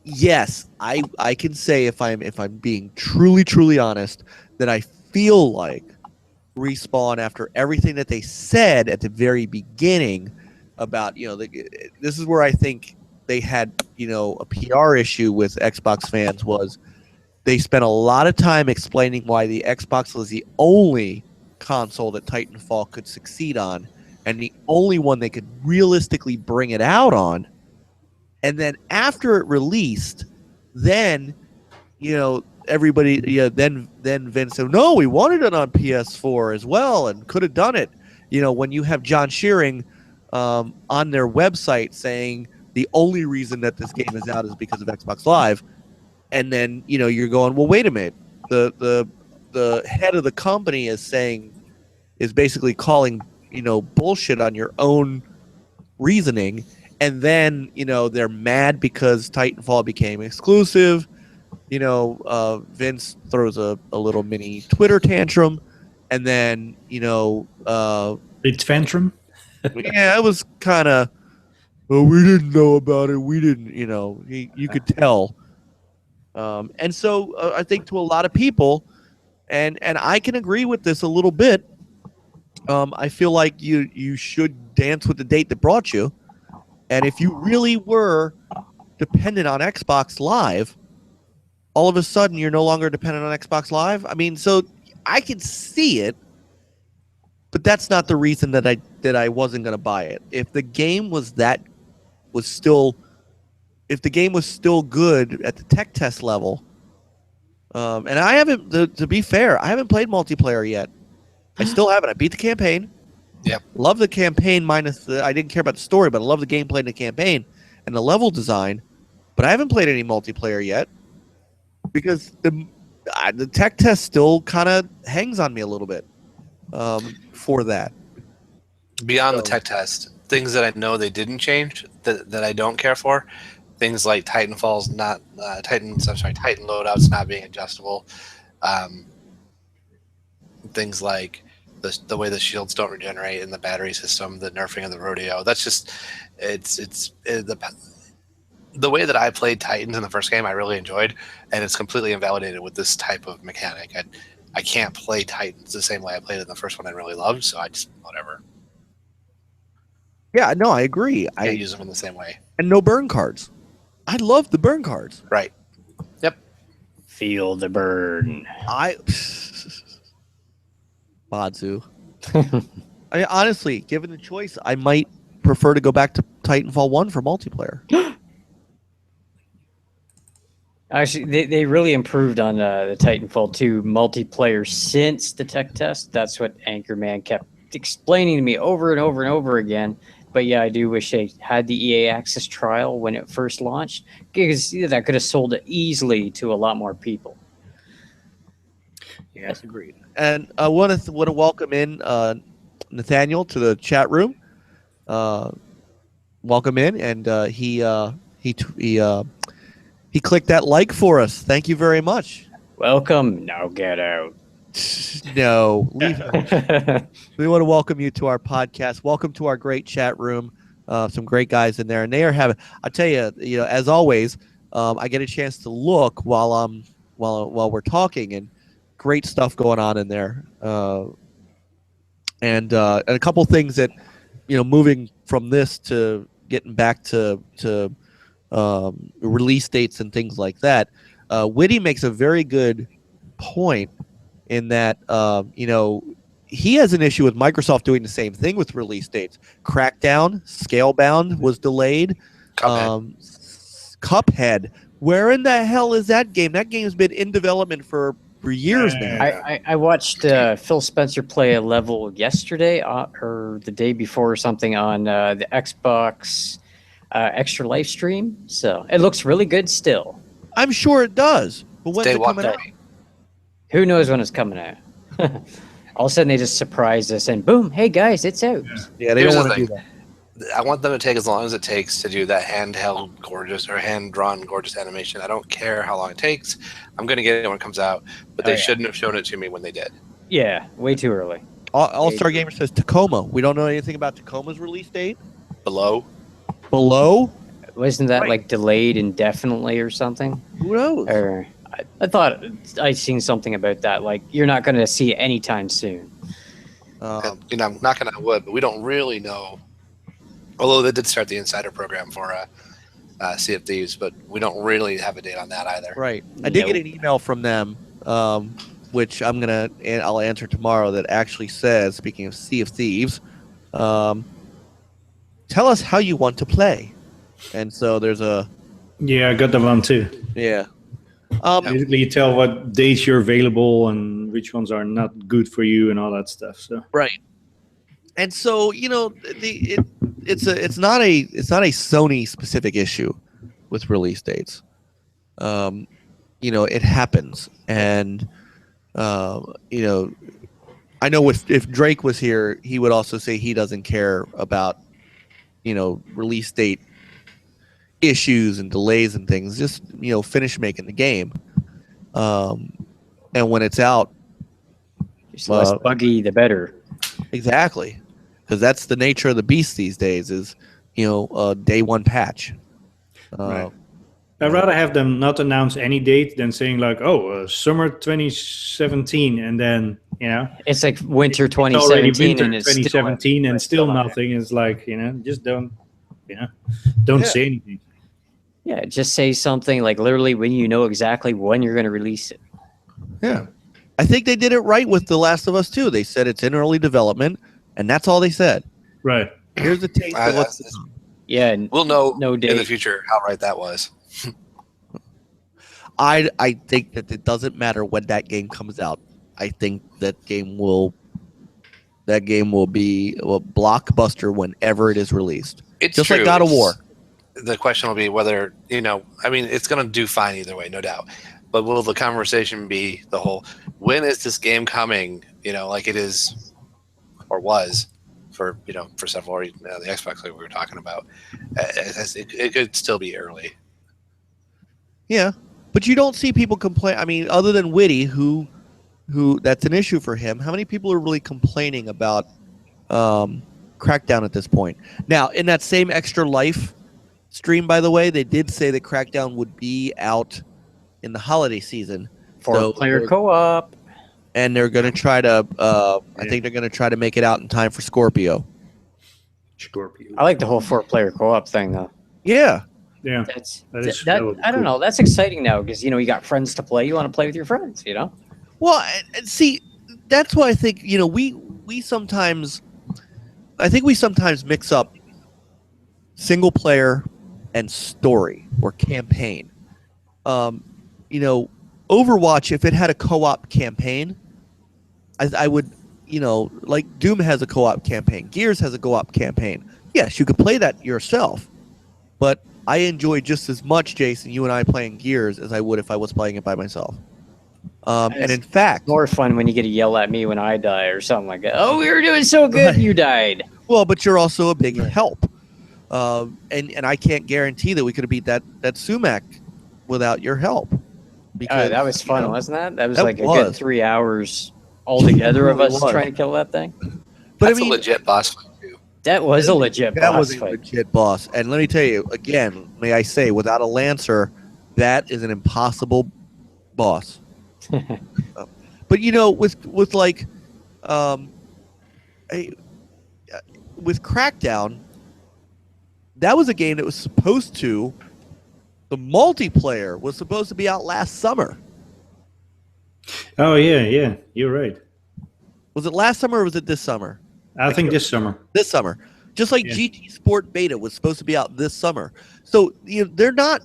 yes, I can say if I'm being truly honest that I feel like Respawn, after everything that they said at the very beginning about this is where I think they had a PR issue with Xbox fans, was they spent a lot of time explaining why the Xbox was the only console that Titanfall could succeed on, and the only one they could realistically bring it out on. And then after it released, then everybody, then Vince said, no, we wanted it on PS4 as well and could have done it. When you have John Shearing on their website saying the only reason that this game is out is because of Xbox Live, and then you're going, well, wait a minute, the head of the company is basically calling bullshit on your own reasoning, and then they're mad because Titanfall became exclusive. Vince throws a little mini Twitter tantrum, and then it's tantrum. Yeah, it was kind of, well, we didn't know about it. We didn't, you could tell. And so I think to a lot of people, and I can agree with this a little bit. I feel like you should dance with the date that brought you. And if you really were dependent on Xbox Live, all of a sudden you're no longer dependent on Xbox Live. I mean, so I can see it, but that's not the reason that I wasn't going to buy it. If the game was still good at the tech test level, and I haven't, to be fair, I haven't played multiplayer yet. I still haven't. I beat the campaign. Yep. Love the campaign minus I didn't care about the story, but I love the gameplay in the campaign and the level design. But I haven't played any multiplayer yet because the tech test still kind of hangs on me a little bit for that. Beyond the tech test, things that I know they didn't change that I don't care for, things like Titan loadouts not being adjustable. Things like the way the shields don't regenerate in the battery system, the nerfing of the rodeo. That's just the way that I played Titans in the first game, I really enjoyed, and it's completely invalidated with this type of mechanic. I can't play Titans the same way I played it in the first one. I really loved, so I just whatever. Yeah, no, I agree. I can't use them in the same way. And no burn cards. I love the burn cards. Right. Yep. Feel the burn. Badzu. I mean, honestly, given the choice, I might prefer to go back to Titanfall 1 for multiplayer. Actually, they really improved on the Titanfall 2 multiplayer since the tech test. That's what Anchorman kept explaining to me over and over and over again. But yeah, I do wish they had the EA Access trial when it first launched, because that could have sold it easily to a lot more people. Yes, agreed. And I want to welcome in Nathaniel to the chat room. Welcome in, and he clicked that like for us. Thank you very much. Welcome. Now get out. No, leave it. We want to welcome you to our podcast. Welcome to our great chat room. Some great guys in there, and they are having. I tell you, as always, I get a chance to look while we're talking, and great stuff going on in there. And a couple things that, moving from this to getting back to release dates and things like that. Witty makes a very good point in that, he has an issue with Microsoft doing the same thing with release dates. Crackdown, Scalebound was delayed. Cuphead. Where in the hell is that game? That game's been in development for years now. I watched Phil Spencer play a level yesterday or the day before or something on the Xbox Extra Life stream. So it looks really good still. I'm sure it does. But when's it coming out? Who knows when it's coming out? All of a sudden they just surprised us and boom, hey guys, it's out. Yeah, they don't want to do that. I want them to take as long as it takes to do that handheld gorgeous or hand-drawn gorgeous animation. I don't care how long it takes. I'm going to get it when it comes out, but they shouldn't have shown it to me when they did. Yeah, way too early. All-Star Gamer says Tacoma. We don't know anything about Tacoma's release date. Below? Wasn't that like delayed indefinitely or something? Who knows? Or I thought I'd seen something about that. Like, you're not going to see it anytime soon. I'm knocking on wood, but we don't really know. Although they did start the insider program for Sea of Thieves, but we don't really have a date on that either. Right. I did get an email from them, which I'll answer tomorrow, that actually says, speaking of Sea of Thieves, tell us how you want to play. And so there's a... Yeah, I got that one too. Yeah. Basically, you tell what days you're available and which ones are not good for you and all that stuff. So right. And so, it's not a Sony specific issue with release dates. It happens, and I know if Drake was here, he would also say he doesn't care about release date issues and delays and things. Just finish making the game, and when it's out, just less buggy, the better. Exactly. Because that's the nature of the beast these days is, day one patch. Right. I'd rather have them not announce any date than saying like, summer 2017, and then, It's like winter 2017 and it's 2017 and still nothing. It's like, just don't say anything. Yeah, just say something like literally when you know exactly when you're going to release it. Yeah. I think they did it right with The Last of Us 2. They said it's in early development. And that's all they said. Right. Here's the taste of what's to come. Yeah, we'll know in the future how right that was. I think that it doesn't matter when that game comes out. I think that game will be a blockbuster whenever it is released. It's just true. like God of War. The question will be whether it's going to do fine either way, no doubt. But will the conversation be the whole? When is this game coming? Like it is. Or was for several, the Xbox like we were talking about. It could still be early. Yeah, but you don't see people complain. I mean, other than Witty, who that's an issue for him. How many people are really complaining about Crackdown at this point? Now, in that same Extra Life stream, by the way, they did say that Crackdown would be out in the holiday season. So 4-player co-op. And they're going to try to, I think they're going to try to make it out in time for Scorpio. I like the whole 4-player co-op thing, though. Yeah. Yeah. That I don't know. That's exciting now because, you know, you got friends to play. You want to play with your friends, you know? Well, and see, that's why I think, you know, we sometimes mix up single player and story or campaign. You know, Overwatch, if it had a co-op campaign, I would, you know, like Doom has a co-op campaign, Gears has a co-op campaign. Yes, you could play that yourself, but I enjoy just as much, Jason, you and I playing Gears as I would if I was playing it by myself. And in fact, more fun when you get to yell at me when I die or something like that. Oh, we were doing so good, right. You died. Well, but you're also a big help, and I can't guarantee that we could have beat that Sumac without your help. Because that was fun, wasn't that? That was like a was. good 3 hours altogether of us trying to kill that thing. But that's I mean, a legit boss fight too. That was a legit boss fight. That was a legit boss. And let me tell you again, may I say, without a Lancer, that is an impossible boss. But you know, with like, with Crackdown, that was a game that was supposed to. The multiplayer was supposed to be out last summer. Oh yeah, you're right. Was it last summer or was it this summer? I think this summer. This summer, just like GT Sport Beta was supposed to be out this summer. So you know, they're not.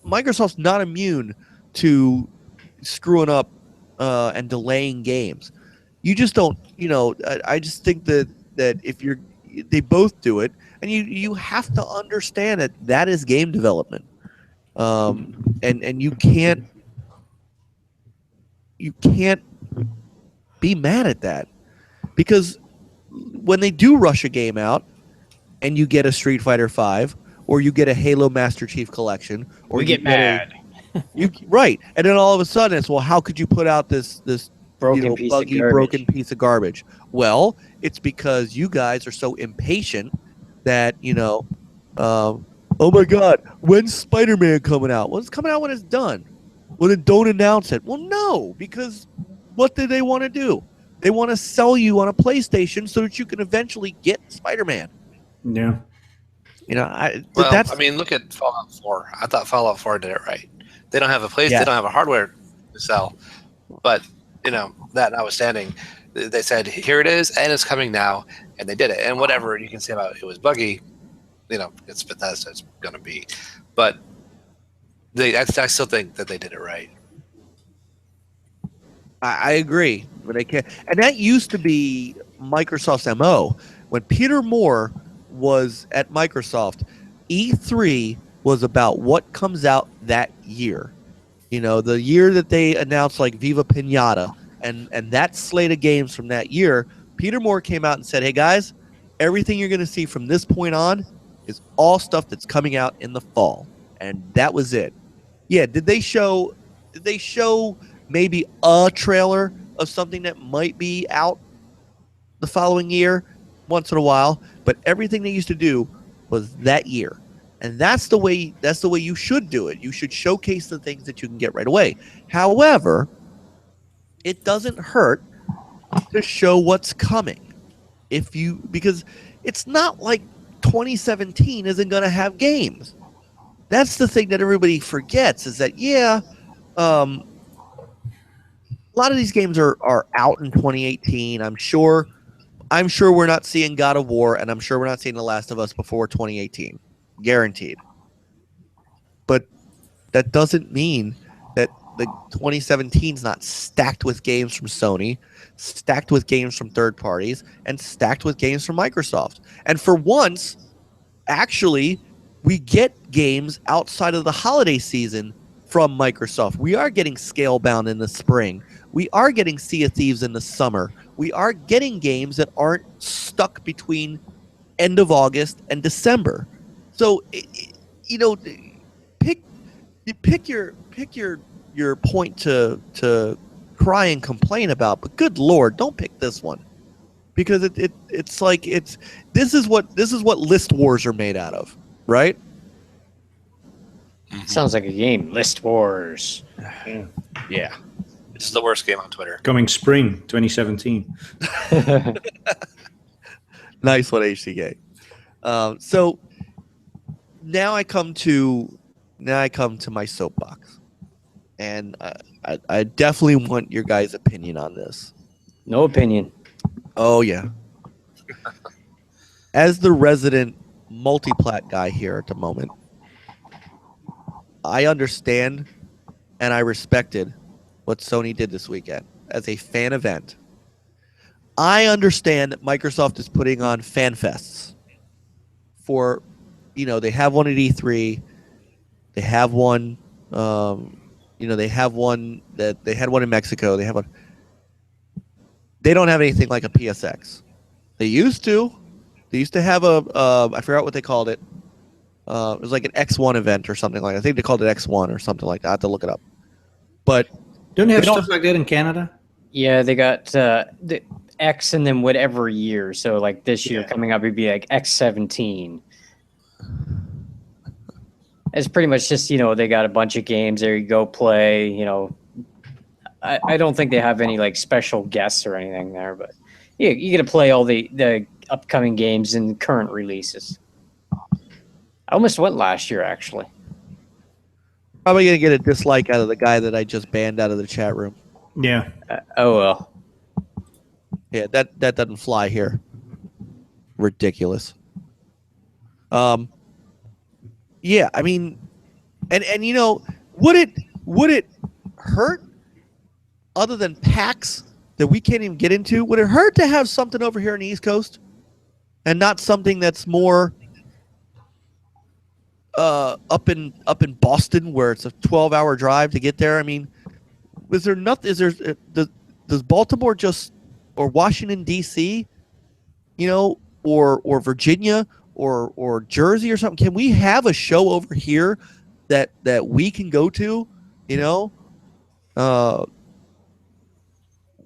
Microsoft's not immune to screwing up and delaying games. You just don't. You know, I just think that if they both do it, and you have to understand that is game development. And you can't be mad at that, because when they do rush a game out and you get a Street Fighter V or you get a Halo Master Chief Collection, or you get mad, right? And then all of a sudden it's, well, how could you put out this broken piece of garbage? Well, it's because you guys are so impatient that oh my God, when's Spider-Man coming out? Well, it's coming out when it's done. Well, then don't announce it. Well, no, because what do they want to do? They want to sell you on a PlayStation so that you can eventually get Spider-Man. Yeah. You know, I mean, look at Fallout 4. I thought Fallout 4 did it right. They don't have a place. Yeah. They don't have a hardware to sell. But, you know, that notwithstanding, they said, here it is, and it's coming now, and they did it. And whatever you can say about it was buggy, you know, it's Bethesda, it's going to be. But I still think that they did it right. I agree, but they can't. And that used to be Microsoft's MO. When Peter Moore was at Microsoft, E3 was about what comes out that year. You know, the year that they announced like Viva Pinata and that slate of games from that year, Peter Moore came out and said, hey guys, everything you're going to see from this point on is all stuff that's coming out in the fall. And that was it. Yeah, did they show maybe a trailer of something that might be out the following year once in a while, but everything they used to do was that year. And that's the way you should do it. You should showcase the things that you can get right away. However, it doesn't hurt to show what's coming. Because it's not like 2017 isn't going to have games. That's the thing that everybody forgets, is that a lot of these games are out in 2018. I'm sure we're not seeing God of War, and I'm sure we're not seeing The Last of Us before 2018. Guaranteed. But that doesn't mean that the 2017 is not stacked with games from Sony, stacked with games from third parties, and stacked with games from Microsoft. And for once, actually, we get games outside of the holiday season from Microsoft. We are getting Scalebound in the spring. We are getting Sea of Thieves in the summer. We are getting games that aren't stuck between you you pick your point to cry and complain about, but good Lord, don't pick this one, because it's like this is what list wars are made out of, right? Sounds like a game. List Wars. Yeah. This is the worst game on Twitter. Coming spring 2017. Nice one, HCK. So now I come to my soapbox, and I definitely want your guys' opinion on this. No opinion. Oh yeah. As the resident multi-plat guy here at the moment, I understand and I respected what Sony did this weekend as a fan event. I understand that Microsoft is putting on fan fests for, they have one at E3, they have one, they have one that they had one in Mexico. They don't have anything like a PSX. They used to have I forgot what they called it. It was like an X1 event or something like that. I think they called it X1 or something like that. I have to look it up. But Don't they have stuff like that in Canada? Yeah, they got the X and then whatever year. So like this year coming up, it'd be like X17. It's pretty much just, they got a bunch of games there. You go play, I don't think they have any like special guests or anything there, but you get to play all the upcoming games and current releases. I almost went last year, actually. Probably going to get a dislike out of the guy that I just banned out of the chat room. Yeah. Oh, well. Yeah, that doesn't fly here. Ridiculous. Yeah, I mean, and would it hurt, other than PAX that we can't even get into? Would it hurt to have something over here on the East Coast, and not something that's more up in Boston, where it's a 12-hour drive to get there? I mean, does Baltimore or Washington D.C., or Virginia or Jersey or something? Can we have a show over here that we can go to?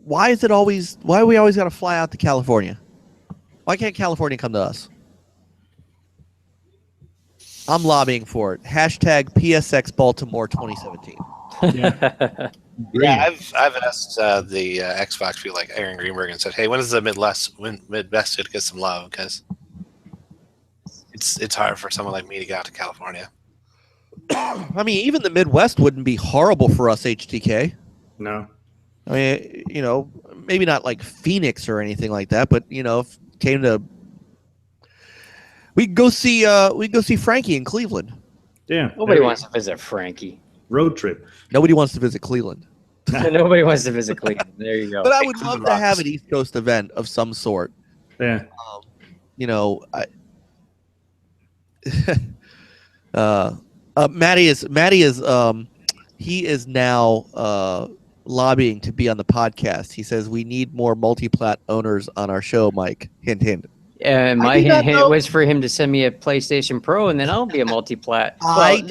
Why do we always got to fly out to California? Why can't California come to us? I'm lobbying for it. Hashtag PSX Baltimore 2017. Yeah. Yeah, I've asked the Xbox people like Aaron Greenberg and said, "Hey, when is the Midwest going to get some love?" Because it's hard for someone like me to get out to California. I mean, even the Midwest wouldn't be horrible for us, HTK. No. I mean, maybe not like Phoenix or anything like that, but if it came to, we go see Frankie in Cleveland. Yeah. Nobody wants to visit Frankie. Road trip. Nobody wants to visit Cleveland. Nobody wants to visit Cleveland. There you go. But I would love to have an East Coast event of some sort. Yeah. Matty is he is now lobbying to be on the podcast. He says we need more multi-plat owners on our show, Mike. Hint, hint. My hint was for him to send me a PlayStation Pro, and then I'll be a multi-plat. I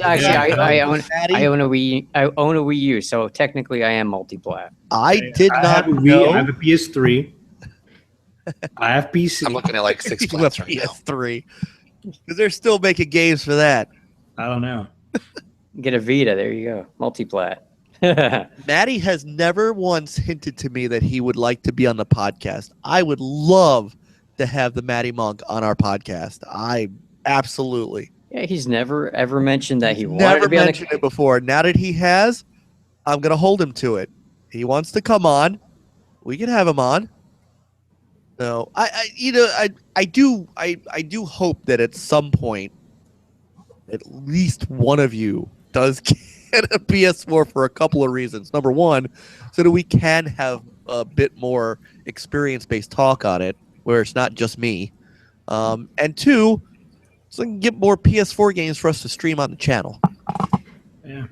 own a Wii U, so technically I am multi-plat. I have a PS3. I have PC. I'm looking at like 6 plats right now. PS3, because they're still making games for that. I don't know. Get a Vita. There you go. Multi-plat. Matty has never once hinted to me that he would like to be on the podcast. I would love to have the Matty Monk on our podcast. I absolutely. Yeah, he's never ever mentioned that he wanted never to be mentioned it before. Now that he has, I'm gonna hold him to it. He wants to come on. We can have him on. So I do hope that at some point, at least one of you does get a PS4 for a couple of reasons. Number one, so that we can have a bit more experience-based talk on it, where it's not just me. And two, so we can get more PS4 games for us to stream on the channel. Yeah.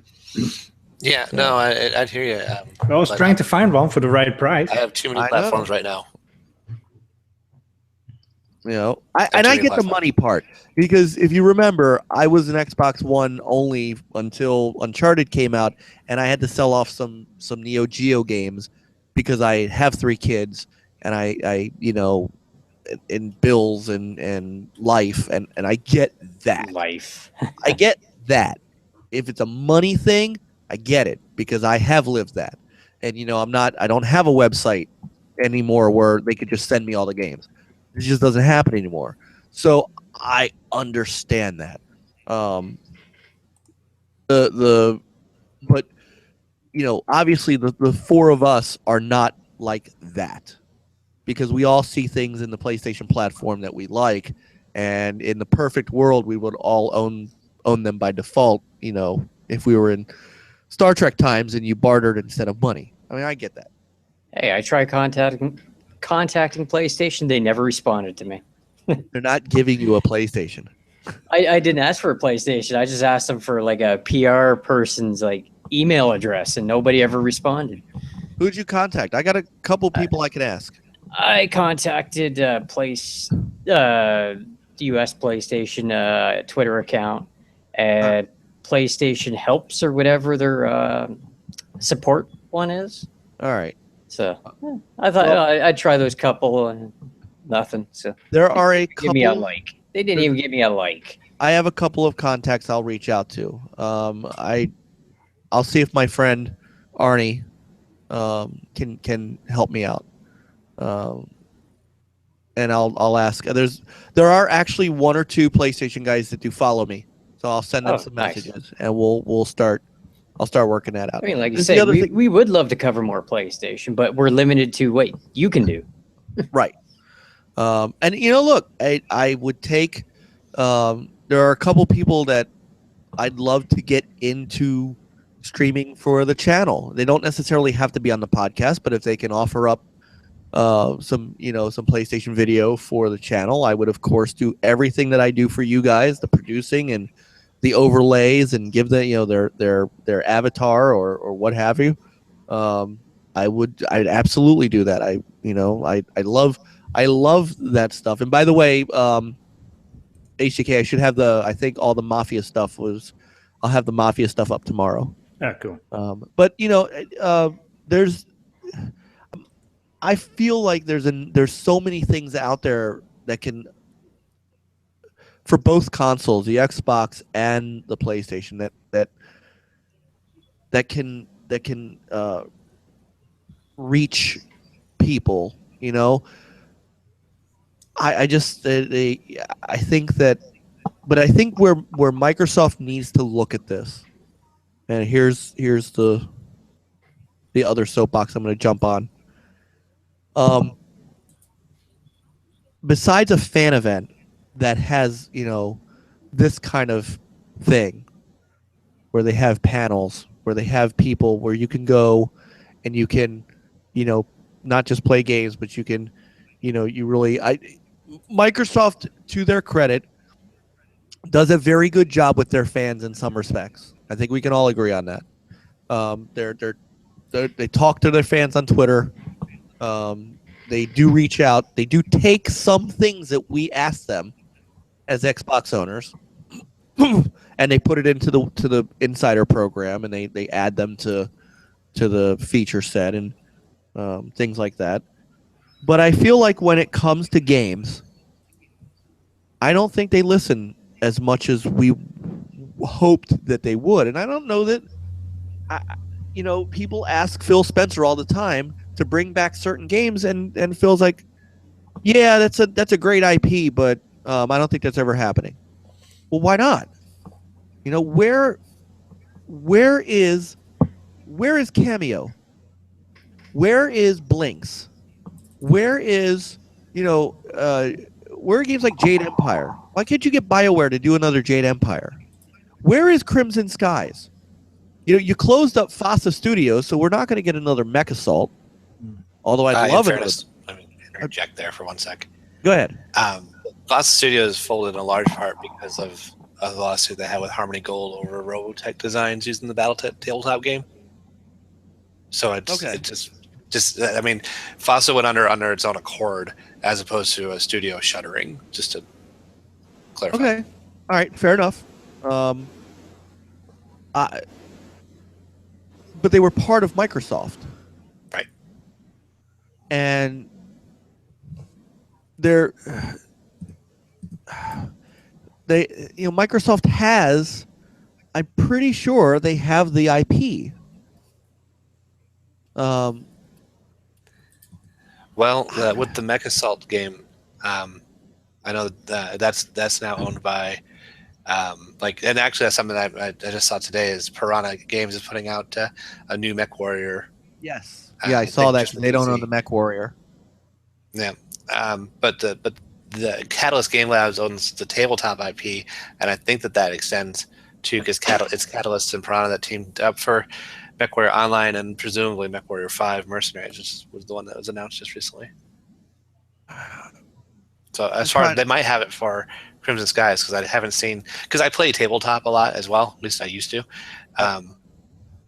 Yeah, no, I'd hear you. I was trying to find one for the right price. I have too many platforms right now. You know, Don't and you I mean get the platform? money part because if you remember, I was an Xbox One only until Uncharted came out, and I had to sell off some Neo Geo games because I have 3 kids and I you know, in bills and life, and I get that. Life. I get that. If it's a money thing, I get it because I have lived that. And you know, I don't have a website anymore where they could just send me all the games. It just doesn't happen anymore. So I understand that. Um the but you know, obviously the 4 of us are not like that because we all see things in the PlayStation platform that we like, and in the perfect world we would all own them by default, you know, if we were in Star Trek times and you bartered instead of money. I mean, I get that. Hey, I tried contacting PlayStation. They never responded to me. They're not giving you a PlayStation. I didn't ask for a PlayStation. I just asked them for like a PR person's like email address, and nobody ever responded. Who'd you contact? I got a couple people I can ask. I contacted the US PlayStation Twitter account, and PlayStation Helps or whatever their support one is. All right. So I thought I'd try those couple and nothing. So There are a give me a couple. like. They didn't even give me a like. I have a couple of contacts I'll reach out to. I'll see if my friend Arnie can help me out. And I'll ask. There are actually 1 or 2 PlayStation guys that do follow me, so I'll send them Oh, some nice. messages, and I'll start working that out. I mean, like you There's the said, other thing- we would love to cover more PlayStation, but we're limited to what you can do. Right. And you know, look, I would take. There are a couple people that I'd love to get into streaming for the channel. They don't necessarily have to be on the podcast, but if they can offer up some PlayStation video for the channel, I would of course do everything that I do for you guys, the producing and the overlays, and give them their avatar or what have you. I'd absolutely do that. I love that stuff. And by the way, HDK, I should have I think all the Mafia stuff I'll have the Mafia stuff up tomorrow. Ah, cool. But you know, I feel like there's so many things out there that can, for both consoles, the Xbox and the PlayStation, that can reach people. You know, I think that, but I think where Microsoft needs to look at this, and here's the other soapbox I'm going to jump on. Besides a fan event that has, you know, this kind of thing, where they have panels, where they have people, where you can go and you can, you know, not just play games, but you can, you know, Microsoft, to their credit, does a very good job with their fans in some respects. I think we can all agree on that. They talk to their fans on Twitter. They do reach out. They do take some things that we ask them as Xbox owners, and they put it into the insider program, and they add them to the feature set and things like that. But I feel like when it comes to games, I don't think they listen as much as we hoped that they would. And I don't know that, you know, people ask Phil Spencer all the time to bring back certain games, and Phil's like, yeah, that's a great IP, but I don't think that's ever happening. Well, why not? You know, where is Cameo? Where is Blinks? Where is, you know, where are games like Jade Empire? Why can't you get BioWare to do another Jade Empire? Where is Crimson Skies? You know, you closed up FASA Studios, so we're not going to get another Mech Assault. Although I'd love it. Let me interject there for 1 sec. Go ahead. FASA Studios folded in a large part because of a lawsuit they had with Harmony Gold over Robotech designs using the tabletop game. So it just Just, I mean, FOSSA went under its own accord as opposed to a studio shuttering. Just to clarify. Okay, all right, fair enough. But they were part of Microsoft, Right? And Microsoft has. I'm pretty sure they have the IP. Well, with the Mech Assault game, I know that's now owned by, and actually that's something that I just saw today is Piranha Games is putting out a new Mech Warrior. Yes. Yeah, I saw that. They don't own the Mech Warrior. Yeah, but the Catalyst Game Labs owns the tabletop IP, and I think that extends to because it's Catalyst and Piranha that teamed up for MechWarrior Online and presumably MechWarrior 5 Mercenaries, which was the one that was announced just recently. So they might have it for Crimson Skies because I haven't seen, because I play tabletop a lot as well, at least I used to. So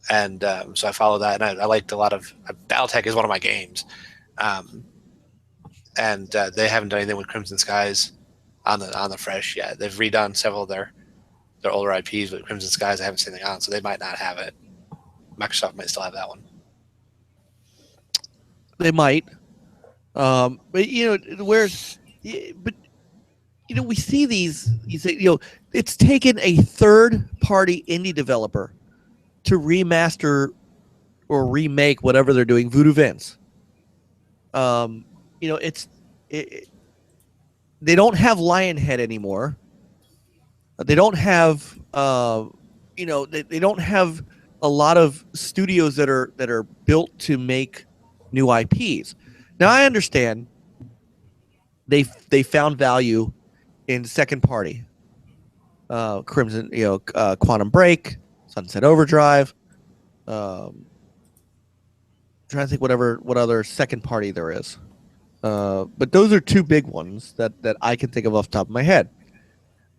I follow that, and I liked a lot of Battletech is one of my games. They haven't done anything with Crimson Skies on the fresh yet. They've redone several of their older IPs, but Crimson Skies I haven't seen anything on, so they might not have it. Microsoft might still have that one. They might, but we see these. It's taken a third-party indie developer to remaster or remake whatever they're doing. Voodoo Vince. They don't have Lionhead anymore. They don't have, they don't have a lot of studios that are built to make new IPs. Now I understand they found value in second party, Crimson, Quantum Break, Sunset Overdrive. Trying to think what other second party there is. But those are two big ones that I can think of off the top of my head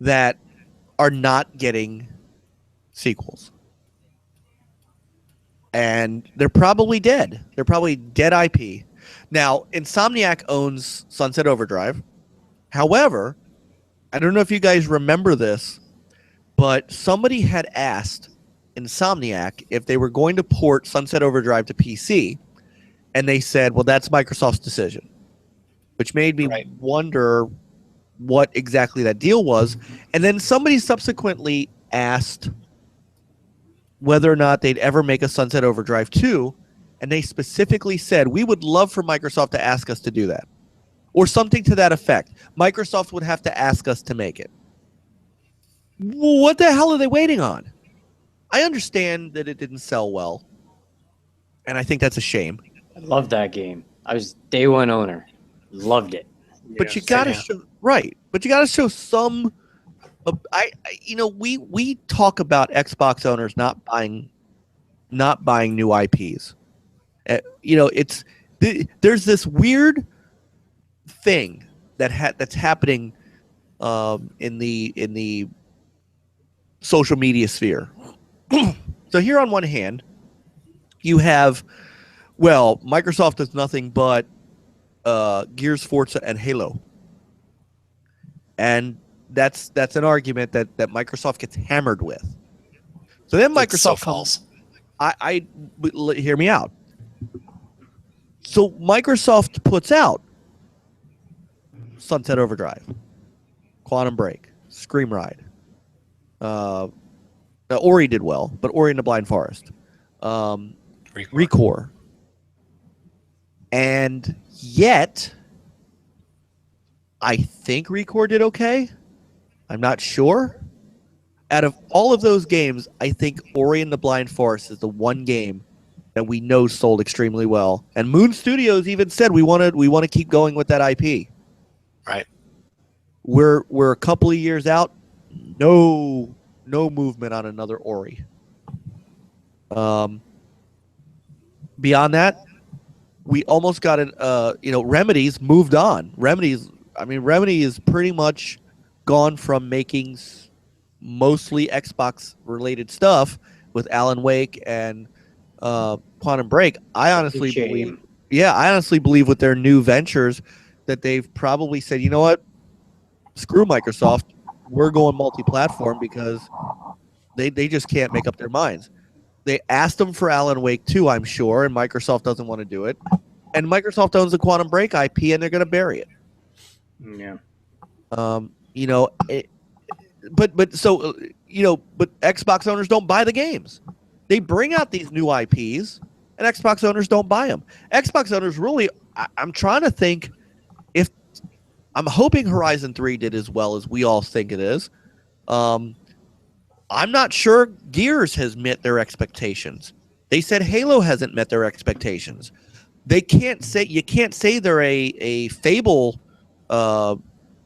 that are not getting sequels. And they're probably dead. They're probably dead IP. Now, Insomniac owns Sunset Overdrive. However, I don't know if you guys remember this, but somebody had asked Insomniac if they were going to port Sunset Overdrive to PC, and they said, well, that's Microsoft's decision, which made me wonder what exactly that deal was. And then somebody subsequently asked whether or not they'd ever make a Sunset Overdrive 2, and they specifically said, we would love for Microsoft to ask us to do that, or something to that effect. Microsoft would have to ask us to make it. What the hell are they waiting on? I understand that it didn't sell well, and I think that's a shame. I love that game. I was day one owner. Loved it. But you gotta show But you gotta show some. We talk about Xbox owners not buying new IPs. There's this weird thing that's happening in the social media sphere. So here on one hand, you have, Microsoft does nothing but Gears, Forza, and Halo, and that's an argument that Microsoft gets hammered with. So then Microsoft false. I hear me out. So Microsoft puts out Sunset Overdrive, Quantum Break, Scream Ride. Ori did well, but Ori and the Blind Forest, Recore. And yet, I think Recore did okay. I'm not sure. Out of all of those games, I think Ori and the Blind Forest is the one game that we know sold extremely well. And Moon Studios even said we want to keep going with that IP. Right. We're a couple of years out. No movement on another Ori. Beyond that, we almost got Remedy's moved on. Remedy is pretty much gone from making mostly Xbox related stuff with Alan Wake and Quantum Break. I honestly believe Yeah, I honestly believe with their new ventures that they've probably said, you know what, screw Microsoft, we're going multi-platform because they just can't make up their minds. They asked them for Alan Wake 2, I'm sure, and Microsoft doesn't want to do it. And Microsoft owns the Quantum Break IP, and they're going to bury it. Yeah. You know, but Xbox owners don't buy the games. They bring out these new IPs, and Xbox owners don't buy them. Xbox owners really, I'm trying to think if I'm hoping Horizon 3 did as well as we all think it is. I'm not sure Gears has met their expectations. They said Halo hasn't met their expectations. You can't say they're a Fable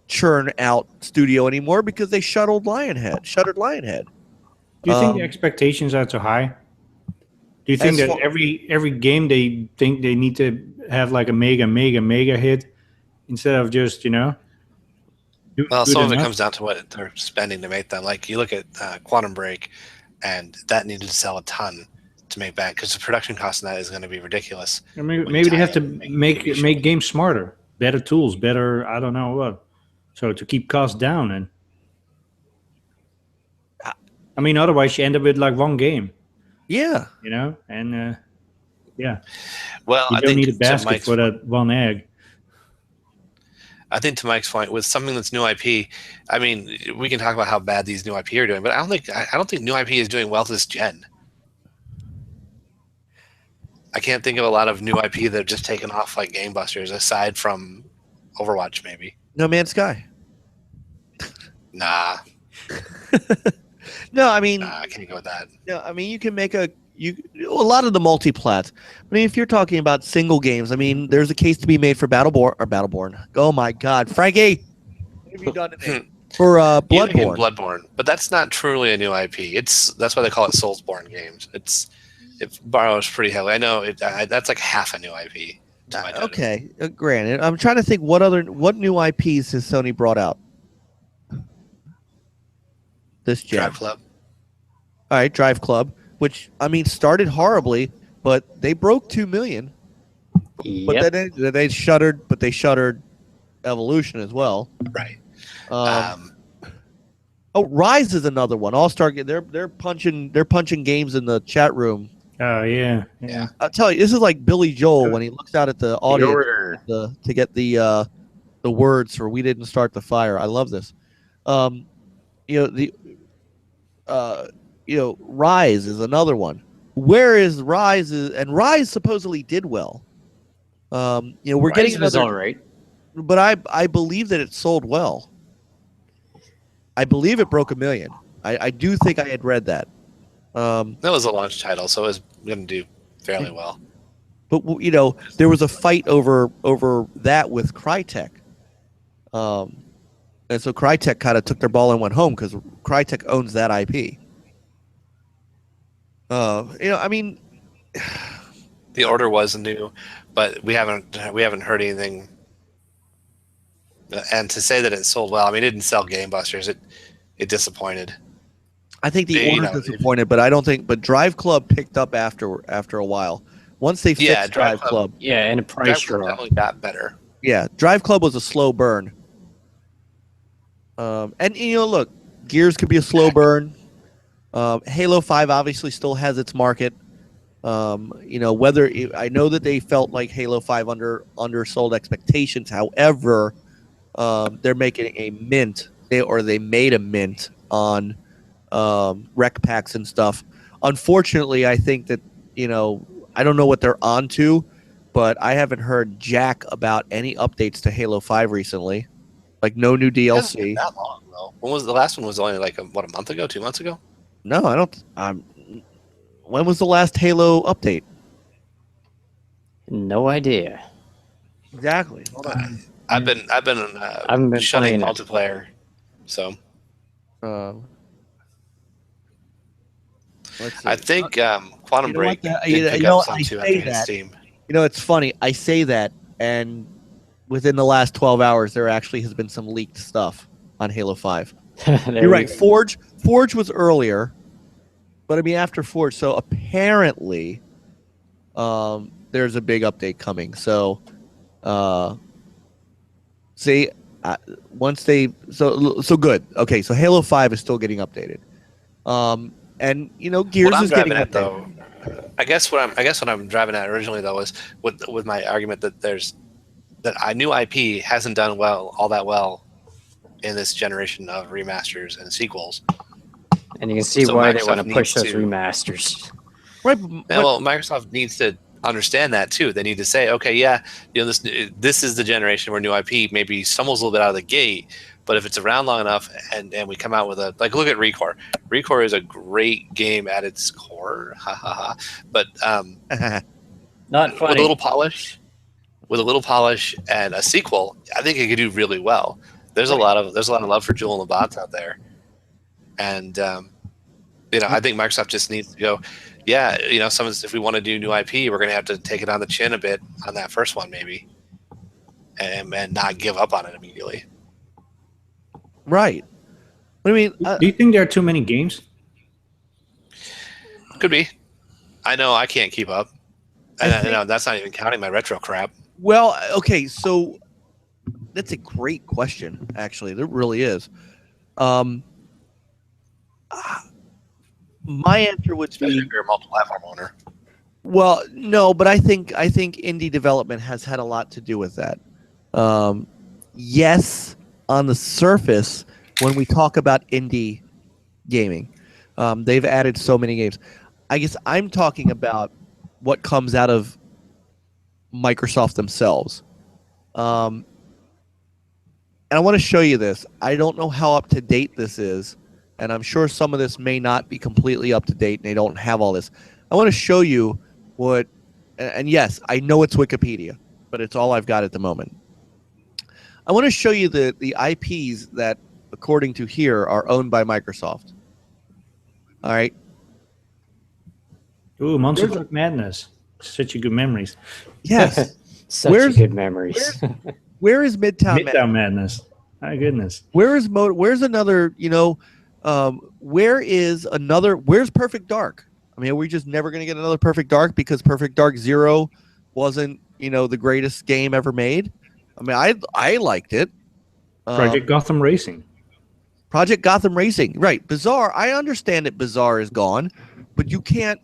churn out studio anymore because they shuttered Lionhead. Do you think the expectations are too high? Do you think that every game they think they need to have like a mega hit instead of just, Well, some of it comes down to what they're spending to make them. Like you look at Quantum Break, and that needed to sell a ton to make back because the production cost of that is going to be ridiculous. Maybe they have to make games smarter, better tools, better I don't know what. So to keep costs down, and I mean otherwise you end up with like one game. Yeah, and yeah. Well, you don't need a basket for that one egg. I think to Mike's point, with something that's new IP, I mean, we can talk about how bad these new IP are doing, but I don't think new IP is doing well this gen. I can't think of a lot of new IP that have just taken off like gangbusters, aside from Overwatch, maybe. No Man's Sky. Nah. No, I mean, I can't go with that. No, I mean you can make a lot of the multi-plats. I mean, if you're talking about single games, I mean, there's a case to be made for Battleborn. Oh my God, Frankie, what have you done to me? For Bloodborne. Bloodborne, but that's not truly a new IP. That's why they call it Soulsborne games. It borrows pretty heavily. I know that's like half a new IP. Okay, granted. I'm trying to think what new IPs has Sony brought out this gen. Drive Club. All right, Drive Club, which I mean started horribly, but they broke 2 million. Yep. But then they shuttered. But they shuttered Evolution as well. Right. Rise is another one. All-Star. They're punching games in the chat room. Oh yeah. I'll tell you, this is like Billy Joel when he looks out at the audience to get the words for "We didn't start the fire." I love this. Rise is another one. Where is Rise? And Rise supposedly did well. We're Rise getting another. Was all right. But I believe that it sold well. I believe it broke 1 million. I do think I had read that. That was a launch title, so it was going to do fairly well. But there was a fight over that with Crytek, and so Crytek kind of took their ball and went home because Crytek owns that IP. I mean, the Order was new, but we haven't heard anything. And to say that it sold well, I mean, it didn't sell gangbusters. It disappointed. I think the Order disappointed, but I don't think. But Drive Club picked up after a while. Once they fixed Drive Club, and a price draw definitely got better. Yeah, Drive Club was a slow burn. And look, Gears could be a slow burn. Halo 5 obviously still has its market. Whether I know that they felt like Halo 5 undersold expectations. However, they're making a mint. They made a mint on rec packs and stuff. Unfortunately, I think that I don't know what they're onto, but I haven't heard jack about any updates to Halo 5 recently. Like no new DLC. That long though. When was the last one? Was only like a month ago, 2 months ago? No, I don't. When was the last Halo update? No idea. Exactly. I've been shunning multiplayer, so. Let's see. I think Quantum Break. I say that. Steam. It's funny. I say that, and within the last 12 hours, there actually has been some leaked stuff on Halo 5. You're right. Forge was earlier, but I mean after Forge. So apparently, there's a big update coming. So, see, once they so good. Okay, so Halo 5 is still getting updated. And Gears What I'm is getting driving at, updated. though, I guess what I'm driving at originally, though, is with my argument that a new IP hasn't done all that well in this generation of remasters and sequels. And you can see So why they Microsoft want to push needs those to- remasters. Right, Yeah, but well, Microsoft needs to understand that too. They need to say, okay, yeah, this is the generation where new IP maybe stumbles a little bit out of the gate, but if it's around long enough and we come out with look at Recore. Recore is a great game at its core, but Not with funny. a little polish and a sequel, I think it could do really well. There's a lot of love for Jewel and the Bots out there, and I think Microsoft just needs to go. Yeah, if we want to do new IP, we're going to have to take it on the chin a bit on that first one, maybe, and not give up on it immediately. right. I mean, Do you think there are too many games? Could be. I know I can't keep up, and that's not even counting my retro crap. well, okay, so that's a great question. Actually, there really is. My answer would Especially be if you're a multi-platform owner. well, no, but I think indie development has had a lot to do with that. Yes, on the surface, when we talk about indie gaming, they've added so many games. I guess I'm talking about what comes out of Microsoft themselves. And I want to show you this. I don't know how up to date this is, and I'm sure some of this may not be completely up to date, and they don't have all this. I want to show you what, and yes, I know it's Wikipedia, but it's all I've got at the moment. I want to show you the IPs that, according to here, are owned by Microsoft. All right. Ooh, Monster Truck Madness. Such a good memories. Yes. Such Where's- good memories. Where is Midtown? Midtown Madness. My goodness. Where's another? Where's Perfect Dark? I mean, are we just never going to get another Perfect Dark because Perfect Dark 0 wasn't the greatest game ever made? I mean, I liked it. Project Gotham Racing. Project Gotham Racing, right? Bizarre. I understand that Bizarre is gone, but you can't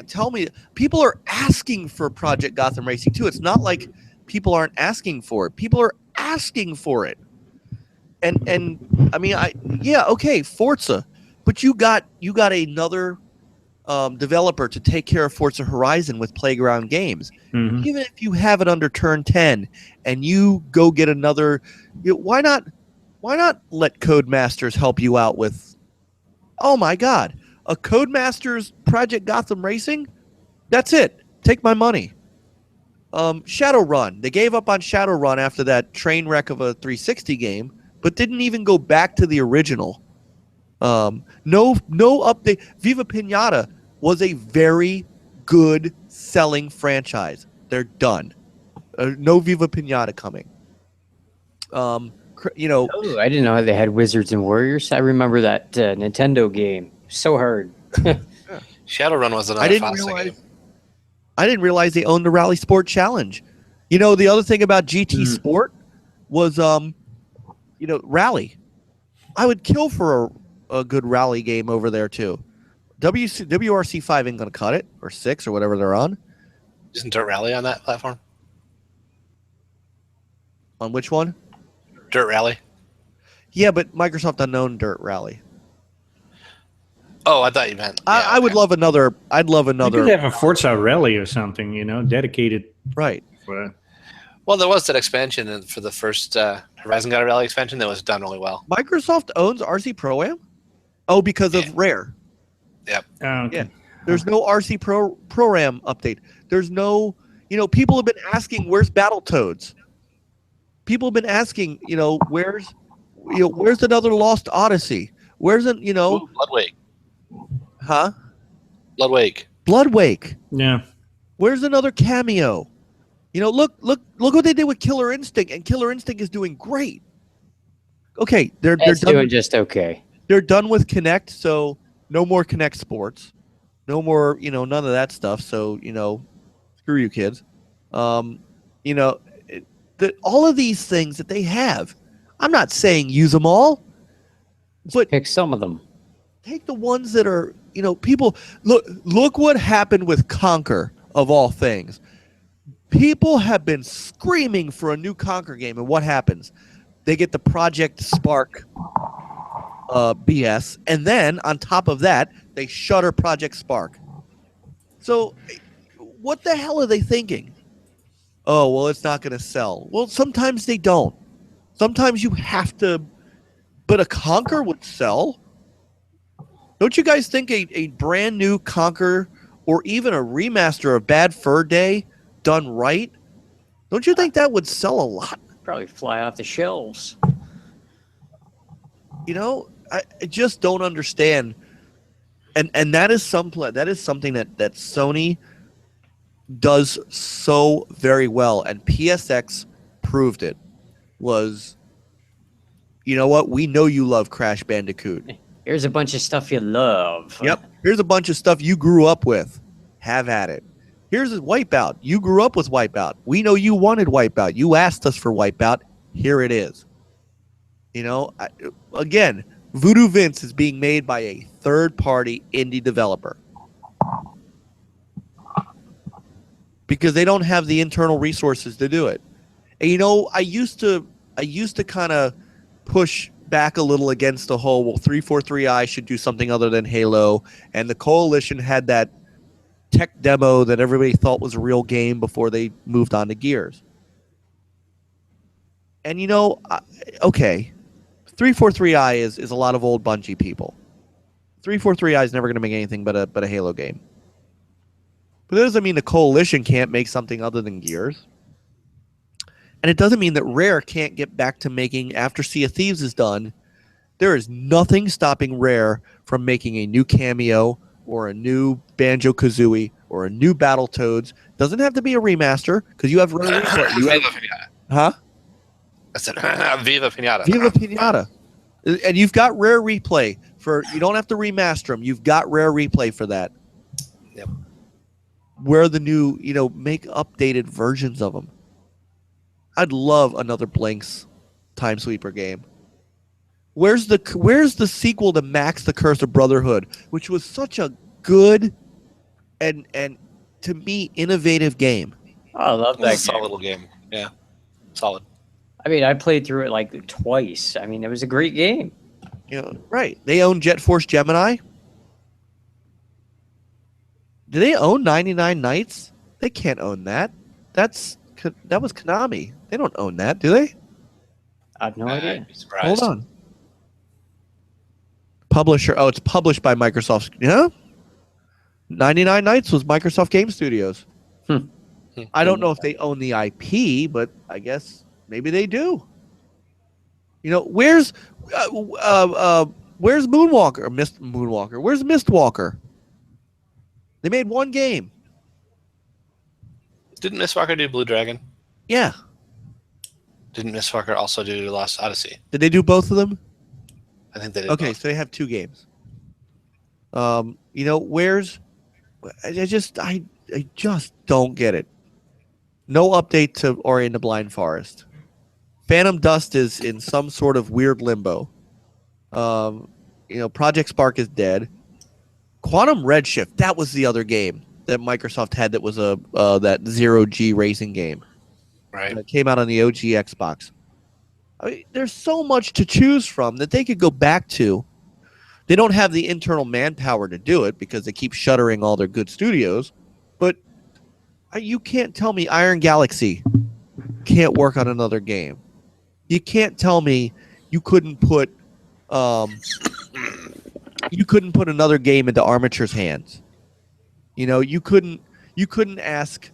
tell me people are asking for Project Gotham Racing too. It's not like people aren't asking for it. People are asking for it. And I mean, okay, Forza, but you got another developer to take care of Forza Horizon with Playground Games. Mhm. Even if you have it under turn 10 and you go get another, why not let Codemasters help you out with? Oh my God, a Codemasters Project Gotham Racing? That's it. Take my money. Shadowrun. They gave up on Shadowrun after that train wreck of a 360 game, but didn't even go back to the original. No update. Viva Pinata was a very good selling franchise. They're done. No Viva Pinata coming. Oh, I didn't know they had Wizards and Warriors. I remember that Nintendo game. So hard. Shadowrun was another I didn't Foster realize. game. I didn't realize they owned the Rally Sport Challenge. The other thing about GT Sport was, Rally. I would kill for a good rally game over there too. WRC 5 ain't gonna cut it, or 6 or whatever they're on. Isn't Dirt Rally on that platform? On which one? Dirt Rally. Yeah, but Microsoft doesn't own Dirt Rally. Oh, I thought you meant. I would love another. I'd love You another. could have a Forza Rally or something, dedicated Right. for that. Well, there was that expansion for the first Horizon got a Rally expansion that was done really well. Microsoft owns RC Pro-Am? Oh, because of Rare. Okay. Yeah. There's no RC Pro-Am update. There's no, people have been asking, where's Battletoads? People have been asking, where's another Lost Odyssey? Where's Ooh, Bloodwake. Huh? Bloodwake. Bloodwake. Yeah. Where's another cameo? Look what they did with Killer Instinct, and Killer Instinct is doing great. Okay, they're It's done. doing just okay. They're done with Kinect, so no more Kinect sports, no more, none of that stuff. So Screw you, kids. You know, all of these things that they have. I'm not saying use them all, but Pick some of them. take the ones that are, you know, people look what happened with Conquer of all things. People have been screaming for a new Conquer game, and what happens? They get the Project Spark BS, and then on top of that, they shutter Project Spark. So, what the hell are they thinking? Oh, well, it's not going to sell. Well, sometimes they don't. Sometimes you have to, but a Conquer would sell. Don't you guys think a brand new Conquer or even a remaster of Bad Fur Day done right, don't you think that would sell a lot? Probably fly off the shelves. You know, I just don't understand. And that is something that Sony does so very well, and PSX proved it. Was, you know what? We know you love Crash Bandicoot. Here's a bunch of stuff you love. Yep. Here's a bunch of stuff you grew up with. Have at it. Here's a Wipeout. You grew up with Wipeout. We know you wanted Wipeout. You asked us for Wipeout. Here it is. You know, again, Voodoo Vince is being made by a third-party indie developer because they don't have the internal resources to do it. And, you know, I used to kind of push back a little against the whole, well, 343i should do something other than Halo, and the Coalition had that tech demo that everybody thought was a real game before they moved on to Gears. And, you know, okay, 343i is a lot of old Bungie people. 343i is never going to make anything but a Halo game. But that doesn't mean the Coalition can't make something other than Gears. And it doesn't mean that Rare can't get back to making, after Sea of Thieves is done, there is nothing stopping Rare from making a new Cameo or a new Banjo-Kazooie or a new Battletoads. Doesn't have to be a remaster, because you have Rare Replay. Viva Pinata. Huh? I said Viva Pinata. Viva Pinata. And you've got Rare Replay for, you don't have to remaster them. You've got Rare Replay for that. Yep. Where the new, you know, make updated versions of them. I'd love another Blinks Time Sweeper game. Where's the sequel to Max the Curse of Brotherhood, which was such a good and to me innovative game. Oh, I love that. It's a solid little game. Yeah. Solid. I mean, I played through it like twice. I mean, it was a great game. You know, right. They own Jet Force Gemini. Do they own 99 Nights? They can't own that. That was Konami. They don't own that, do they? I have no idea. I'd be surprised. Hold on. Publisher. Oh, it's published by Microsoft. Yeah. 99 Nights was Microsoft Game Studios. I don't know if they own the IP, but I guess maybe they do. You know, where's Moonwalker? Moonwalker. Where's Mistwalker? They made one game. Didn't Mistwalker do Blue Dragon? Yeah. Didn't Mistwalker also do Lost Odyssey? Did they do both of them? I think they did. Okay, both. so they have two games. You know, where's I just don't get it. No update to Ori and the Blind Forest. Phantom Dust is in some sort of weird limbo. You know, Project Spark is dead. Quantum Redshift, that was the other game that Microsoft had that was that zero-G racing game. Right. That came out on the OG Xbox. I mean, there's so much to choose from that they could go back to. They don't have the internal manpower to do it because they keep shuttering all their good studios. But you can't tell me Iron Galaxy can't work on another game. You can't tell me you couldn't put another game into Armature's hands. You know, you couldn't ask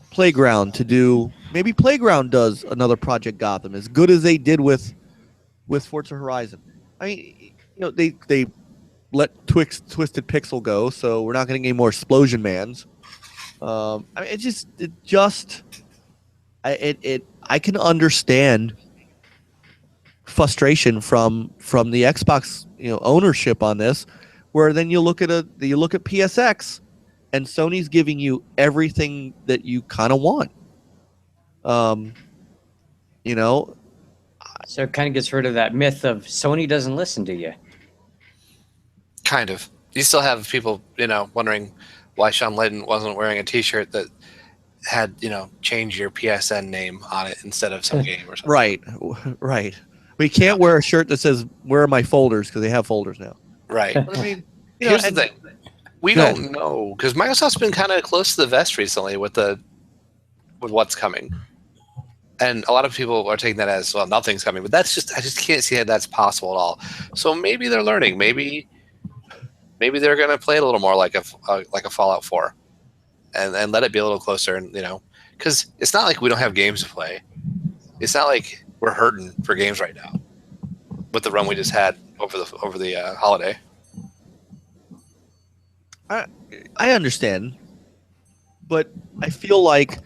Playground to do. Maybe Playground does another Project Gotham as good as they did with Forza Horizon. I mean, you know, they let Twisted Pixel go, so we're not going to get any more Explosion Mans. I mean, I can understand frustration from the Xbox, you know, ownership on this, where then you look at PSX, and Sony's giving you everything that you kind of want. You know, So it kind of gets rid of that myth of Sony doesn't listen to you. Kind of. You still have people, wondering why Sean Layden wasn't wearing a T-shirt that had, change your PSN name on it instead of some game or something. Right. We can't wear a shirt that says "Where are my folders?" because they have folders now. Right. But I mean, Here's the thing: we Go don't know because Microsoft's been kind of close to the vest recently with what's coming, and a lot of people are taking that as, well, nothing's coming. But I just can't see how that's possible at all. So maybe they're learning. Maybe they're going to play it a little more like a Fallout 4, and let it be a little closer. And because it's not like we don't have games to play. It's not like we're hurting for games right now with the run we just had over the holiday. I understand, but I feel like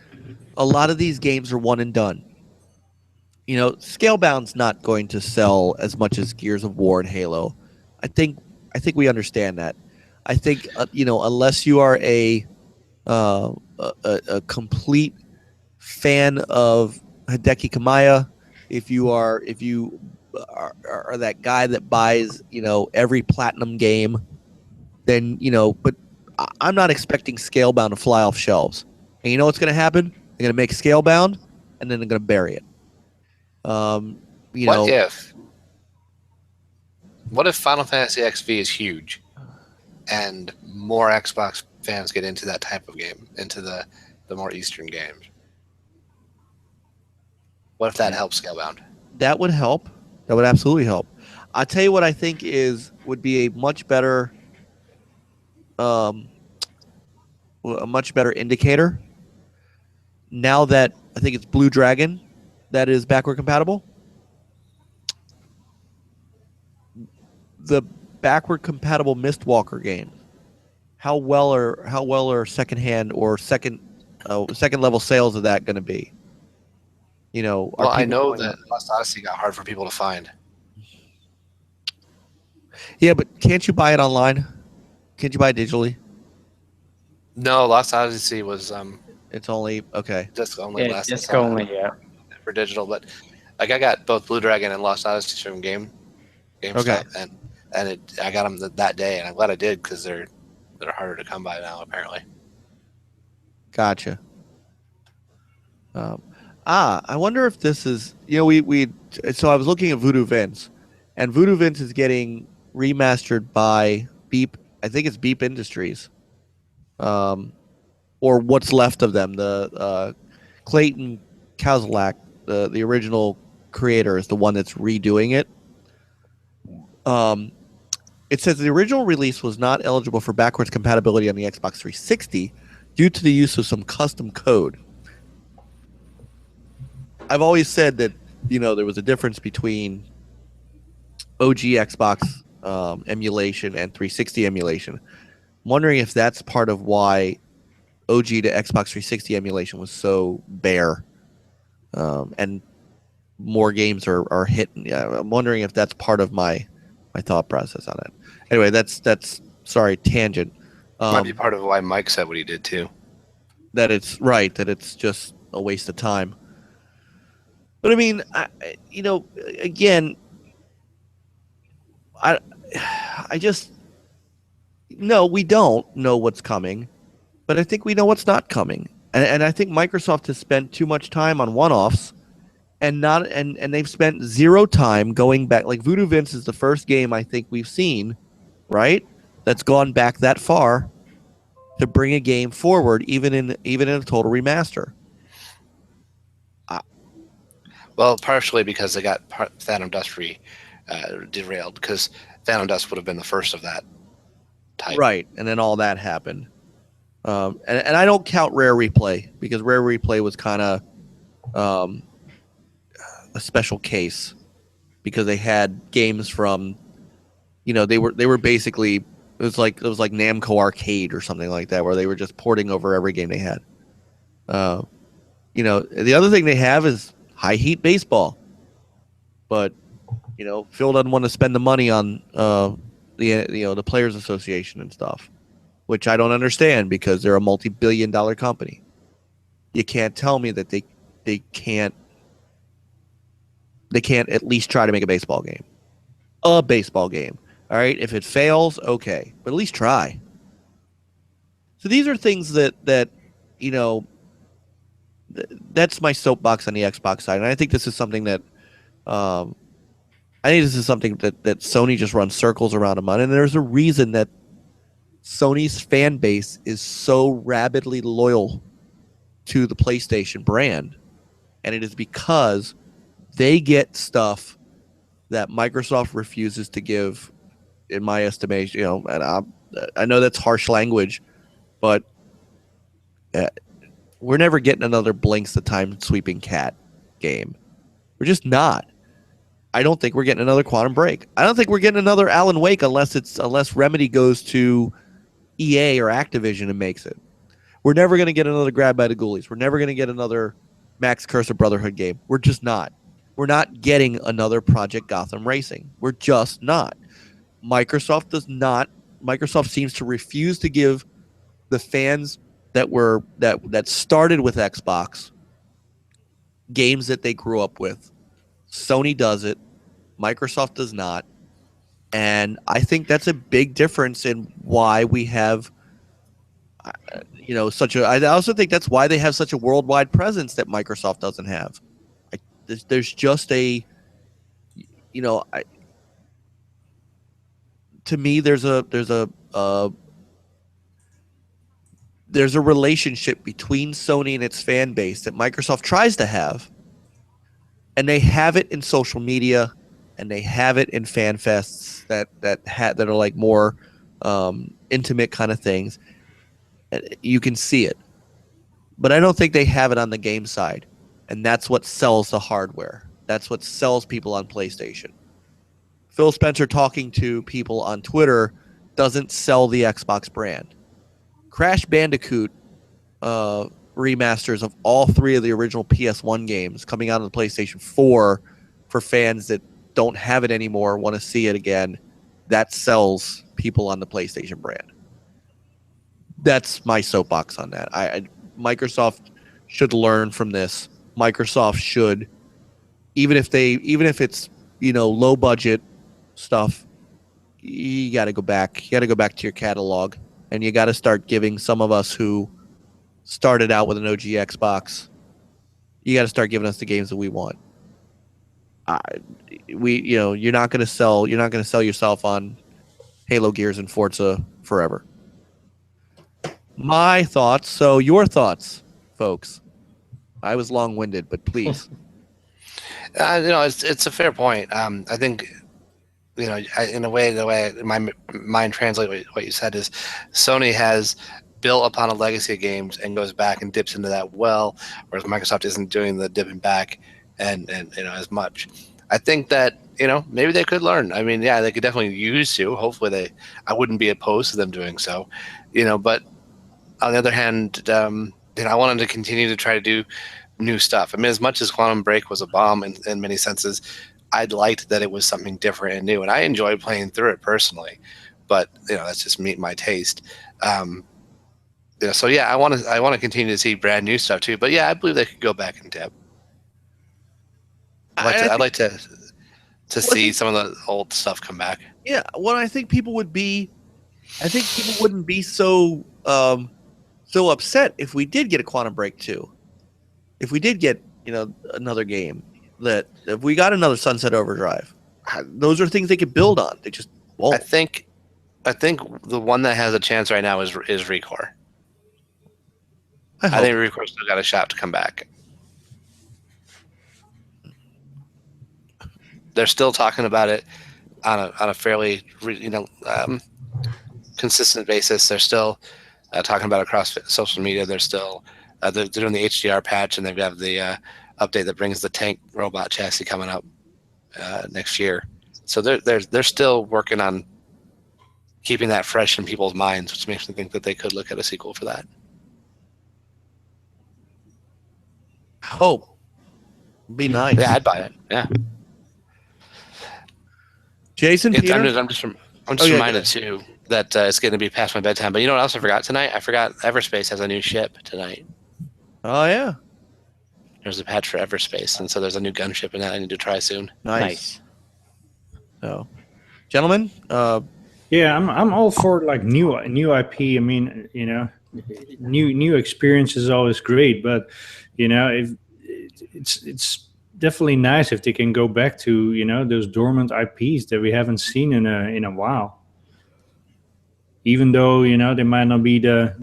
a lot of these games are one and done. Scalebound's not going to sell as much as Gears of War and Halo. I think we understand that. I think unless you are a complete fan of Hideki Kamiya, if you are that guy that buys every platinum game, then but I'm not expecting Scalebound to fly off shelves. And you know what's going to happen? They're going to make Scalebound, and then they're going to bury it. What if Final Fantasy XV is huge, and more Xbox fans get into that type of game, into the more Eastern games? What if that helps Scalebound? That would help. That would absolutely help. I'll tell you what I think would be a much better indicator. Now that I think it's Blue Dragon that is backward compatible. The backward compatible Mistwalker games. How well are secondhand or second level sales of that going to be? I know that Lost Odyssey got hard for people to find. Yeah, but can't you buy it online? Can't you buy it digitally? No, Lost Odyssey was it's only okay. Disc only. Yeah, disc only, yeah. For digital, but I got both Blue Dragon and Lost Odyssey from GameStop, okay. and I got them that day, and I'm glad I did because they're harder to come by now apparently. Gotcha. I wonder if this is we so I was looking at Voodoo Vince, and Voodoo Vince is getting remastered by Beep. I think it's Beep Industries, or what's left of them. The Clayton Kozlak, the original creator, is the one that's redoing it. It says the original release was not eligible for backwards compatibility on the Xbox 360 due to the use of some custom code. I've always said that there was a difference between OG Xbox emulation and 360 emulation. I'm wondering if that's part of why OG to Xbox 360 emulation was so bare, and more games are hitting. Yeah, I'm wondering if that's part of my thought process on it. Anyway, that's sorry, tangent. Might be part of why Mike said what he did too. That it's just a waste of time. But I mean, again, I just no, we don't know what's coming, but I think we know what's not coming, and I think Microsoft has spent too much time on one-offs, and they've spent zero time going back. Like Voodoo Vince is the first game I think we've seen, right, that's gone back that far to bring a game forward, even in a total remaster. Well, partially because they got Phantom Dust derailed, because Phantom Dust would have been the first of that type. Right, and then all that happened. And I don't count Rare Replay, because Rare Replay was kind of a special case, because they had games from, they were basically, it was like Namco Arcade or something like that, where they were just porting over every game they had. The other thing they have is High Heat Baseball, but Phil doesn't want to spend the money on the Players Association and stuff, which I don't understand because they're a multi-billion-dollar company. You can't tell me that they can't at least try to make a baseball game. A baseball game. All right. If it fails, okay, but at least try. So these are things that you know, that's my soapbox on the Xbox side, and I think this is something that that Sony just runs circles around them on, and there's a reason that Sony's fan base is so rabidly loyal to the PlayStation brand, and it is because they get stuff that Microsoft refuses to give, in my estimation. You know, and I know that's harsh language, but we're never getting another Blinks the Time Sweeping Cat game. We're just not. I don't think we're getting another Quantum Break. I don't think we're getting another Alan Wake unless Remedy goes to EA or Activision and makes it. We're never going to get another Grab by the Ghoulies. We're never going to get another Max Curse of Brotherhood game. We're just not. We're not getting another Project Gotham Racing. We're just not. Microsoft does not. Microsoft seems to refuse to give the fans that started with Xbox games that they grew up with. Sony does it. Microsoft does not. And I think that's a big difference in why we have, I also think that's why they have such a worldwide presence that Microsoft doesn't have. There's just a, to me, there's a relationship between Sony and its fan base that Microsoft tries to have, and they have it in social media, and they have it in fan fests that are like more intimate kind of things. You can see it, but I don't think they have it on the game side, and that's what sells the hardware. That's what sells people on PlayStation. Phil Spencer talking to people on Twitter doesn't sell the Xbox brand. Crash Bandicoot remasters of all three of the original PS1 games coming out on the PlayStation 4 for fans that don't have it anymore, want to see it again. That sells people on the PlayStation brand. That's my soapbox on that. Microsoft should learn from this. Microsoft should, even if it's low budget stuff, you got to go back. You got to go back to your catalog, and you got to start giving some of us who started out with an OG Xbox. You got to start giving us the games that we want. You're not going to sell yourself on Halo, Gears, and Forza forever. My thoughts. So your thoughts, folks. I was long-winded, but please. It's a fair point. I think, in a way, the way my mind translates what you said is Sony has built upon a legacy of games and goes back and dips into that well, whereas Microsoft isn't doing the dipping back and as much. I think that maybe they could learn. I mean, yeah, they could definitely use to. Hopefully, I wouldn't be opposed to them doing so. But on the other hand, I wanted to continue to try to do new stuff. I mean, as much as Quantum Break was a bomb in many senses, I liked that it was something different and new, and I enjoyed playing through it personally. But that's just my taste. So yeah, I want to continue to see brand new stuff too. But yeah, I believe they could go back and dip. I'd like to see some of the old stuff come back. Yeah, well, I think people wouldn't be so upset if we did get a Quantum Break 2. If we did get another game, that if we got another Sunset Overdrive, those are things they could build on. They just won't. I think the one that has a chance right now is Recore. I think Recore still got a shot to come back. They're still talking about it on a fairly consistent basis. They're still talking about it across social media. They're still they're doing the HDR patch, and they've got the update that brings the tank robot chassis coming up next year. So they're still working on keeping that fresh in people's minds, which makes me think that they could look at a sequel for that. Hope. Be nice. Yeah, I'd buy it. Yeah. Jason, Peter? I'm just reminded too that it's going to be past my bedtime. But you know what else I forgot tonight? I forgot Everspace has a new ship tonight. Oh yeah, There's a patch for Everspace, and so there's a new gunship in that I need to try soon. nice. So, gentlemen, Yeah, I'm all for like new IP. I mean, you know, new experience is always great, but you know, if it's definitely nice if they can go back to, you know, those dormant IPs that we haven't seen in a while. Even though, you know, they might not be the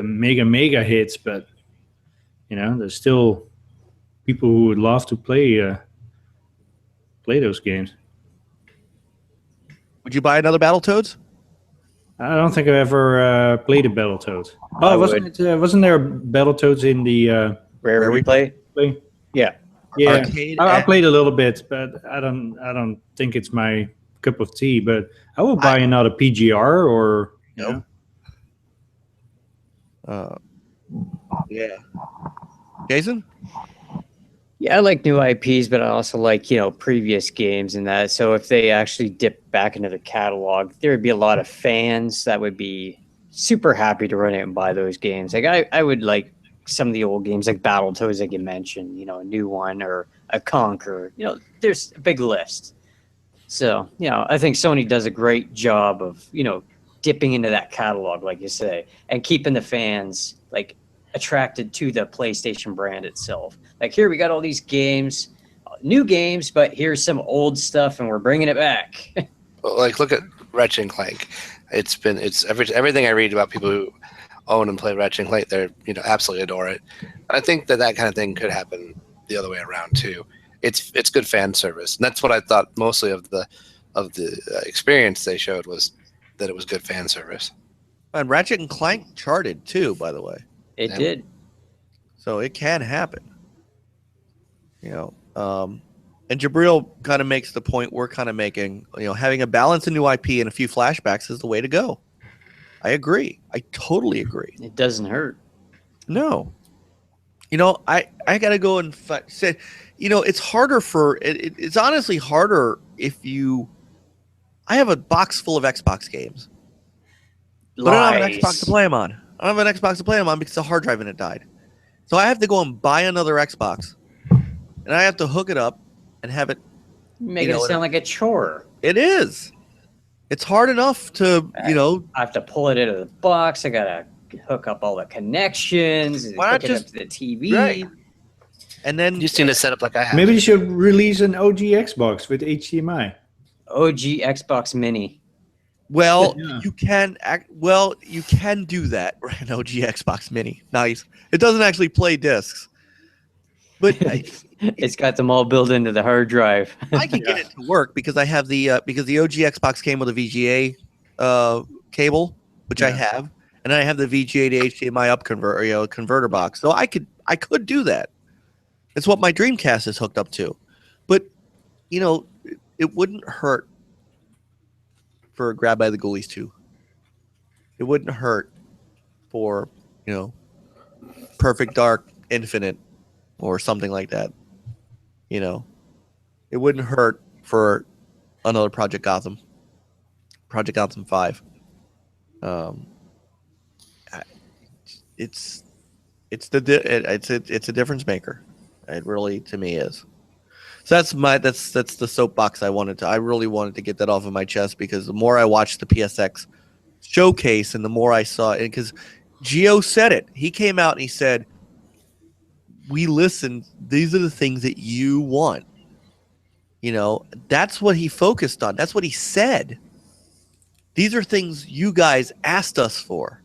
mega hits, but you know, there's still people who would love to play those games. would you buy another Battletoads? I don't think I've ever played a Battletoads. I Oh, wasn't there a Battletoads in the Rare replay. play? Yeah. Yeah, Arcade I and- played a little bit, but I don't think it's my cup of tea. But I will buy another PGR or you Nope. know. Yeah. Jason? Yeah, I like new IPs, but I also like, you know, previous games and that. So if they actually dip back into the catalog, there would be a lot of fans that would be super happy to run out and buy those games. Like I would like some of the old games like Battletoads, like you mentioned, you know, a new one or a Conquer. You know, there's a big list. So, you know, I think Sony does a great job of, you know, dipping into that catalog, like you say, and keeping the fans like attracted to the PlayStation brand itself. Like here we got all these games, new games, but here's some old stuff and we're bringing it back. Like look at Ratchet and Clank. It's everything I read about people who own and play Ratchet and Clank. They're, you know, absolutely adore it. I think that kind of thing could happen the other way around too. It's good fan service, and that's what I thought mostly of the experience they showed was that it was good fan service. And Ratchet and Clank charted too, by the way. It Yeah. did. So it can happen. You know, and Jabril kind of makes the point we're kind of making, you know, having a balance in new IP and a few flashbacks is the way to go. I agree. I totally agree. It doesn't hurt. No. You know, I got to go and say, you know, it's harder it's honestly harder if I have a box full of Xbox games, but I don't have an Xbox to play them on. I don't have an Xbox to play them on because the hard drive in it died. So I have to go and buy another Xbox, and I have to hook it up and have it. Make You it know, sound like a chore. It is. It's hard enough to, you know. I have to pull it out of the box. I gotta hook up all the connections. Why not hook it up just- to the TV. Right. And then You just need to set up like I have. Maybe you should release an OG Xbox with HDMI. OG Xbox Mini. well, Yeah. you can do that. Right? An OG Xbox Mini. Nice. It doesn't actually play discs. But It's got them all built into the hard drive. I can get it to work because I have the OG Xbox came with a VGA cable, which I Yeah. have, and I have the VGA to HDMI converter box. So I could do that. It's what my Dreamcast is hooked up to. But you know, it wouldn't hurt for Grab by the Ghoulies 2. It wouldn't hurt for, you know, Perfect Dark Infinite or something like that. You know, it wouldn't hurt for another Project Gotham 5. It's a difference maker. It really, to me, is. So that's the soapbox I really wanted to get that off of my chest, because the more I watched the PSX showcase and the more I saw it, because Gio said it. He came out and he said, we listened. These are the things that you want. You know, that's what he focused on. That's what he said. These are things you guys asked us for.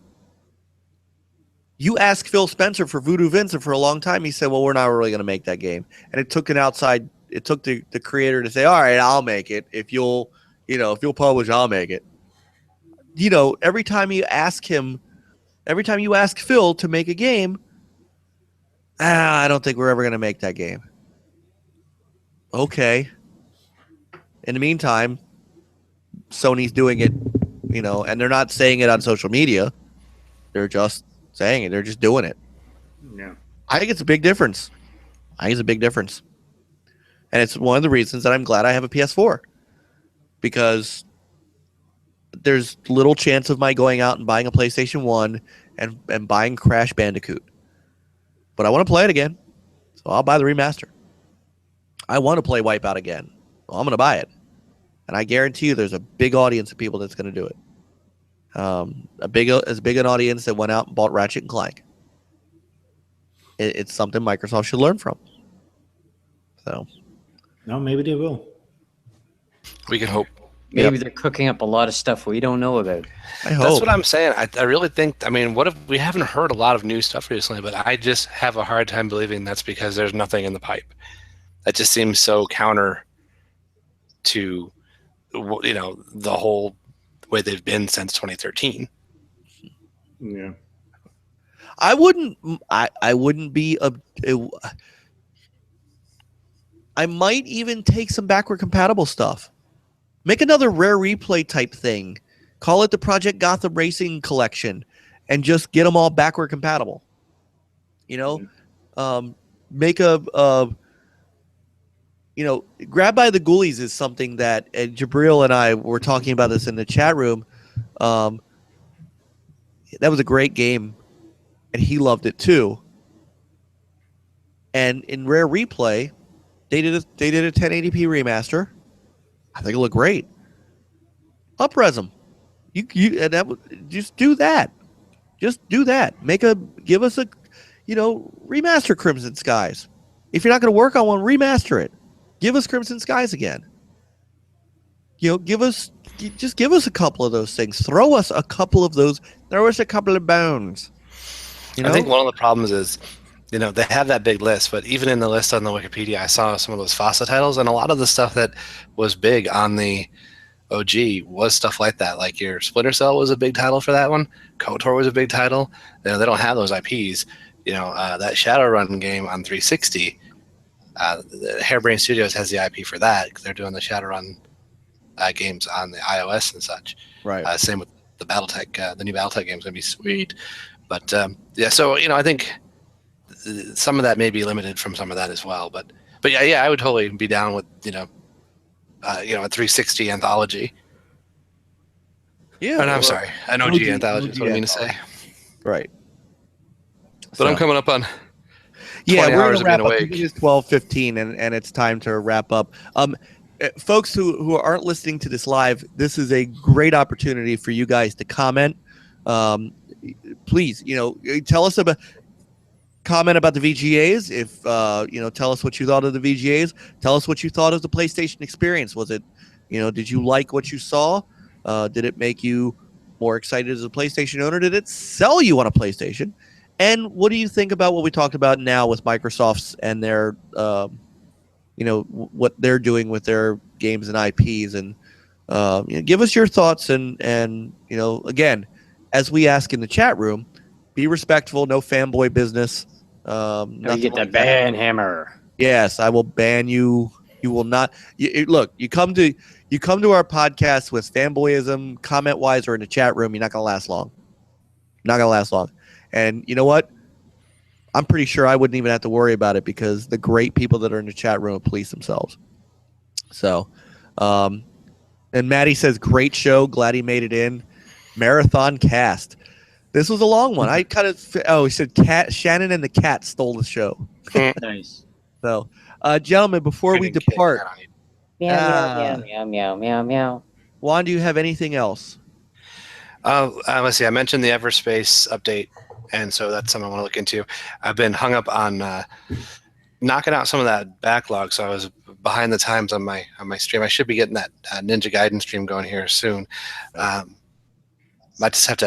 You asked Phil Spencer for Voodoo Vincent for a long time. He said, well, we're not really going to make that game. And it took the creator to say, all right, I'll make it. If you'll publish, I'll make it. You know, every time you ask Phil to make a game, I don't think we're ever going to make that game. Okay. In the meantime, Sony's doing it, you know, and they're not saying it on social media. They're just saying it. They're just doing it. Yeah. I think it's a big difference. And it's one of the reasons that I'm glad I have a PS4. Because there's little chance of my going out and buying a PlayStation 1 and buying Crash Bandicoot. But I want to play it again, so I'll buy the remaster. I want to play Wipeout again. Well, I'm going to buy it. And I guarantee you there's a big audience of people that's going to do it. As big an audience that went out and bought Ratchet and Clank. It's something Microsoft should learn from. So, No, maybe they will. We can hope. Maybe they're cooking up a lot of stuff we don't know about. I hope. That's what I'm saying. I really think, I mean, what if we haven't heard a lot of new stuff recently, but I just have a hard time believing that's because there's nothing in the pipe. That just seems so counter to, you know, the whole way they've been since 2013. Yeah. I wouldn't be I might even take some backward compatible stuff. Make another Rare Replay type thing. Call it the Project Gotham Racing Collection and just get them all backward compatible. You know, make Grab by the Ghoulies is something that Jabril and I were talking about this in the chat room. That was a great game, and he loved it too. And in Rare Replay, they did a 1080p remaster. I think it looked great. Up-res them. Just do that. Just do that. Give us a, remaster Crimson Skies. If you're not going to work on one, remaster it. Give us Crimson Skies again. Give us a couple of those things. Throw us a couple of those. Throw us a couple of bones. I think one of the problems is, they have that big list, but even in the list on the Wikipedia, I saw some of those FOSSA titles, and a lot of the stuff that was big on the OG was stuff like that. Like your Splinter Cell was a big title for that one. KOTOR was a big title. They don't have those IPs. That Shadowrun game on 360, the Harebrained Studios has the IP for that. They're doing the Shadowrun games on the iOS and such. Right. Same with the BattleTech. The new BattleTech game is going to be sweet. But so I think some of that may be limited from some of that as well. But yeah, I would totally be down with a 360 anthology. Yeah. And I'm sorry, an OG anthology is what I mean to say. Right. But I'm coming up on 20 we're hours going to wrap of being up. awake. It is 12:15, and it's time to wrap up. Folks who aren't listening to this live, this is a great opportunity for you guys to comment. Please, tell us comment about the VGAs. If tell us what you thought of the VGAs. Tell us what you thought of the PlayStation experience. Was it, did you like what you saw? Did it make you more excited as a PlayStation owner? Did it sell you on a PlayStation? And what do you think about what we talked about now with Microsoft's and their, what they're doing with their games and IPs? And give us your thoughts. And again, as we ask in the chat room, be respectful. No fanboy business. You get the ban hammer. Yes, I will ban you. You will not. Look, you come to our podcast with fanboyism, comment wise, or in the chat room. You're not gonna last long. Not gonna last long. And you know what? I'm pretty sure I wouldn't even have to worry about it because the great people that are in the chat room police themselves. So, and Maddie says, great show. Glad he made it in. Marathon cast. This was a long one. I kind of, he said Shannon and the cat stole the show. Nice. So, gentlemen, before we depart, Meow, meow, meow, meow, meow. Juan, do you have anything else? Let's see. I mentioned the Everspace update, and so that's something I want to look into. I've been hung up on knocking out some of that backlog, so I was behind the times on my stream. I should be getting that Ninja Gaiden stream going here soon. I just have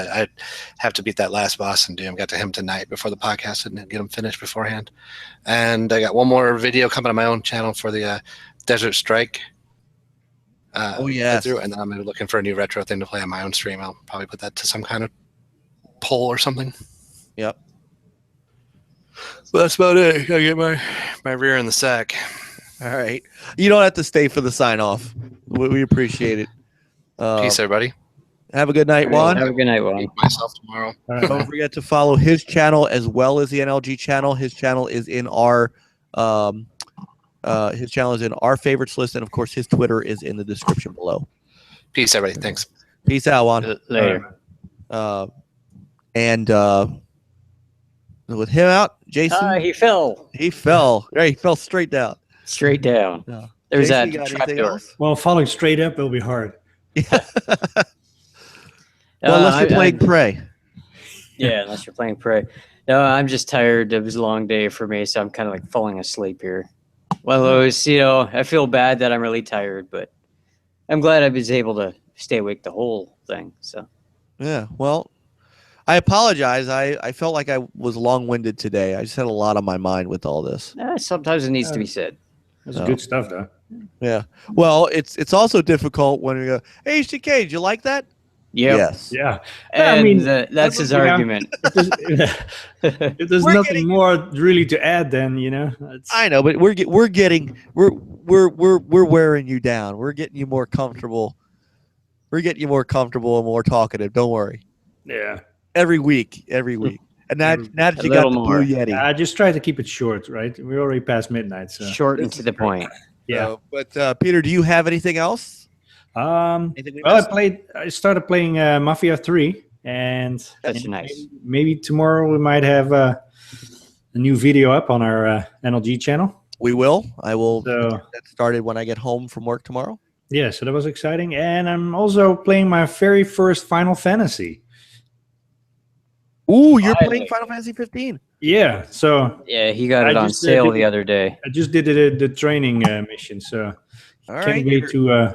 to beat that last boss and Got to him tonight before the podcast and get him finished beforehand. And I got one more video coming on my own channel for the Desert Strike. Yes. And then I'm gonna be looking for a new retro thing to play on my own stream. I'll probably put that to some kind of poll or something. Yep. But that's about it. Gotta get my rear in the sack. All right. You don't have to stay for the sign off. We appreciate it. Peace, everybody. Have a good night, Juan. Have a good night, Juan. Eat myself tomorrow. Don't forget to follow his channel as well as the NLG channel. His channel is in our favorites list, and of course, his Twitter is in the description below. Peace, everybody. Thanks. Peace out, Juan. Later. And with him out, Jason, He fell he fell. Right, he fell straight down. straight down. No. There's Jason, you that got trap anything door. else? Well, falling straight up will be hard. Well, unless you're playing I- Prey. Yeah, unless you're playing Prey. No, I'm just tired. It was a long day for me, so I'm kind of like falling asleep here. Well, it was, I feel bad that I'm really tired, but I'm glad I was able to stay awake the whole thing. So Yeah. Well, I apologize. I felt like I was long-winded today. I just had a lot on my mind with all this. sometimes it needs to be said. That's No. good stuff, though. Yeah. Well, it's also difficult when we go, "Hey, HTK, did you like that?" Yep. Yes. Yeah. And I mean, that's his you know, argument. If there's We're nothing getting- more really to add, then it's, I know, but we're wearing you down. We're getting you more comfortable. We're getting you more comfortable and more talkative. Don't worry. yeah. Every week. And now that A you got the little Blue more. Yeti. I just try to keep it short, right? We're already past midnight, so Short and to the point. yeah. So, but Peter, do you have anything else? Anything we Well, missed? I started playing Mafia 3, and That's nice. maybe tomorrow we might have a new video up on our NLG channel. We will. I will So get that started when I get home from work tomorrow. yeah, so that was exciting, and I'm also playing my very first Final Fantasy. Ooh, you're Finally. playing Final Fantasy 15. Yeah, so Yeah, he got it I on just, sale did- the other day. I just did the training mission, so All can't right. wait to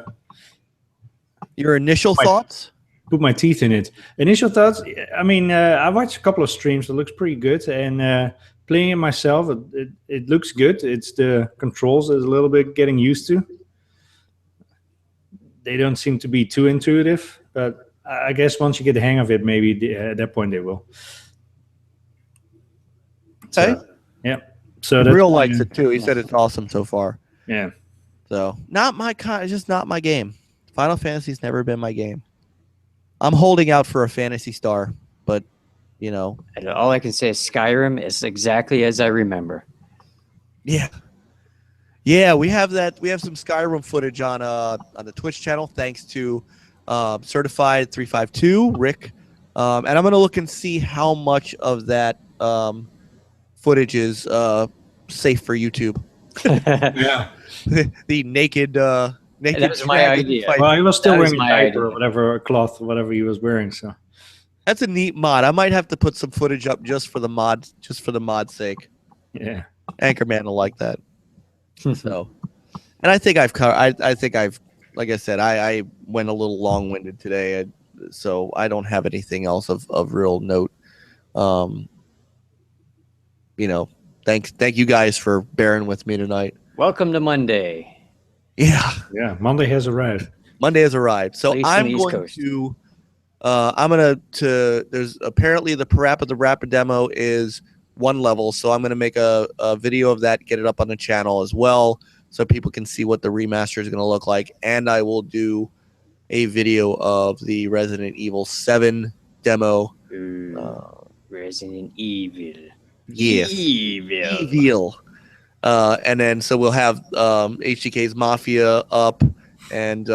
Your initial My- thoughts? put my teeth in it. Initial thoughts, I mean, I watched a couple of streams. It looks pretty good, and playing it myself, it looks good. It's the controls is a little bit getting used to. They don't seem to be too intuitive, but I guess once you get the hang of it, maybe at that point they will. Okay. So, yeah. So that's Real likes it too. He said it's awesome so far. Yeah. So not my kind. It's just not my game. Final Fantasy's never been my game. I'm holding out for a Fantasy Star, but And all I can say is Skyrim is exactly as I remember. yeah, we have that. We have some Skyrim footage on the Twitch channel, thanks to Certified 352 Rick, and I'm gonna look and see how much of that footage is safe for YouTube. Yeah. The naked That was my dragon idea. fight. Well, he was still That was wearing a my diaper or idea. whatever, a cloth, whatever he was wearing. So That's a neat mod. I might have to put some footage up just for the mod's sake. yeah. Anchorman will like that. So, and I think I've covered. I think I've, like I said, I went a little long-winded today, so I don't have anything else of real note. Thank you guys for bearing with me tonight. Welcome to Monday. Yeah, Yeah. Monday has arrived. Monday has arrived, so At least on I'm the East going Coast. to. I'm gonna there's apparently the Parappa the Rapper demo is one level, so I'm gonna make a video of that, get it up on the channel as well, so people can see what the remaster is gonna look like, and I will do a video of the Resident Evil 7 demo. Resident Evil. Yes, Evil. Evil. And then so we'll have HDK's Mafia up, and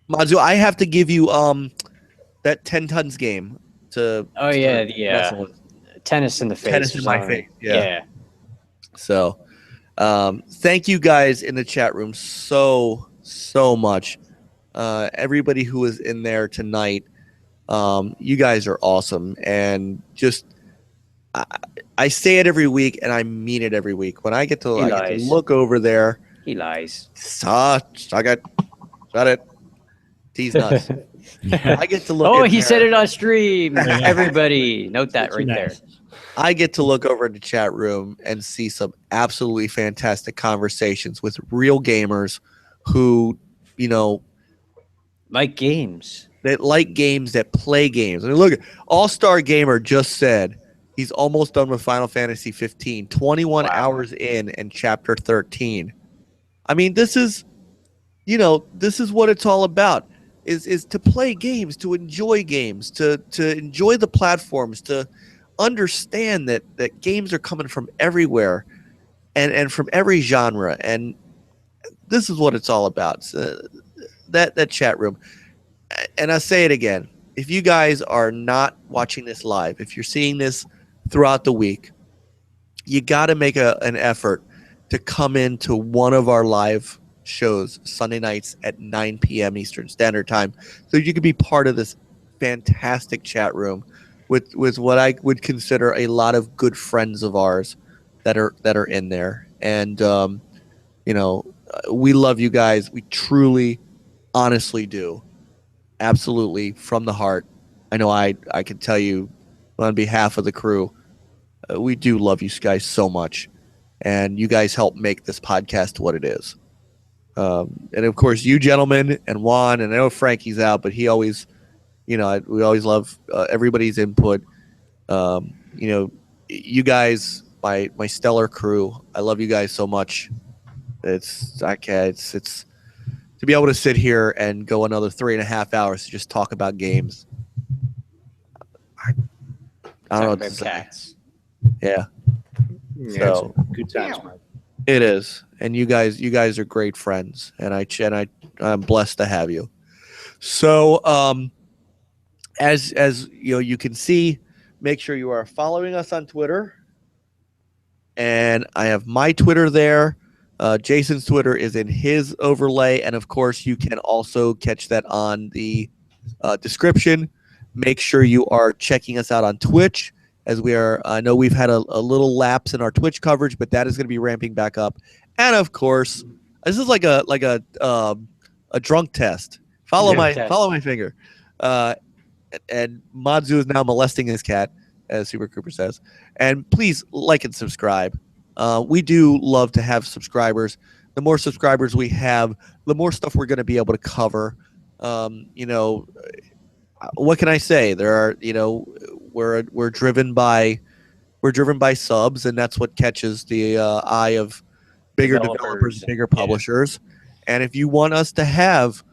Mazu, I have to give you that 10 tons game to. Oh yeah, start yeah. messing with. Tennis in the face. Tennis in or my something. face, yeah. So, thank you guys in the chat room so much. Everybody who was in there tonight, you guys are awesome, and just I say it every week, and I mean it every week. When I get to, He I get to lies. look over there, He lies. suck it, shut it, tease nuts. I get to look. Oh, in he there. said it on stream. Everybody, note that right there. I get to look over at the chat room and see some absolutely fantastic conversations with real gamers who, Like games. that like games, that play games. I mean, look, All-Star Gamer just said he's almost done with Final Fantasy 15, 21 hours in and chapter 13. I mean, this is what it's all about. Is to play games, to enjoy games, to enjoy the platforms, to understand that games are coming from everywhere and from every genre, and this is what it's all about. that chat room. And I'll say it again. If you guys are not watching this live, if you're seeing this throughout the week, you got to make an effort to come into one of our live shows Sunday nights at 9 p.m. Eastern Standard Time, so you can be part of this fantastic chat room with what I would consider a lot of good friends of ours that are in there. And we love you guys. We truly, honestly do. Absolutely, from the heart. I know I can tell you on behalf of the crew, we do love you guys so much, and you guys help make this podcast what it is. And of course, you gentlemen and Juan, and I know Frankie's out, but he always, we always love everybody's input. You guys, my stellar crew, I love you guys so much. It's to be able to sit here and go another 3.5 hours to just talk about games. I don't know what to say. Cats. Yeah. So good times, man. It is, and you guys are great friends, and I'm blessed to have you. So, as you can see, make sure you are following us on Twitter, and I have my Twitter there. Jason's Twitter is in his overlay, and of course, you can also catch that on the description. Make sure you are checking us out on Twitch, as we are. I know we've had a little lapse in our Twitch coverage, but that is going to be ramping back up. And of course, this is like a drunk test. Follow my finger. And Madzu is now molesting his cat, as Super Cooper says. And please like and subscribe. We do love to have subscribers. The more subscribers we have, the more stuff we're going to be able to cover. What can I say? There are, we're driven by subs, and that's what catches the eye of bigger developers, bigger publishers. And if you want us to have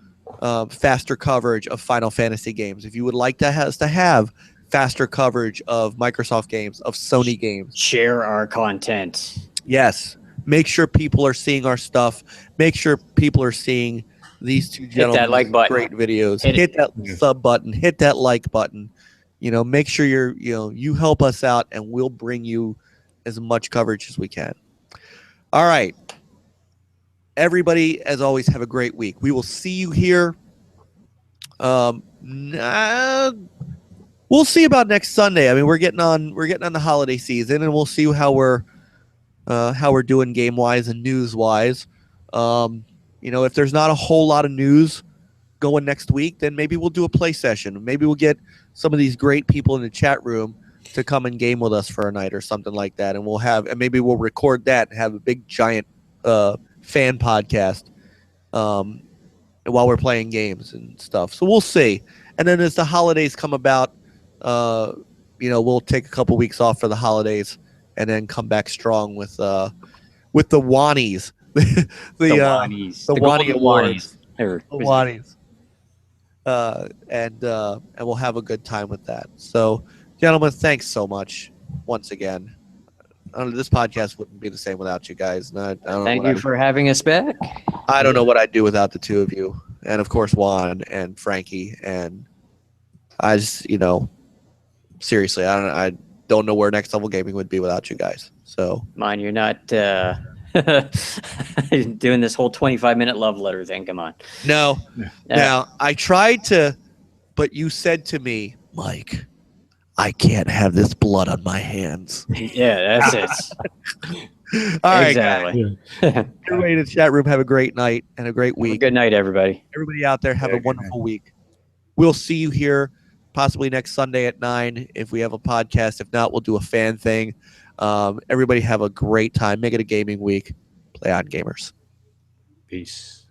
faster coverage of Final Fantasy games, if you would like us to have faster coverage of Microsoft games, of Sony games, share our content. Yes, make sure people are seeing our stuff. Make sure people are seeing these two gentlemen's great videos. Hit that sub button. Hit that like button. Make sure you help us out, and we'll bring you as much coverage as we can. All right. Everybody, as always, have a great week. We will see you here. We'll see about next Sunday. I mean, we're getting on the holiday season, and we'll see how we're doing game wise and news wise. If there's not a whole lot of news going next week, then maybe we'll do a play session. Maybe we'll get some of these great people in the chat room to come and game with us for a night or something like that, and maybe we'll record that and have a big giant fan podcast while we're playing games and stuff. So we'll see. And then as the holidays come about, we'll take a couple weeks off for the holidays and then come back strong with the Wanies. the Wani Awards. The Wanies. And we'll have a good time with that. So, gentlemen, thanks so much once again. This podcast wouldn't be the same without you guys. Thank you for having us back. I don't know what I'd do without the two of you, and of course Juan and Frankie. And I just, seriously, I don't know where Next Level Gaming would be without you guys. So, Mine, you're not doing this whole 25-minute love letter thing. Come on. No. Now, I tried to, but you said to me, Mike, I can't have this blood on my hands. Yeah, that's it. All right, exactly. Everybody in the chat room, have a great night and a great week. Good night, everybody. Everybody out there, have a wonderful week. We'll see you here possibly next Sunday at 9 if we have a podcast. If not, we'll do a fan thing. Everybody have a great time. Make it a gaming week. Play on, gamers. Peace.